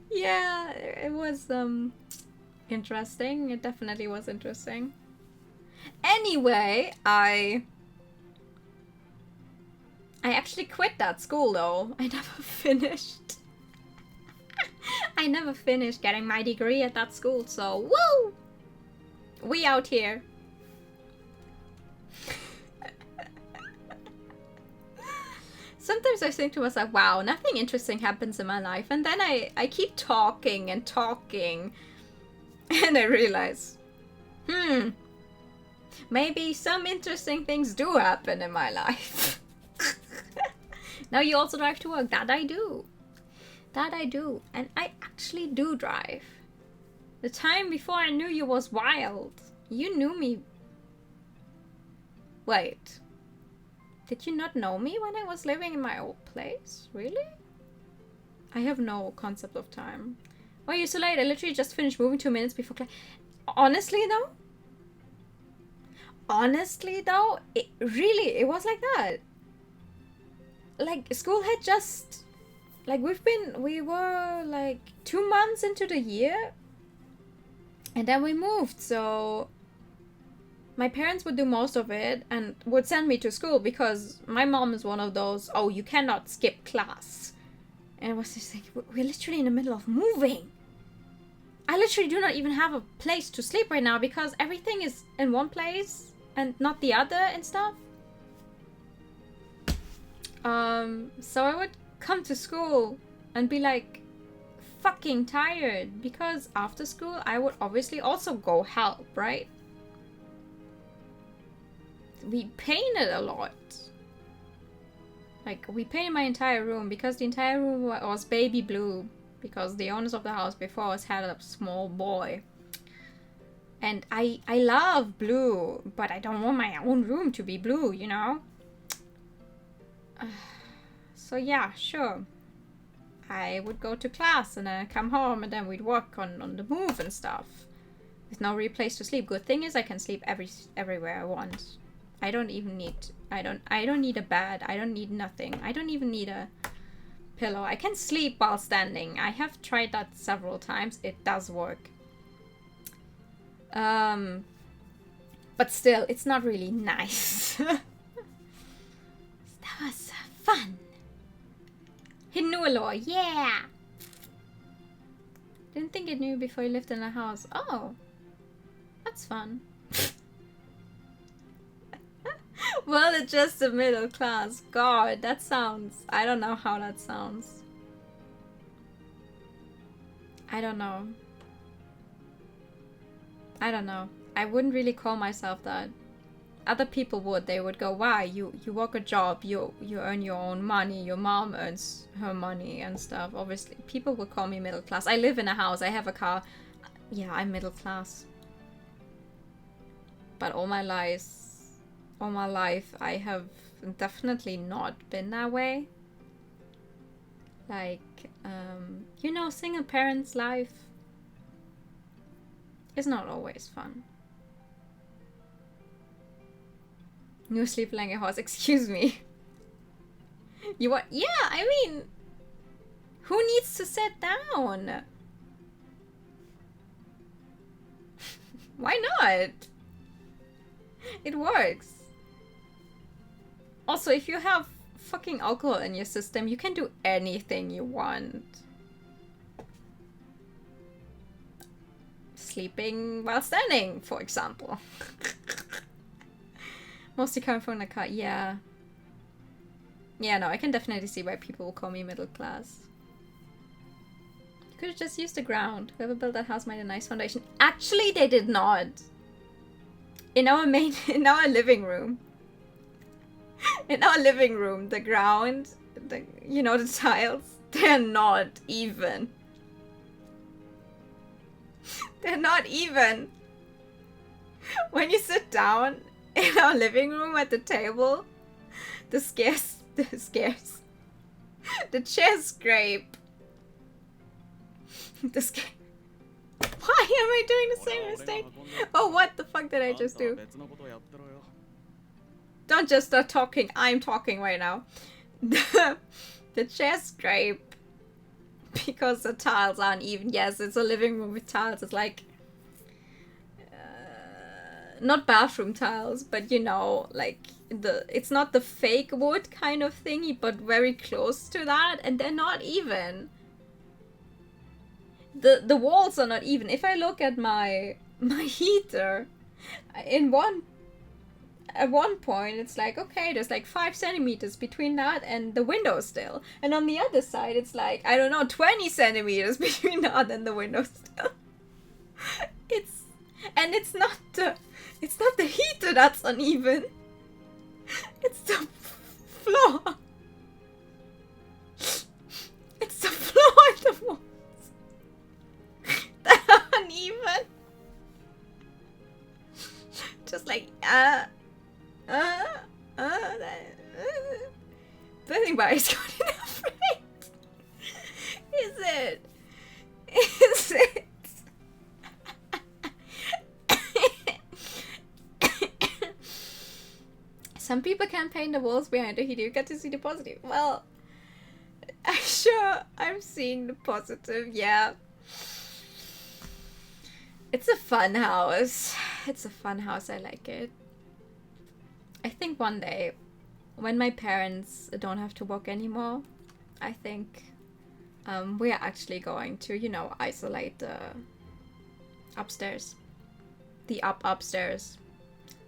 Yeah, it was interesting. It definitely was interesting. Anyway, I actually quit that school though. I never finished. I never finished getting my degree at that school, so woo! We out here. Sometimes I think to myself, wow, nothing interesting happens in my life. And then I keep talking and talking. And I realize, maybe some interesting things do happen in my life. Now you also drive to work. That I do. That I do. And I actually do drive. The time before I knew you was wild. You knew me. Wait. Did you not know me when I was living in my old place? Really? I have no concept of time. Why are you so late? I literally just finished moving 2 minutes before class. Honestly though? Honestly though? It was like that. Like, school had just... Like, we were like 2 months into the year. And then we moved, so... My parents would do most of it and would send me to school because my mom is one of those, oh, you cannot skip class. And I was just like, we're literally in the middle of moving. I literally do not even have a place to sleep right now because everything is in one place and not the other and stuff. So I would come to school and be like fucking tired because after school I would obviously also go help, right? We painted a lot. Like, we painted my entire room because the entire room was baby blue because the owners of the house before us had a small boy. And I love blue, but I don't want my own room to be blue, you know? So yeah, sure. I would go to class and then come home and then we'd work on the move and stuff. With no real place to sleep. Good thing is I can sleep everywhere I want. I don't even need... I don't need a bed. I don't need nothing. I don't even need a pillow. I can sleep while standing. I have tried that several times. It does work. But still, it's not really nice. That was fun. Hinualo, yeah! Didn't think it knew before you lived in a house. Oh, that's fun. Well, it's just the middle class. God, that sounds... I don't know how that sounds. I don't know. I don't know. I wouldn't really call myself that. Other people would. They would go, why? You work a job, you earn your own money, your mom earns her money and stuff. Obviously, people would call me middle class. I live in a house, I have a car. Yeah, I'm middle class. But all my life, I have definitely not been that way. Like, you know, single parents' life is not always fun. New sleep like a horse, excuse me. You what? Yeah, I mean, who needs to sit down? Why not? It works. Also, if you have fucking alcohol in your system, you can do anything you want. Sleeping while standing, for example. Mostly coming from the car, yeah. Yeah, no, I can definitely see why people will call me middle class. You could have just used the ground. Whoever built that house made a nice foundation. Actually, they did not. In our living room. In our living room, the ground, you know, the tiles, they're not even. They're not even. When you sit down in our living room at the table, the chairs scrape. Why am I doing the same mistake? Oh, what the fuck did I just do? Don't just start talking. I'm talking right now. The chairs scrape because the tiles aren't even. Yes, it's a living room with tiles. It's like not bathroom tiles, but you know, like it's not the fake wood kind of thingy, but very close to that, and they're not even. The walls are not even. If I look at my heater, at one point it's like, okay, there's like 5 centimeters between that and the window still, and on the other side it's like, I don't know, 20 centimeters between that and the window still. It's not the heater that's uneven. It's the floor. It's the floor and the walls that are uneven. Just like anybody's good enough, right? Is it? Is it? Some people can paint the walls behind the heater. You get to see the positive. Well, I'm seeing the positive, yeah. It's a fun house. It's a fun house, I like it. I think one day, when my parents don't have to work anymore, I think we're actually going to, you know, isolate the upstairs. The upstairs.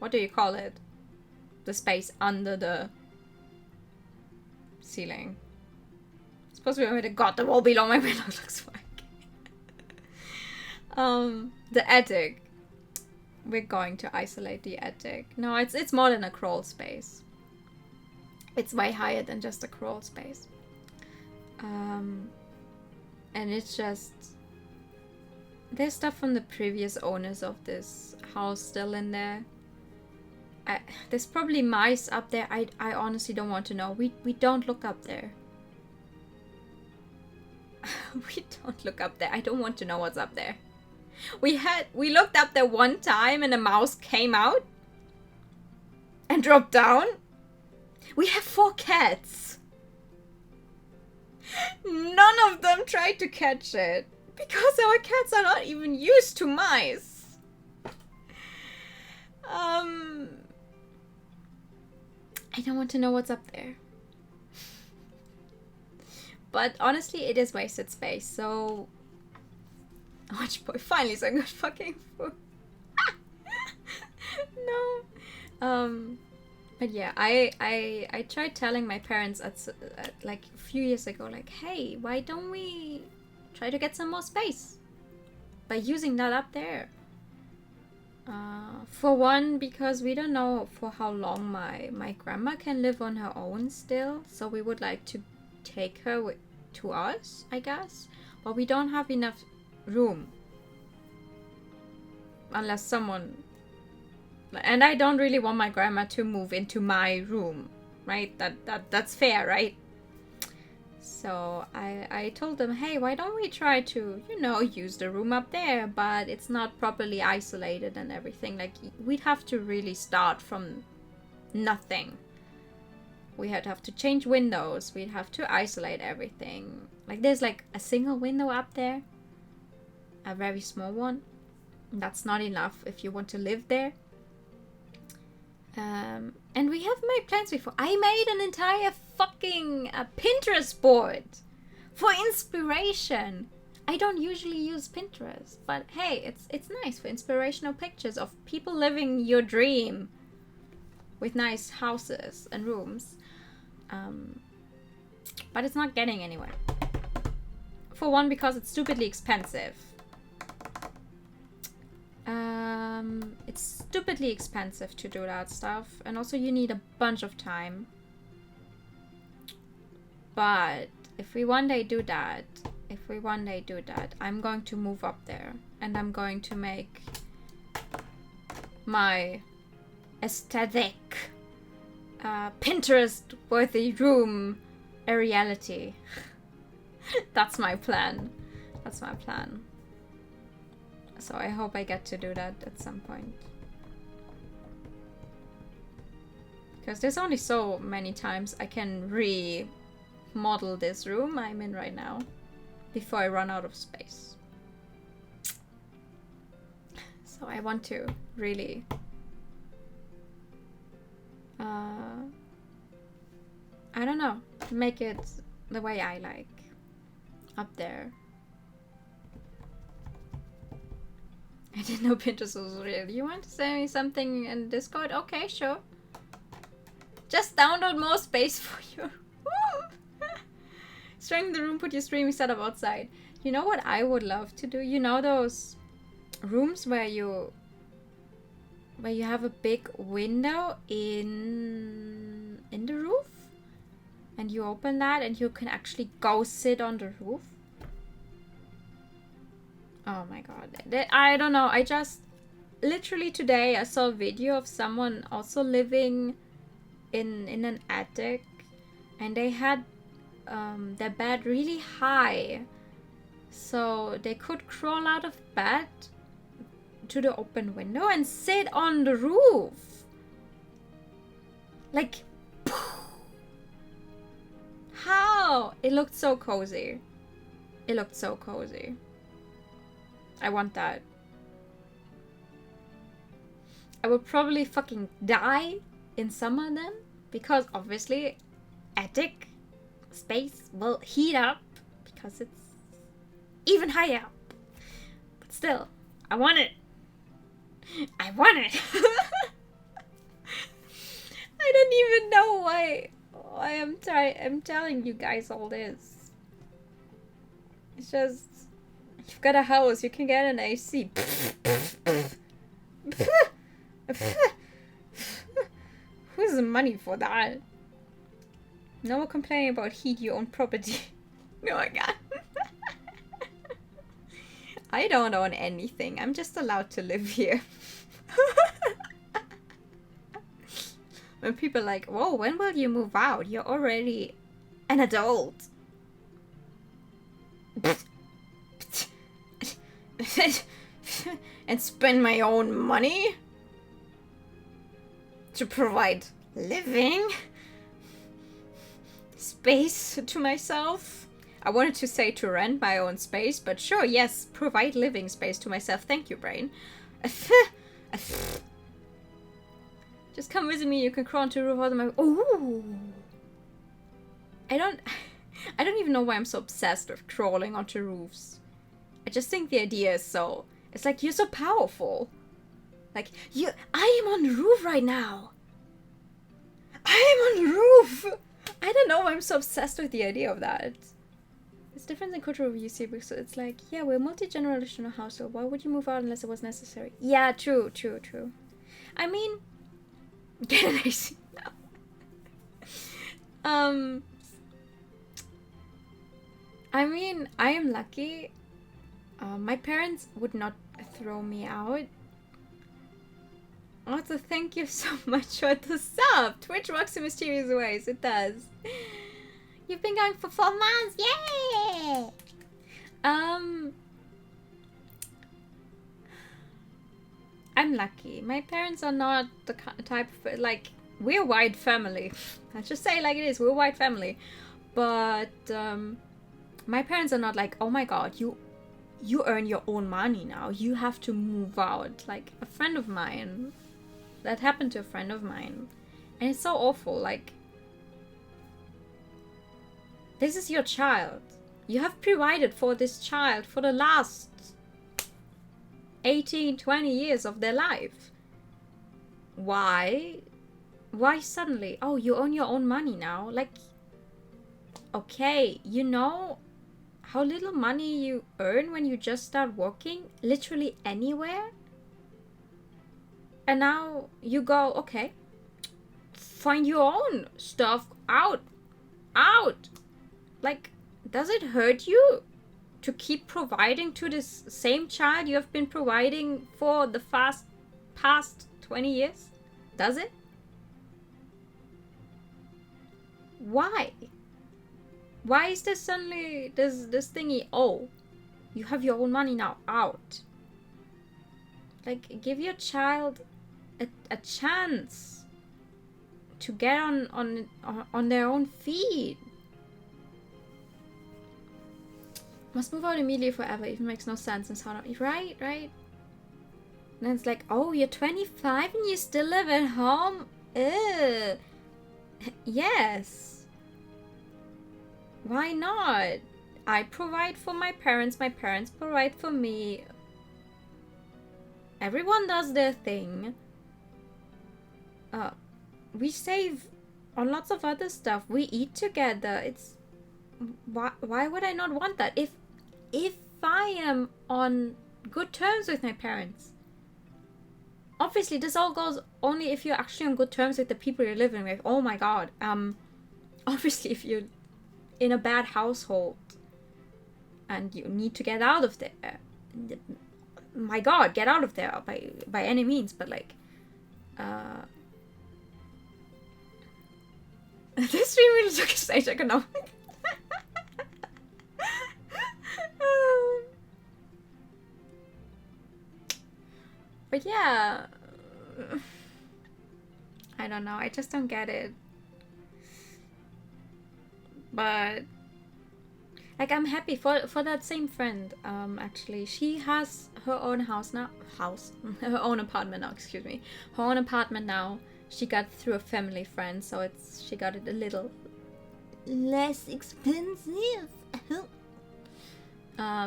What do you call it? The space under the ceiling. It's supposed to be where the wall below my window looks like. The attic. We're going to isolate the attic. No, it's more than a crawl space. It's way higher than just a crawl space. And it's just... There's stuff from the previous owners of this house still in there. There's probably mice up there. I honestly don't want to know. We don't look up there. We don't look up there. I don't want to know what's up there. We looked up there one time and a mouse came out and dropped down. We have 4 cats. None of them tried to catch it because our cats are not even used to mice. I don't want to know what's up there. But honestly, it is wasted space, so... Watch boy, finally some good fucking food. No. But yeah, I tried telling my parents like a few years ago, like, hey, why don't we try to get some more space by using that up there? For one, because we don't know for how long my grandma can live on her own still, so we would like to take her to us, I guess, but we don't have enough room unless someone, and I don't really want my grandma to move into my room, right? That's fair, right? So I told them, hey, why don't we try to, you know, use the room up there, but it's not properly isolated and everything. Like, we'd have to really start from nothing. We had to have to change windows. We'd have to isolate everything. Like, there's like a single window up there. A very small one. That's not enough if you want to live there. And we have made plans before. I made an entire fucking Pinterest board for inspiration. I don't usually use Pinterest, but hey, it's nice for inspirational pictures of people living your dream with nice houses and rooms. But it's not getting anywhere. For one, because it's stupidly expensive. It's stupidly expensive to do that stuff, and also you need a bunch of time. But if we one day do that, I'm going to move up there, and I'm going to make my aesthetic Pinterest-worthy room a reality. That's my plan. So I hope I get to do that at some point. Because there's only so many times I can remodel this room I'm in right now before I run out of space. So I want to really I don't know, make it the way I like up there. I didn't know Pinterest was real. You want to send me something in Discord? Okay, sure. Just download more space for you. Strengthen the room, put your streaming setup outside. You know what I would love to do? You know those rooms where you have a big window in the roof? And you open that and you can actually go sit on the roof? Oh my god. I don't know. I just... Literally today I saw a video of someone also living in an attic. And they had their bed really high. So they could crawl out of bed to the open window and sit on the roof. Like... How? It looked so cozy. It looked so cozy. I want that. I would probably fucking die in summer then, because obviously attic space will heat up because it's even higher up. But still, I want it. I want it. I don't even know why I'm telling you guys all this. It's just, you've got a house, you can get an AC. Who's the money for that? No more complaining about heat, you own property. Oh my god. I don't own anything, I'm just allowed to live here. When people are like, whoa, when will you move out? You're already an adult. And spend my own money to provide living space to myself. I wanted to say to rent my own space, but sure, yes, provide living space to myself. Thank you, brain. Just come visit me, you can crawl onto the roof of my... Ooh! I don't even know why I'm so obsessed with crawling onto roofs. I just think the idea is so... It's like, you're so powerful. Like, I am on the roof right now. I don't know, I'm so obsessed with the idea of that. It's different than cultural reviews here because it's like, yeah, we're a multi-generational household. Why would you move out unless it was necessary? Yeah, true. I mean, get an AC now. I mean, I am lucky. My parents would not throw me out. Also, thank you so much for the sub. Twitch works in mysterious ways. It does. You've been going for 4 months. Yay! I'm lucky. My parents are not the type of, like, we're a wide family. I'll just say it like it is. We're a wide family. But my parents are not like, oh my god, you earn your own money now. You have to move out. Like, a friend of mine, that happened to a friend of mine. And it's so awful. Like, this is your child. You have provided for this child for the last 18, 20 years of their life. Why? Why suddenly? Oh, you earn your own money now? Like, okay, you know how little money you earn when you just start working literally anywhere? And now you go, okay, find your own stuff out. Like, does it hurt you to keep providing to this same child you have been providing for the past 20 years? Does it? Why? Why is this suddenly this thingy? Oh, you have your own money now. Out. Like, give your child a chance to get on their own feet. Must move out immediately forever. Even makes no sense in South. Right. And then it's like, oh, you're 25 and you still live at home. Ugh. Yes. Why not? I provide for my parents provide for me. Everyone does their thing. We save on lots of other stuff. We eat together. It's why would I not want that? If I am on good terms with my parents. Obviously, this all goes only if you're actually on good terms with the people you're living with. Oh my god. Obviously, if you're in a bad household and you need to get out of there, my god, get out of there by any means. But like, this stream really took a stage economic. But yeah, I don't know. I just don't get it. But like, I'm happy for that same friend. Actually, she has her own house now. Her own apartment now. Excuse me. Her own apartment now. She got it through a family friend, so she got it a little less expensive.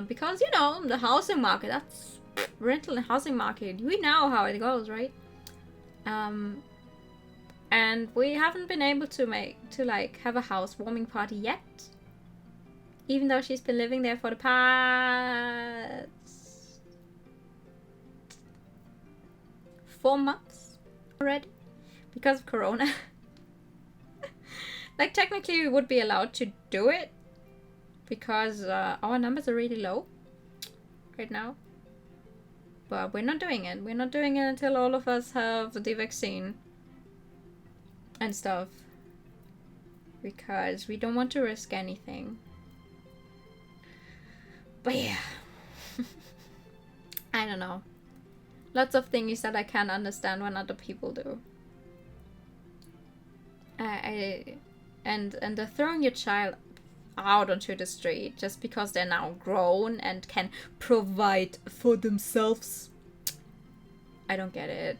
Because you know the housing market. That's rental and housing market. We know how it goes, right? And we haven't been able to have a housewarming party yet. Even though she's been living there for the past 4 months already. Because of Corona. Like, technically we would be allowed to do it. Because our numbers are really low right now. But we're not doing it. We're not doing it until all of us have the vaccine. And stuff. Because we don't want to risk anything. But yeah. I don't know. Lots of things that I can't understand when other people do. And the throwing your child out onto the street just because they're now grown and can provide for themselves. I don't get it.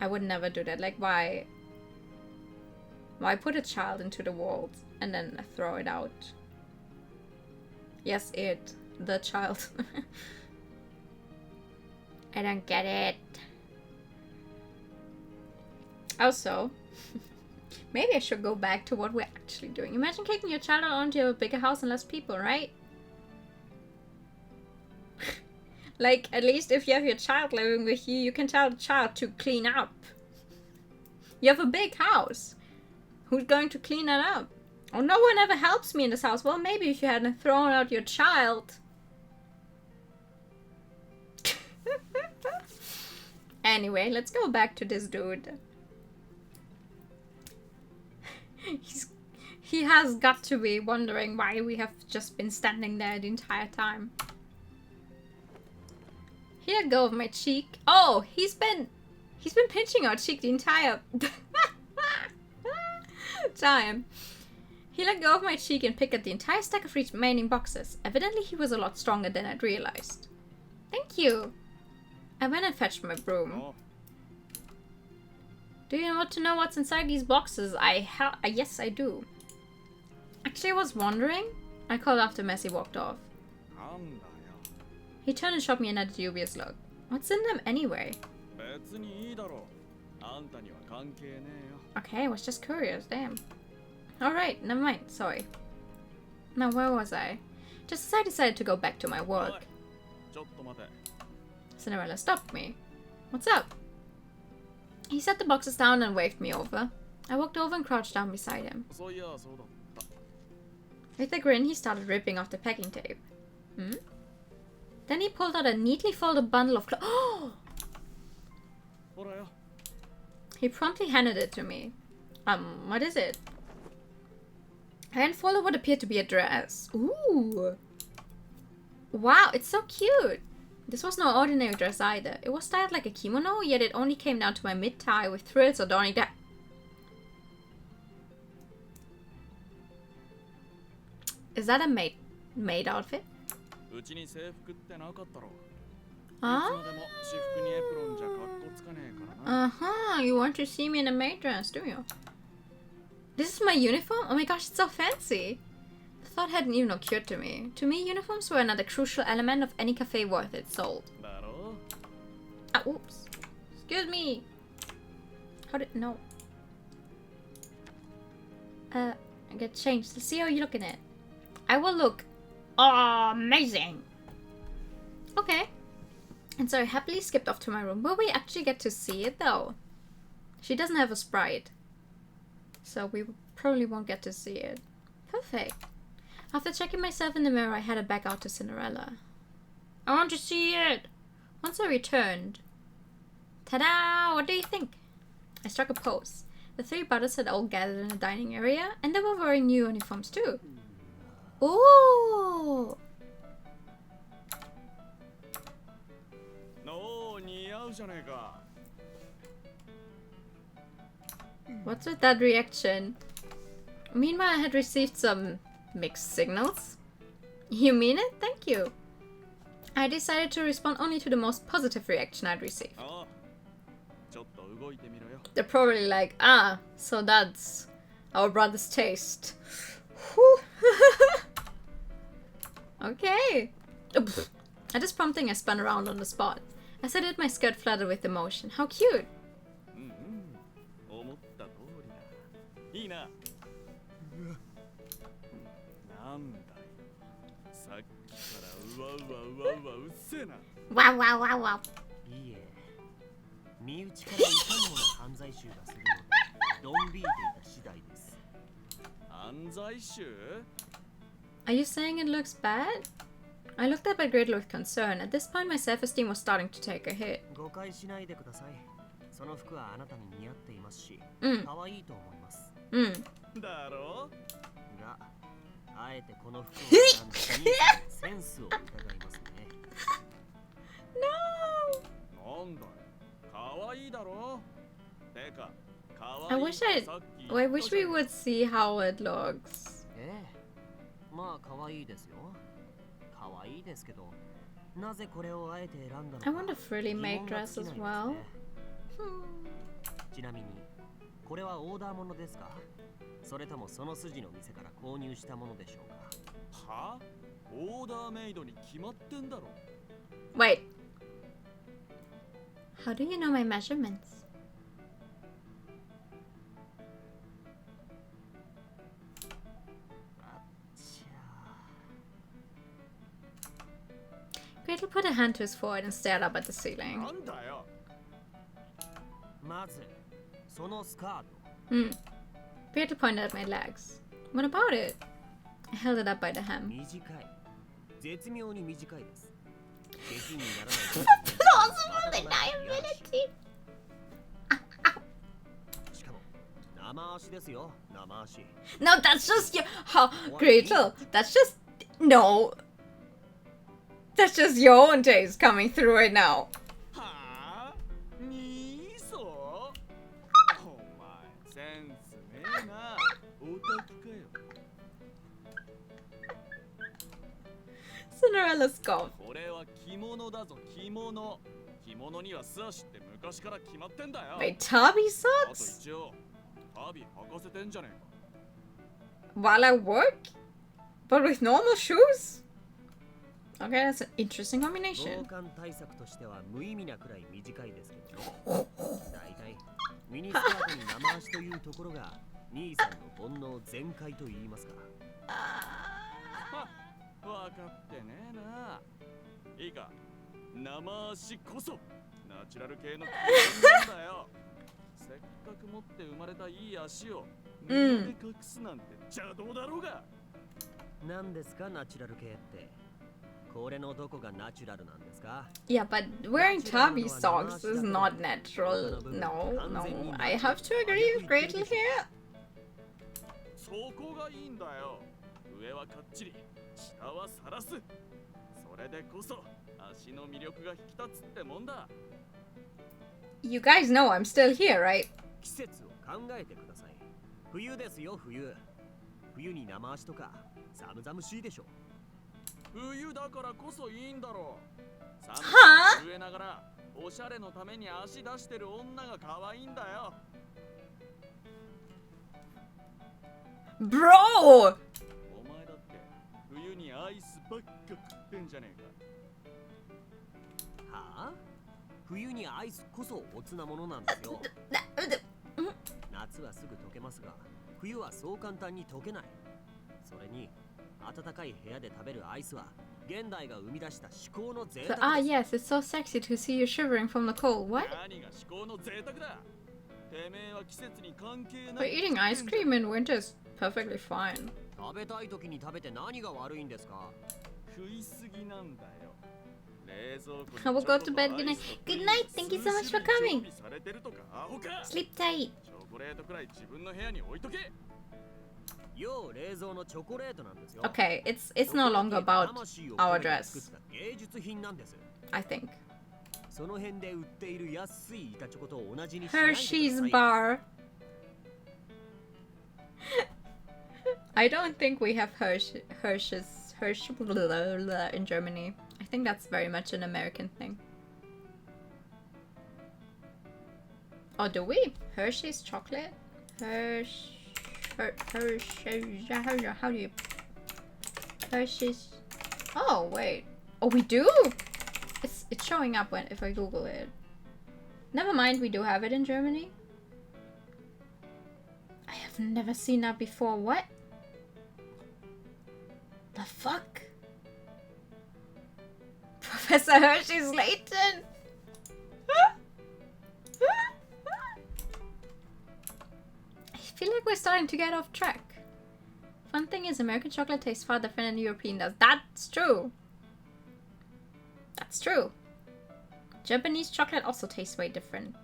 I would never do that. Like, why put a child into the world and then throw it out? Yes, the child. I don't get it. Also, Maybe I should go back to what we're actually doing. Imagine kicking your child out onto a bigger house and less people, right? Like, at least if you have your child living with you, you can tell the child to clean up. You have a big house. Who's going to clean it up? Oh, no one ever helps me in this house. Well, maybe if you hadn't thrown out your child. Anyway, let's go back to this dude. He has got to be wondering why we have just been standing there the entire time. He let go of my cheek. Oh, he's been pinching our cheek the entire time. He let go of my cheek and picked up the entire stack of remaining boxes. Evidently, he was a lot stronger than I'd realized. Thank you. I went and fetched my broom.
Oh.
Do you want to know what's inside these boxes? Yes, I do. Actually, I was wondering. I called after Messi walked off.
なんだよ。
He turned and shot me another dubious look. What's in them anyway?
別にいいだろう。あんたには関係ねえよ。
Okay, I was just curious, damn. Alright, never mind, sorry. Now, where was I? Just as I decided to go back to my
おい
work,
ちょっと待て。
Cinderella stopped me. What's up? He set the boxes down and waved me over. I walked over and crouched down beside him.
そういやそうだった。
With a grin, he started ripping off the packing tape. Hmm? Then he pulled out a neatly folded bundle of clothes. Oh!
ほらよ。
He promptly handed it to me. What is it? I unfolded what appeared to be a dress. Ooh! Wow, it's so cute! This was no ordinary dress either. It was styled like a kimono, yet it only came down to my mid-thigh with frills adorning that. Is that a maid outfit?
うちに制服ってなかったろ。いつ
Huh?
までも私服にエプロンじゃ格好つかねえからな。
Uh-huh, you want to see me in a maid dress, do you? This is my uniform? Oh my gosh, it's so fancy! The thought hadn't even occurred to me. To me, uniforms were another crucial element of any cafe worth its salt.
だろ
Ah, oops. Excuse me! How did... no. I get changed. Let's see how you look in it. I will look amazing! Okay. And so I happily skipped off to my room. Will we actually get to see it though? She doesn't have a sprite. So we probably won't get to see it. Perfect. After checking myself in the mirror, I headed back out to Cinderella. I want to see it! Once I returned... Ta-da! What do you think? I struck a pose. The three brothers had all gathered in the dining area, and they were wearing new uniforms too. Ooh!
のー似合うじゃねえか。
What's with that reaction? Meanwhile, I had received some mixed signals. You mean it? Thank you. I decided to respond only to the most positive reaction I'd received.
ああ。ちょっと動いてみろよ。
They're probably like, ah, so that's our brother's taste. Whew. Okay. Oops. At this prompting, I spun around on the spot. As I did, my skirt fluttered with emotion. How cute!
うんうん。思った通りだ。いいな。なんだよ。さっきからうわうわうわうわうっせえな。
Wow, wow, wow, wow.
いいえ、身内からいかにもな犯罪集がするので、ドン引いていた次第です。
犯罪集
Are you saying it looks bad? I looked up at Gretel with concern. At this point, my self-esteem was starting to take a hit.
誤解しないでください。その服はあなたに似合っていますし、
うん
可愛いと思います。
だろ
が、あえてこの服を選んだ兄さんのセンスを疑いますね。
なんだよ。かわいいだろてか、かわ
I
いい
wish I...
さっき
I wish we would see how it looks.
ええ、まあ可愛いですよ。可愛いですけど、なぜこれをあえて選んだのか
I want a frilly
疑問
maid
が
dress
尽き
as
ない
well.
ですね。ちなみに、これはオーダーものですか？それともその筋の店から購入したものでしょうか？
はオーダーメイドに決まってんだろ
Wait. How do you know my measurements? put a hand to his forehead and stared up at the ceiling.
なんだよ。
まずそのスカート
Hmm. Peter pointed at my legs. What about it? I held it up by the hem.
短い絶妙に短いです下品にならない
Plausible deniability.
しかも生足ですよ生足
No, that's just your. How, Gretel? That's just. No. That's just your own taste coming through right now.
はあにーそお前センスねえなオタクかよ
Cinderella's scoff.
これは着物だぞ着物着物には素足って昔から決まってんだよ
Wait, Tabi
あと
socks?
一応タビ履かせてんじゃねえ
While I work? But with normal shoes? Okay, that's an interesting
防
combination.
寒対策としては無意味なくらい短いですけどねだいたいミニスカートに生足というところが兄さんの煩悩全開と言いますか
か分かってねえないいか生足こそナチュラル系の基本なんだよせっかく持って生まれたいい足を布で隠すなんて邪道だろうが
何ですかナチュラル系ってこれのどこがナチュラルなんですか
Yeah, but wearing Tabi socks is not natural. No, no. I have to agree with Gretel here.
そこがいいんだよ上はかっちり下はさらすそれでこそ足の魅力が引き立つってもんだ
You guys know I'm still here, right?
季節を考えてください冬ですよ冬冬に生足とか寒々しいでしょ
冬だからこそいいんだろう寒
は
さに震えながらおしゃれのために足出してる女が可愛いんだよ
Bro!
お前だって冬にアイスばっか食ってんじゃねえか
はあ冬にアイスこそおつなものなんですよ夏はすぐ溶けますが冬はそう簡単に溶けないそれに暖かい部屋で食べるアイスは現代が生み出した至高の贅
So,
沢
ah,
です
yes, it's so sexy to see you shivering from the cold. What?
何が至高の贅沢だてめえは季節に関係
But
ない
eating ice cream in winter is perfectly fine.
食べたい時に食べて何が悪いんですか
食いすぎなんだよ冷蔵庫に
I will go to bed. Good night. Good night. Thank you so much for coming.
常備されてるとかアホか
Sleep tight.
チョコレートくらい自分の部屋に置いとけ
要冷蔵のチョコレートなんですよ
Okay, it's no longer about our dress,
芸術品なんです
I think.
その辺で売っている安い板チョコと同じにしないでください
Hershey's bar. I don't think we have Hershey's in Germany. I think that's very much an American thing. Oh, do we? Hershey's chocolate? Hershey's. How do you? Hershey's. Oh wait. Oh, we do. It's showing up if I Google it. Never mind, we do have it in Germany. I have never seen that before. What? The fuck? Professor Hershey's Layton. I feel like we're starting to get off track. Fun thing is, American chocolate tastes far different than European does. That's true. That's true. Japanese chocolate also tastes way different.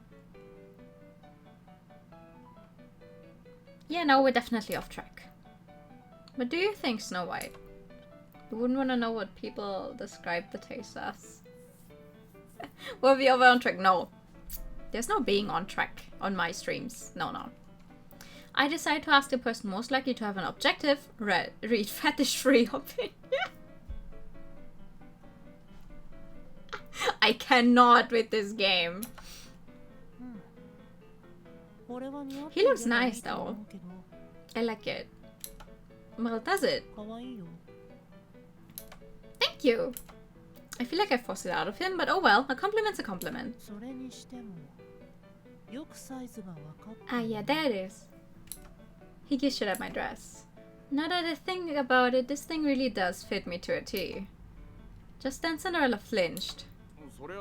Yeah, no, we're definitely off track. But do you think Snow White? You wouldn't want to know what people describe the taste as. Were we over on track? No. There's no being on track on my streams. No, no. I decide to ask the person most likely to have an objective, read fetish-free opinion. I cannot with this game. He looks nice though. I like it. Well, does it? Thank you. I feel like I forced it out of him, but oh well, a compliment's a compliment. Ah yeah, there it is. He gives shit at my dress. Now that I think about it, this thing really does fit me to a T. Just then Cinderella flinched.
そりゃ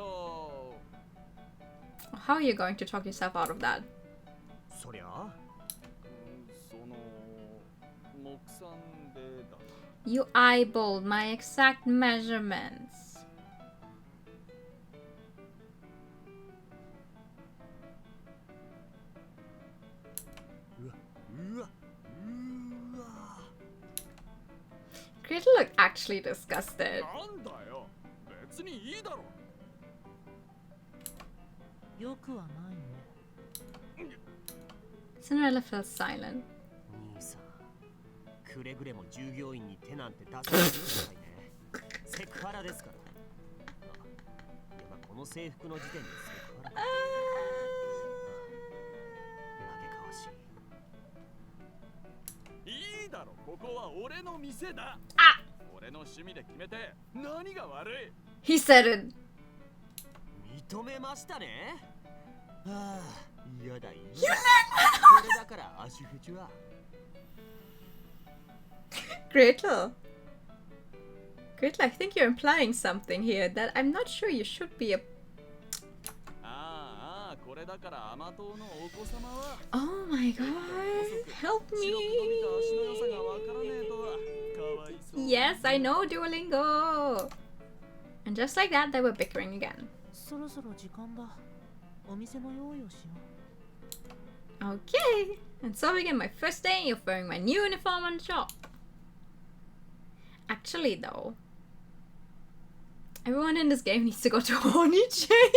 How are you going to talk yourself out of that?
そりゃ
その目算でだ
You eyeballed my exact measurements.
うわ
Gretel looked actually disgusted.
なんだよ別にいいだろ
よくはないね。
Cinderella fell silent.
兄さんくれぐれも従業員に手なんて出さないでくださいね。セクハラですから。いやまあこの制服の時点でセクハラ。嘆かわしい。
いいだろここは俺の店だ
あ
俺の趣味で決めて何が悪い
He said it.
認めましたね。ああ、嫌だ嫌だ。それだから足フチは。
Gretel. Gretel, I think you're implying something here that I'm not sure you should be a...
ああこれだから甘党のお子様は
Oh my god. Help
白く伸び
me.
た足の良さがわからねえとはかわいそう
Yes, I know Duolingo. And just like that, they were bickering again.
そろそろ時間だ。お店の用意をしよ
Okay. And so begin my first day of wearing my new uniform on the shop. Actually, though, everyone in this game needs to go to Horny Chain.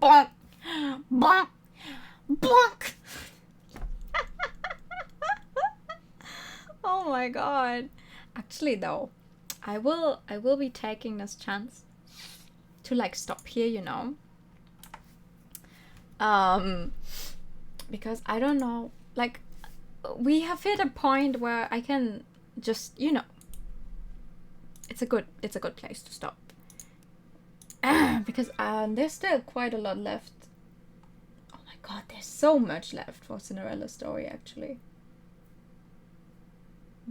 Bonk! Bonk! Bonk! Oh my god. Actually, though, I will be taking this chance to like stop here, you know. Because I don't know, like we have hit a point where I can just, you know, it's a good place to stop. Because there's still quite a lot left. Oh my god, there's so much left for Cinderella's story actually.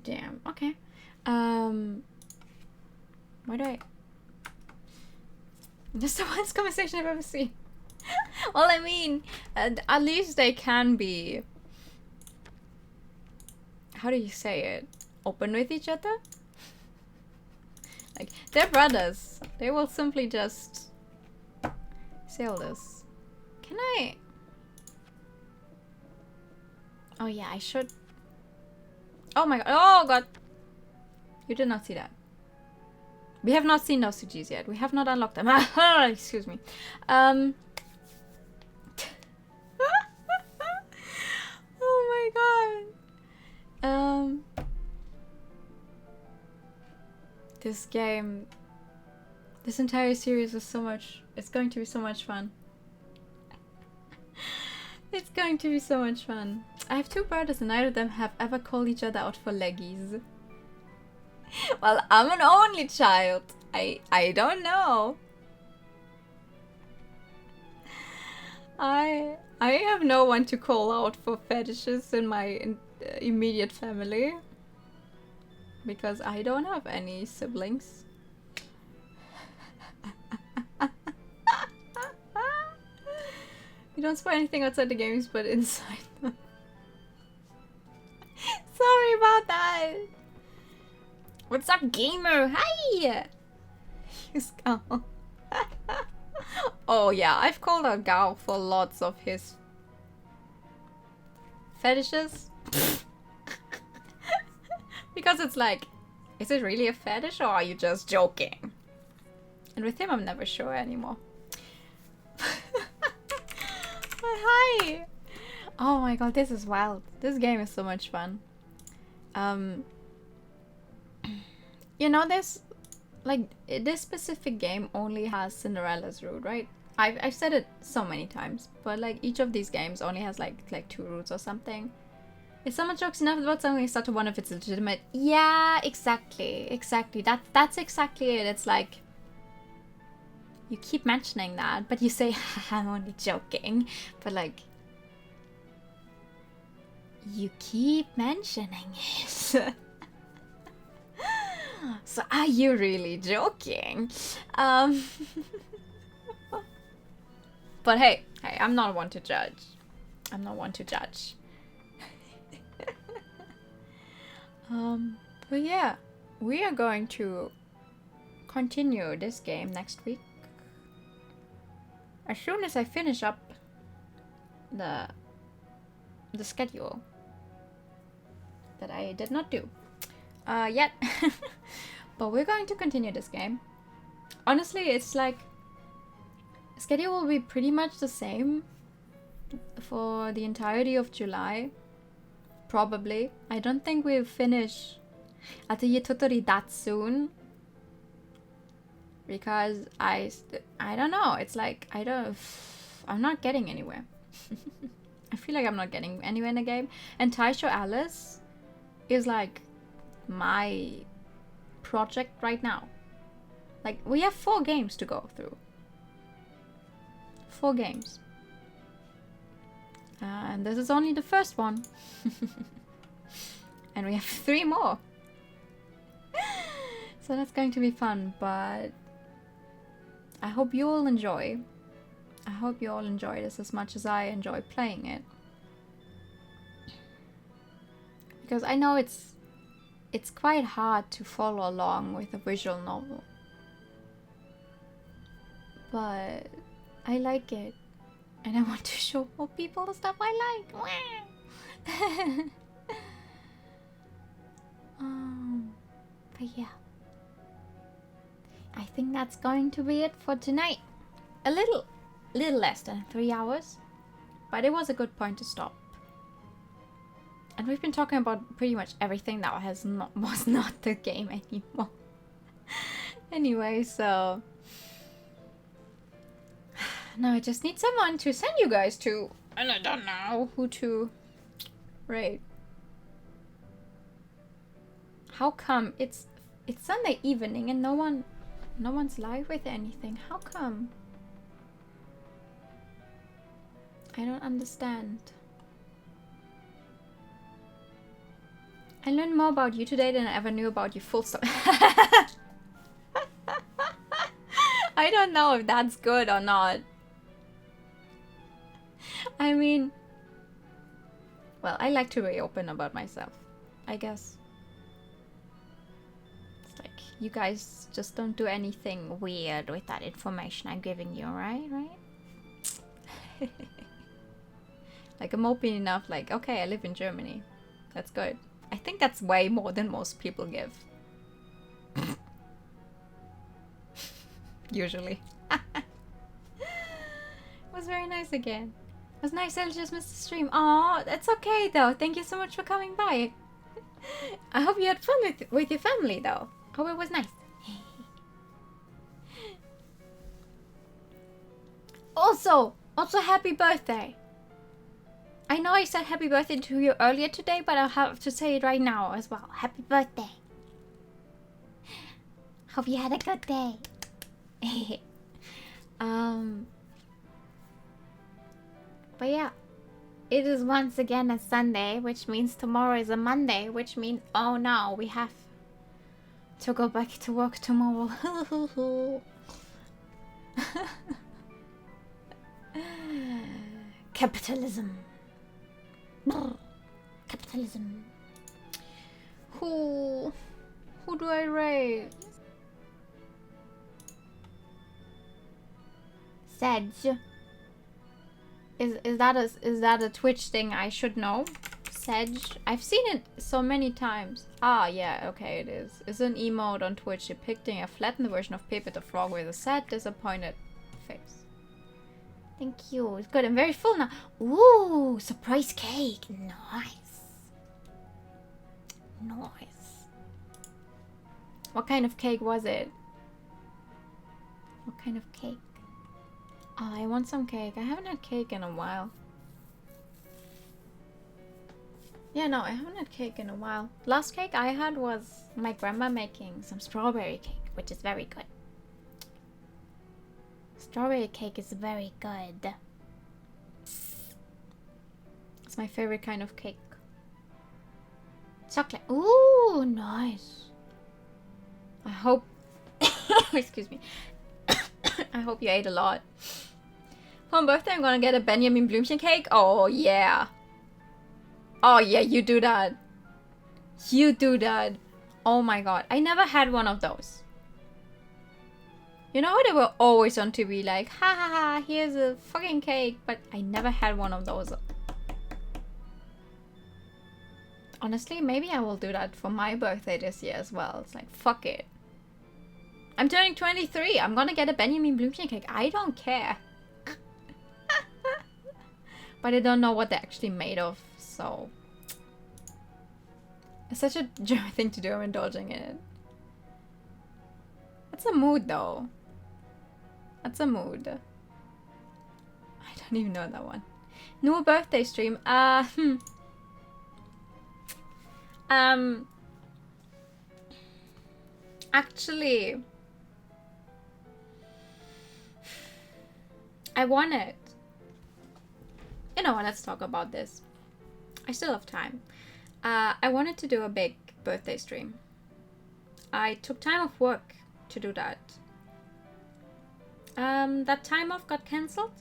Damn, okay. Why do I... This is the worst conversation I've ever seen. Well, I mean, at least they can be... How do you say it? Open with each other? Like, they're brothers. They will simply just... say all this. Can I... Oh yeah, I should... Oh my god. Oh god! You did not see that. We have not seen those CGs yet. We have not unlocked them. Excuse me. Oh my god. This game, this entire series is so much. It's going to be so much fun. It's going to be so much fun. I have two brothers and neither of them have ever called each other out for leggies. Well, I'm an only child. I don't know. I have no one to call out for fetishes in my immediate family. Because I don't have any siblings. You don't spoil anything outside the games, but inside them. Sorry about that. What's up, gamer? Hi! He's Gao. Oh yeah, I've called out Gao for lots of his fetishes. Because it's like, is it really a fetish or are you just joking? And with him, I'm never sure anymore. Hi! Oh my god, this is wild. This game is so much fun. You know, this, like, this specific game only has Cinderella's route, right? I've said it so many times, but like each of these games only has like 2 routes or something. If someone jokes enough about something, they start to wonder if it's legitimate. Yeah, exactly. That's exactly it. It's like, you keep mentioning that, but you say, I'm only joking. But like, you keep mentioning it. So are you really joking? Um, but hey, I'm not one to judge. I'm not one to judge. But yeah, we are going to continue this game next week. As soon as I finish up the schedule that I did not do yet. But we're going to continue this game. Honestly, it's like schedule will be pretty much the same for the entirety of July. Probably. I don't think we'll finish Atelier Totori that soon. Because I don't know. It's like I'm not getting anywhere. I feel like I'm not getting anywhere in the game. And Taisho Alice is like my project right now. Like, we have 4 games to go through. 4 games. And this is only the first one. And we have 3 more. So that's going to be fun, but I hope you all enjoy. I hope you all enjoy this as much as I enjoy playing it. Because I know it's quite hard to follow along with a visual novel. But I like it. And I want to show more people the stuff I like. But yeah. I think that's going to be it for tonight. A little less than 3 hours. But it was a good point to stop. And we've been talking about pretty much everything that was not the game anymore. Anyway, so now I just need someone to send you guys to, and I don't know who to rate. How come it's Sunday evening and no one's live with anything? How come? I don't understand. I learned more about you today than I ever knew about you, full stop. I don't know if that's good or not. I mean, well, I like to be open about myself, I guess. It's like, you guys just don't do anything weird with that information I'm giving you, right? Like, I'm open enough, like, okay, I live in Germany. That's good. I think that's way more than most people give. Usually. It was very nice again. It was nice I just missed the stream. Oh, that's okay though. Thank you so much for coming by. I hope you had fun with your family though. Hope it was nice. Also happy birthday. I know I said happy birthday to you earlier today, but I'll have to say it right now as well. Happy birthday. Hope you had a good day. But yeah, it is once again a Sunday, which means tomorrow is a Monday, which means, oh no, we have to go back to work tomorrow. Capitalism. Capitalism. Who do I rate? Sedge. Is that a Twitch thing I should know? Sedge. I've seen it so many times. Ah, yeah, okay, it is. It's an emote on Twitch depicting a flattened version of Pepe the Frog with a sad, disappointed face. Thank you. It's good. I'm very full now. Ooh, surprise cake. Nice. Nice. What kind of cake was it? What kind of cake? Oh, I want some cake. I haven't had cake in a while. Yeah, no, I haven't had cake in a while. Last cake I had was my grandma making some strawberry cake, which is very good. Strawberry cake is very good. It's my favorite kind of cake. Chocolate. Ooh, nice. I hope... Excuse me. I hope you ate a lot. For my birthday, I'm gonna get a Benjamin Blümchen cake. Oh, yeah. Oh, yeah, you do that. You do that. Oh my god. I never had one of those. You know, they were always on TV like, ha ha ha, here's a fucking cake. But I never had one of those. Honestly, maybe I will do that for my birthday this year as well. It's like, fuck it. I'm turning 23. I'm gonna get a Benjamin Blümchen cake. I don't care. But I don't know what they're actually made of, so... It's such a German thing to do. I'm indulging in it. That's a mood, though. That's a mood. I don't even know that one. New birthday stream. Actually, I wanted. You know what? Let's talk about this. I still have time. I wanted to do a big birthday stream. I took time off work to do that. That time off got cancelled.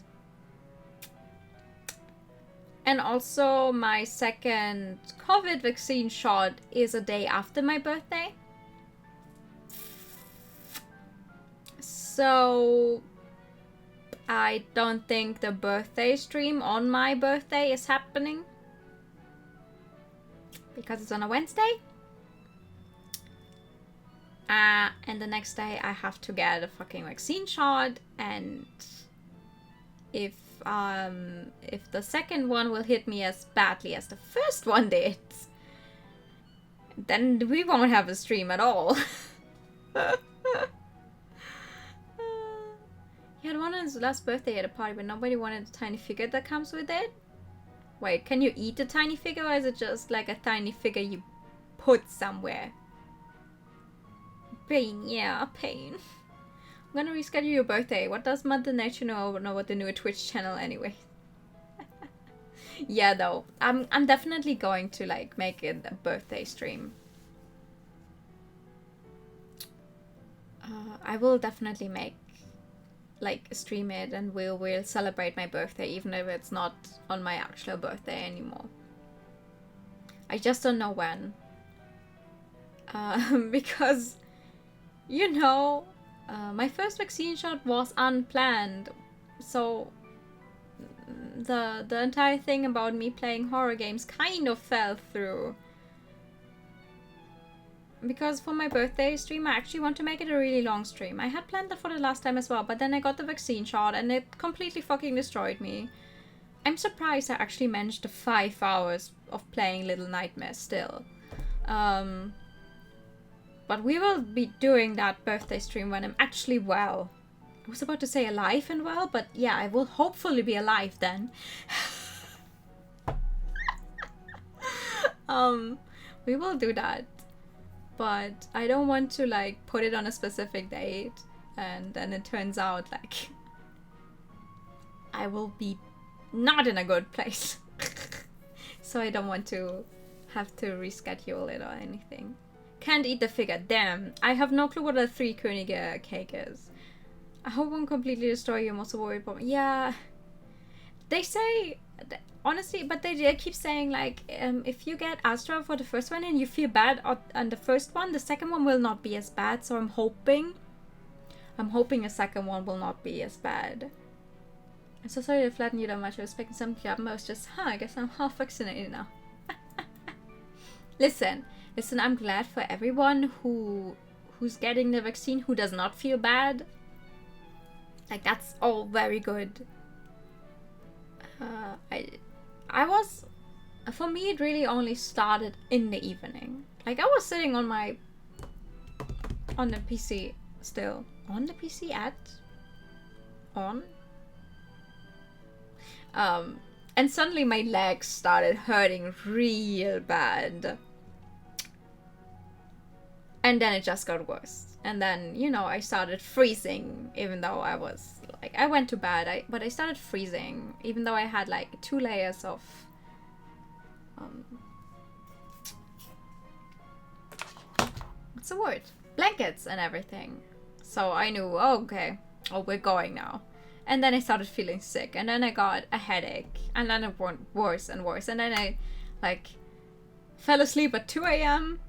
And also my second COVID vaccine shot is a day after my birthday. So I don't think the birthday stream on my birthday is happening. Because it's on a Wednesday. And the next day I have to get a fucking vaccine shot, and if the second one will hit me as badly as the first one did, then we won't have a stream at all. He had one on his last birthday at a party, but nobody wanted the tiny figure that comes with it. Wait, can you eat the tiny figure, or is it just like a tiny figure you put somewhere? Pain, yeah, pain. I'm gonna reschedule your birthday. What does Mother Nature know about the new Twitch channel anyway? Yeah, though, I'm definitely going to like make it a birthday stream. I will definitely stream it, and we'll celebrate my birthday, even if it's not on my actual birthday anymore. I just don't know when. Because, you know, my first vaccine shot was unplanned, so the entire thing about me playing horror games kind of fell through. Because for my birthday stream, I actually want to make it a really long stream. I had planned that for the last time as well, but then I got the vaccine shot and it completely fucking destroyed me. I'm surprised I actually managed the 5 hours of playing Little Nightmares still. But we will be doing that birthday stream when I'm actually well. I was about to say alive and well, but yeah, I will hopefully be alive then. We will do that. But I don't want to like put it on a specific date and then it turns out like I will be not in a good place. So I don't want to have to reschedule it or anything. Can't eat the figure. Damn. I have no clue what a 3 Könige cake is. I hope I won't completely destroy you. I'm also worried about... Yeah. They say... Honestly, but they keep saying like, if you get Astra for the first one and you feel bad on the first one, the second one will not be as bad. So I'm hoping a second one will not be as bad. I'm so sorry to flatten you that much. I was expecting something up, but I was just, I guess I'm half vaccinated now. Listen, I'm glad for everyone who's getting the vaccine who does not feel bad. Like, that's all very good. For me, it really only started in the evening. Like, I was sitting on the PC still. On the PC and suddenly my legs started hurting real bad. And then it just got worse. And then, you know, I started freezing, even though I was, like, I went to bed, but I started freezing, even though I had, like, 2 layers of, what's the word? blankets and everything. So I knew, oh, okay, oh, we're going now. And then I started feeling sick, and then I got a headache, and then it went worse and worse. And then I, like, fell asleep at 2 a.m.,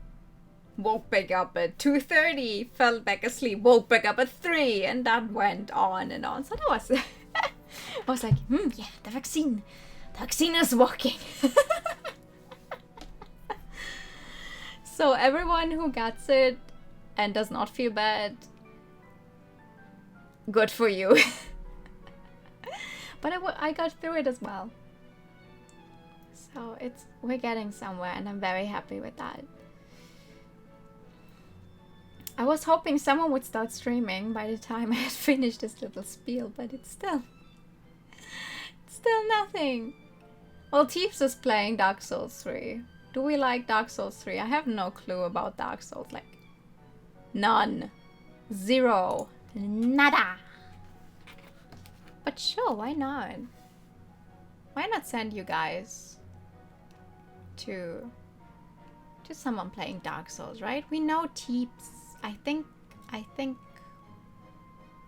woke back up at 2:30, fell back asleep, woke back up at 3, and that went on and on. So that was, I was like, yeah, the vaccine is working. So everyone who gets it and does not feel bad, good for you. But I got through it as well. So we're getting somewhere, and I'm very happy with that. I was hoping someone would start streaming by the time I had finished this little spiel, but it's still nothing. Well, Teeps is playing Dark Souls 3. Do we like Dark Souls 3? I have no clue about Dark Souls, like none. Zero. Nada. But sure, why not? Why not send you guys to someone playing Dark Souls, right? We know Teeps. I think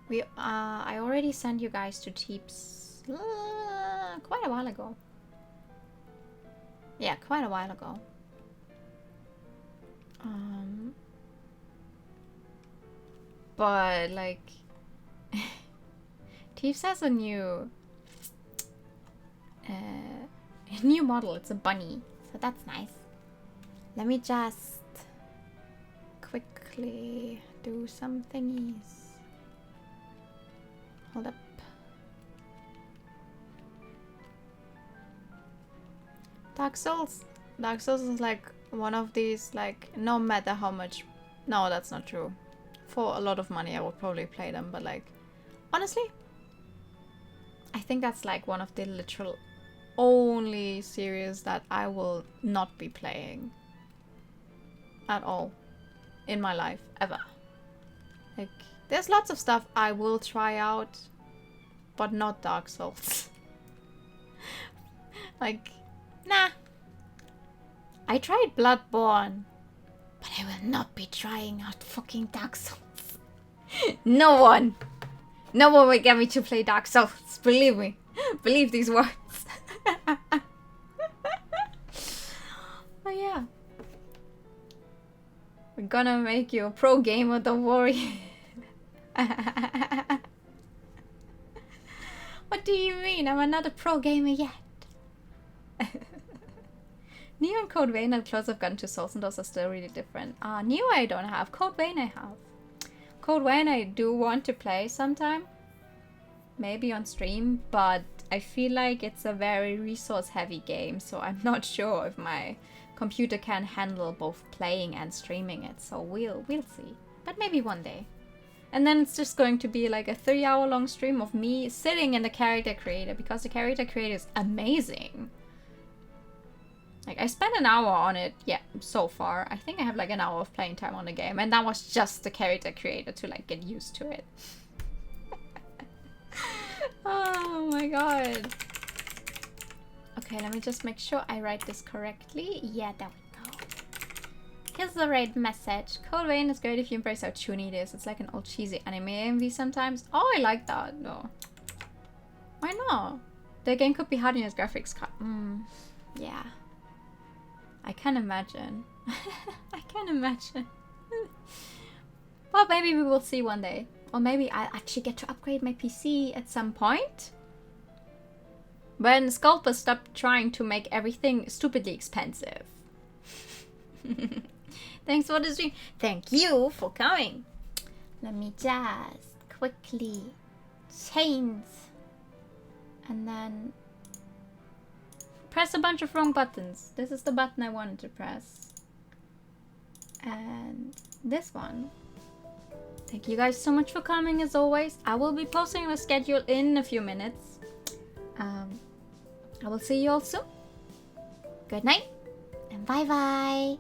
we I already sent you guys to Teeps quite a while ago. Yeah, quite a while ago. But like Teeps has a new model. It's a bunny, so that's nice. Let me just quickly do some thingies. Hold up. Dark Souls is like one of these, like, no matter how much... No, that's not true. For a lot of money I would probably play them, but like, honestly, I think that's like one of the literal only series that I will not be playing at all in my life, ever. Like, there's lots of stuff I will try out, but not Dark Souls. Like, nah. I tried Bloodborne, but I will not be trying out fucking Dark Souls. No one will get me to play Dark Souls. Believe me. Believe these words. Oh yeah. We're gonna make you a pro gamer, don't worry. What do you mean? I'm not a pro gamer yet. Neo and Code Vein are close I've gotten to Souls, and those are still really different. Neo I don't have. Code Vein I have. Code Vein I do want to play sometime. Maybe on stream, but I feel like it's a very resource heavy game, so I'm not sure if my computer can handle both playing and streaming it, so we'll see. But maybe one day. And then it's just going to be like a 3-hour long stream of me sitting in the character creator, because the character creator is amazing. Like, I spent an hour on it, yeah, so far. I think I have like an hour of playing time on the game, and that was just the character creator to like get used to it. Oh my god. Okay, let me just make sure I write this correctly. Yeah, there we go. Here's the right message. Code Vein is great if you embrace how toony it is. It's like an old cheesy anime AMV sometimes. Oh, I like that. No. Why not? The game could be hard in its graphics card. Yeah. I can imagine. I can imagine. Well, maybe we will see one day. Or maybe I'll actually get to upgrade my PC at some point. When Sculptors stop trying to make everything stupidly expensive. Thanks for the stream. Thank you for coming. Let me just quickly change. And then press a bunch of wrong buttons. This is the button I wanted to press. And this one. Thank you guys so much for coming as always. I will be posting the schedule in a few minutes. I will see you all soon. Good night and bye bye.